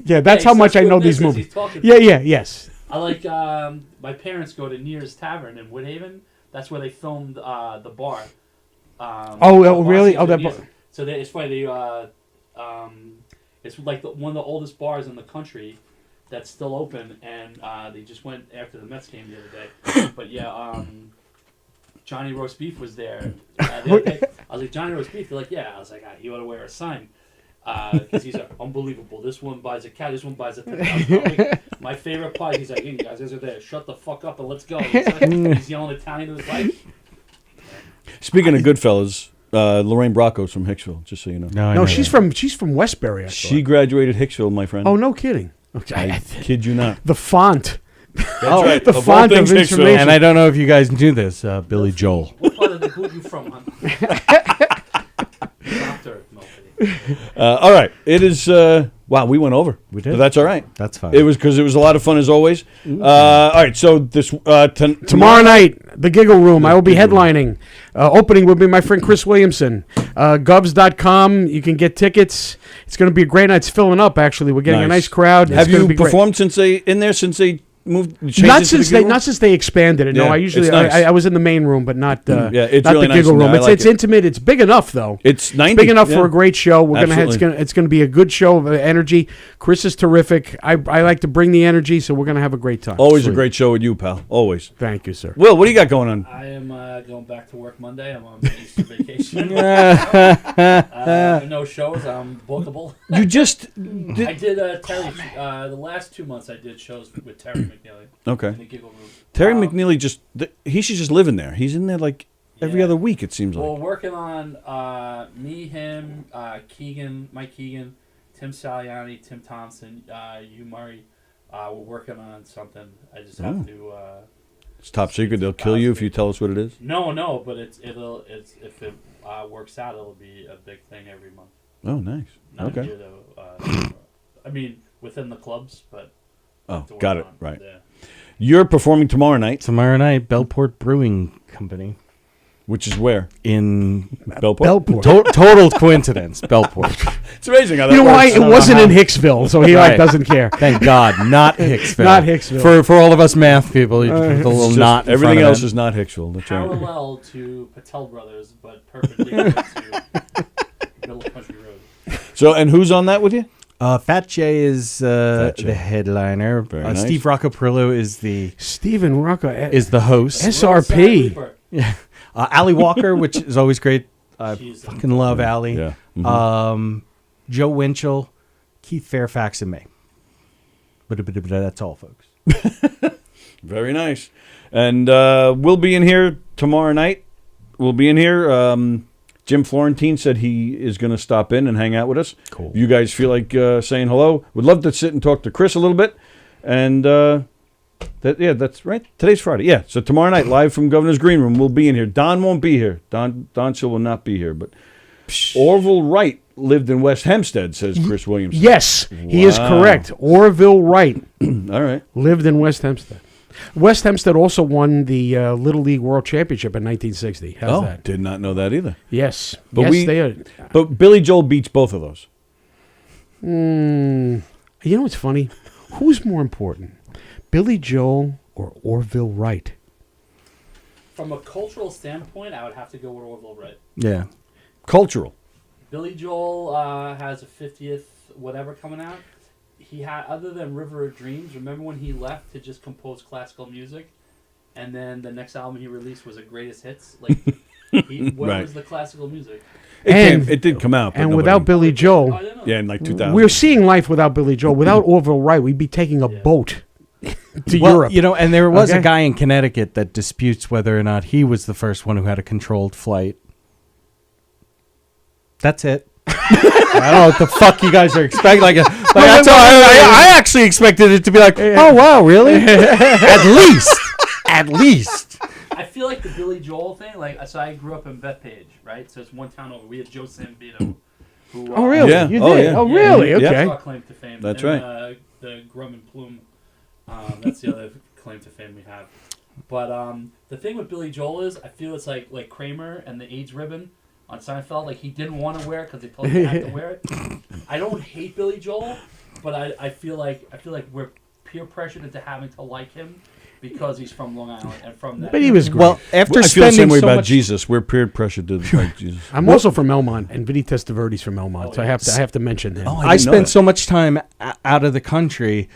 Yeah, that's how much I know these movies. Yes. I like my parents go to Near's Tavern in Woodhaven. That's where they filmed the bar. Really? Oh, that bar. So it's funny. It's like one of the oldest bars in the country that's still open, and they just went after the Mets game the other day. But Johnny Roast Beef was there. I was like, "Johnny Roast Beef?" They're like, "Yeah." I was like, "He ought to wear a sign." Because he's like, "Unbelievable. This one buys a cat. This one buys a $10,000." My favorite part, he's like, "Hey, you guys are there. Shut the fuck up and let's go." He's yelling Italian to his wife. Speaking of Goodfellas, Lorraine Bracco's from Hicksville, just so you know. No, she's from Westbury. She graduated Hicksville, my friend. Oh, no kidding. I kid you not. The font. That's right. The font of information. And I don't know if you guys knew this, Billy Joel. What part of the hood you from, huh? All right. It is Wow, we went over. We did. But that's all right. That's fine. It was because it was a lot of fun as always. All right, so this Tomorrow night, the Giggle Room. I will be headlining. Opening will be my friend Chris Williamson. Govs.com. You can get tickets. It's going to be a great night. It's filling up. Actually, we're getting a nice crowd. Have you performed since they moved? Not since they expanded it. No, Yeah, I usually it's nice. I was in the main room, but not it's not really the nice Giggle in Room. there. I It's like it. intimate. It's big enough though. It's 90. Big enough yeah. for a great show. We're gonna Absolutely. it's gonna be a good show of energy. Chris is terrific. I like to bring the energy, so we're gonna have a great time. Always a great show with you, pal. Always. Thank you, sir. Will, what do you got going on? I am going back to work Monday. I'm on Easter vacation. No shows. I'm bookable. You just I did Terry. The last 2 months I did shows with Terry McNeely. Okay. In the Giggle Room. Terry McNeely he should just live in there. He's in there like every other week, it seems like. Well, working on me, him, Keegan, Mike Keegan, Tim Saliani, Tim Thompson, Hugh Murray. We're working on something. I just have to. It's top secret. They'll kill you if you tell us what it is. No, but if it works out, it'll be a big thing every month. Oh, nice. Not Okay. here, though, I mean, within the clubs, but. Oh, to got work it. on. Right. Yeah. You're performing tomorrow night. Belport Brewing Company. Which is where? In Belport. Total coincidence. Belport. It's amazing how that You know why? works. It wasn't in Hicksville, so he doesn't care. Thank God, not Hicksville. Not Hicksville. For all of us math people, you put a little It's knot. just, in everything front of else it. is not Hicksville. That's right. Parallel to Patel Brothers, but perpendicular to Middle Country Road. So, and who's on that with you? Fat Jay is the headliner. Very nice. Steve Roccaperillo is the Steven Rocca is the host. SRP. Yeah. Allie Walker, which is always great. I fucking love Allie. Yeah. Mm-hmm. Joe Winchell, Keith Fairfax, and me. But that's all, folks. Very nice. And we'll be in here tomorrow night. We'll be in here. Jim Florentine said he is going to stop in and hang out with us. Cool. If you guys feel like saying hello, would love to sit and talk to Chris a little bit. And that's right. Today's Friday. Yeah. So tomorrow night, live from Governor's Green Room, we'll be in here. Don won't be here. Don Chill will not be here. But Orville Wright lived in West Hempstead, says Chris Williamson. Yes, he is correct. Orville Wright. All right. Lived in West Hempstead. West Hempstead also won the Little League World Championship in 1960. How's that? Did not know that either. Yes. But yes, they are. But Billy Joel beats both of those. You know what's funny? Who's more important, Billy Joel or Orville Wright? From a cultural standpoint, I would have to go with Orville Wright. Yeah. Cultural. Billy Joel has a 50th whatever coming out. He had, other than River of Dreams, remember when he left to just compose classical music, and then the next album he released was a greatest hits. Like, what Right. was the classical music? It did come out. But And nobody- without Billy Joel, Yeah, in like 2000. we're seeing life without Billy Joel. Without Orville Wright, we'd be taking a boat to Well, Europe. You know, and there was Okay? a guy in Connecticut that disputes whether or not he was the first one who had a controlled flight. That's it. I don't know what the fuck you guys are expecting. That's all. I actually expected it to be like, oh wow, really? At least. I feel like the Billy Joel thing, so I grew up in Bethpage, right? So it's one town over. We had Joe Sambito, who. Oh, really? Yeah. You Oh, did? yeah. Oh, really? Yeah. Okay. Saw claim to fame. That's and, right. The Grum and Plume. That's the other claim to fame we have. But the thing with Billy Joel is, I feel it's like Kramer and the AIDS ribbon on Seinfeld. Like, he didn't want to wear it because they told him he had to wear it. I don't hate Billy Joel, but I feel like we're peer pressured into having to like him because he's from Long Island and from that. But he was great. Well, after I feel the same spending way so about much Jesus. We're peer pressured to like Jesus. I'm also from Elmont, and Vinny Testaverde's from Elmont, so I have to mention him. I spent so much time out of the country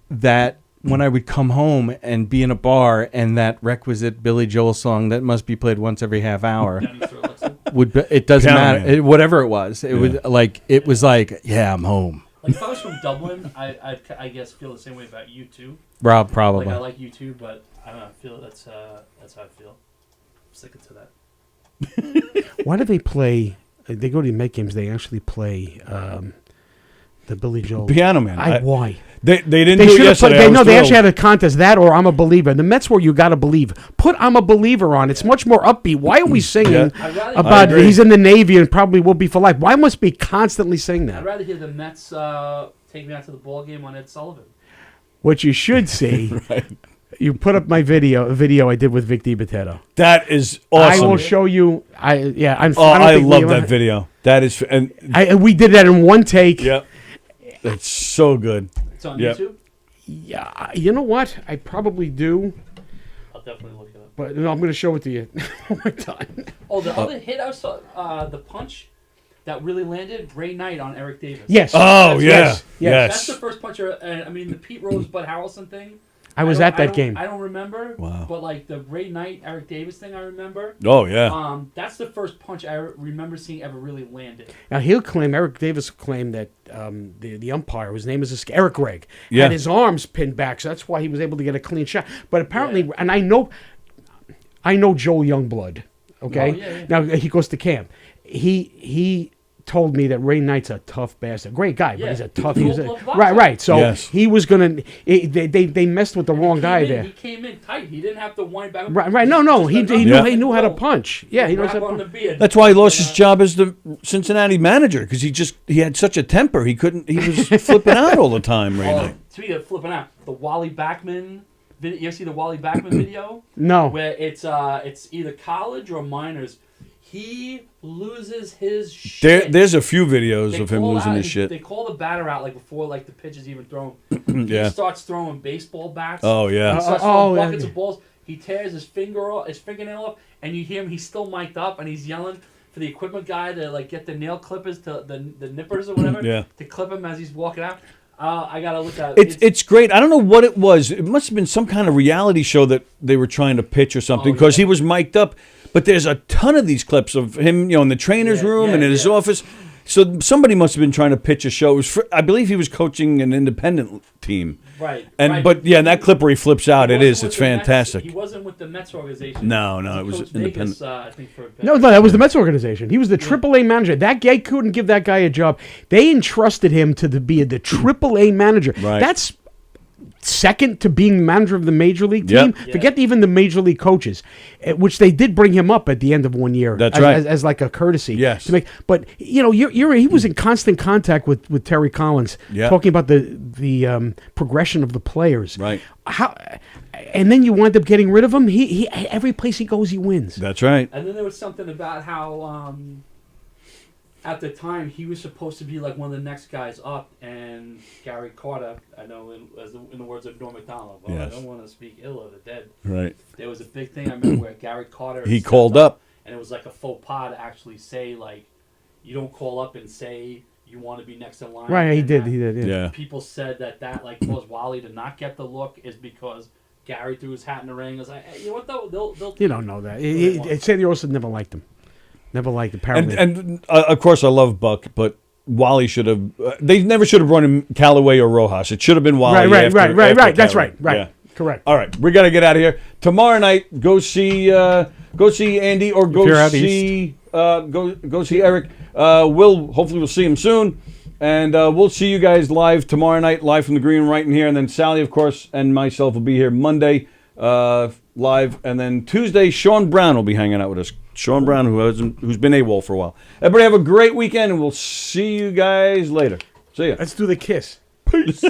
that when I would come home and be in a bar and that requisite Billy Joel song that must be played once every half hour it doesn't Piano matter. Man. Whatever it was, it was like, yeah, I'm home. Like, if I was from Dublin, I guess feel the same way about you too. Rob, probably. Like, I like you too, but I don't know. I feel that's how I feel. I'm sticking to that. Why do they play? They go to the Met games. They actually play The Billy Joel. Piano Man. Why? They didn't They do it should have yesterday. put. I No, was they actually thrilled. had a contest, that or I'm a Believer. The Mets were You Gotta Believe. Put I'm a Believer on. It's much more upbeat. Why are we singing I about agree. he's in the Navy and probably will be for life? Why must we constantly sing I'd that? rather hear the Mets take me out to the ball game on Ed Sullivan. What you should see, Right. you put up my a video I did with Vic DiBattista. That is awesome. I will show you. I don't I think love that video. That is, and we did that in one take. Yep. It's so good. It's on Yep. YouTube? Yeah, you know what? I probably do, I'll definitely look it up. but no, I'm going to show it to you one more time. Oh, the other hit I saw, the punch that really landed, Ray Knight on Eric Davis. Yes. Oh, Yes, yeah. yes, yes. That's the first puncher. I mean, the Pete Rose, Bud Harrelson thing. I was don't- at that don't- game. I don't remember. Wow. But like the Ray Knight, Eric Davis thing, I remember. Oh, yeah. That's the first punch I remember seeing ever really landed. Now Eric Davis claimed that the umpire, whose name is Eric Gregg, Yeah. had his arms pinned back, so that's why he was able to get a clean shot. But apparently, and I know Joel Youngblood. Okay, Oh, yeah, yeah. now he goes to camp. He told me that Ray Knight's a tough bastard, great guy, but Yeah. he's a tough. He's He's a boxer. right. So Yes. he was gonna. They messed with the wrong guy there. He came in tight. He didn't have to wind back. Right. No. He Yeah. knew how to punch. Yeah, he knows how Wrap to on punch. the beard. That's why he lost his job as the Cincinnati manager, because he had such a temper. He was flipping out all the time, Ray Knight. Speaking of flipping out, the Wally Backman video. You ever see the Wally Backman video? No. Where it's either college or minors. He loses his shit. There's a few videos They of him call losing out- his shit. They call the batter out like before like the pitch is even thrown. Yeah. He starts throwing baseball bats. Oh, yeah. He starts Oh, throwing yeah. buckets of balls. He tears his fingernail off, and you hear him. He's still mic'd up, and he's yelling for the equipment guy to like get the nail clippers to the nippers or whatever. Yeah. To clip him as he's walking out. I gotta look at it. It's great. I don't know what it was. It must have been some kind of reality show that they were trying to pitch or something, because he was mic'd up. But there's a ton of these clips of him, in the trainer's room and in his office. So somebody must have been trying to pitch a show. It was I believe he was coaching an independent team. Right. But yeah, that clip where he flips out, He it wasn't is. with It's the Mets. fantastic. He wasn't with the Mets organization. No, He it was coached independent. Vegas, I think for a bit. No, that was the Mets organization. He was the AAA manager. That guy couldn't give that guy a job. They entrusted him to be the AAA manager. Right. That's second to being manager of the major league team. Yep. Forget even the major league coaches, which they did bring him up at the end of 1 year. That's as, right. as like a courtesy. Yes. To make, but he was in constant contact with Terry Collins, Yeah. talking about the progression of the players. Right. And then you wind up getting rid of him. He every place he goes, he wins. That's right. And then there was something about how at the time he was supposed to be like one of the next guys up, and Gary Carter, I know in the words of Norm Macdonald, well, Yes. I don't want to speak ill of the dead. Right. There was a big thing I remember where Gary Carter He stepped called up. and it was like a faux pas to actually say like, you don't call up and say you want to be next in line. Right, he And did, that- he did, yeah. Yeah. People said that like caused Wally to not get the look is because Gary threw his hat in the ring. I was like, hey, you know what though? They'll You don't know that. Sandy Rosa never liked him. Never liked him, apparently. And of course, I love Buck, but Wally should have. They never should have run him Callaway or Rojas. It should have been Wally. Right. after That's Callaway. right. Yeah. Correct. All right, we got to get out of here. Tomorrow night, go see Andy or If you're go out see go see Eric. Hopefully we'll see him soon, and we'll see you guys live tomorrow night, live from the green right in here. And then Sallie, of course, and myself will be here Monday live, and then Tuesday Sean Brown will be hanging out with us. Sean Brown, who's been AWOL for a while. Everybody have a great weekend, and we'll see you guys later. See ya. Let's do the kiss. Peace.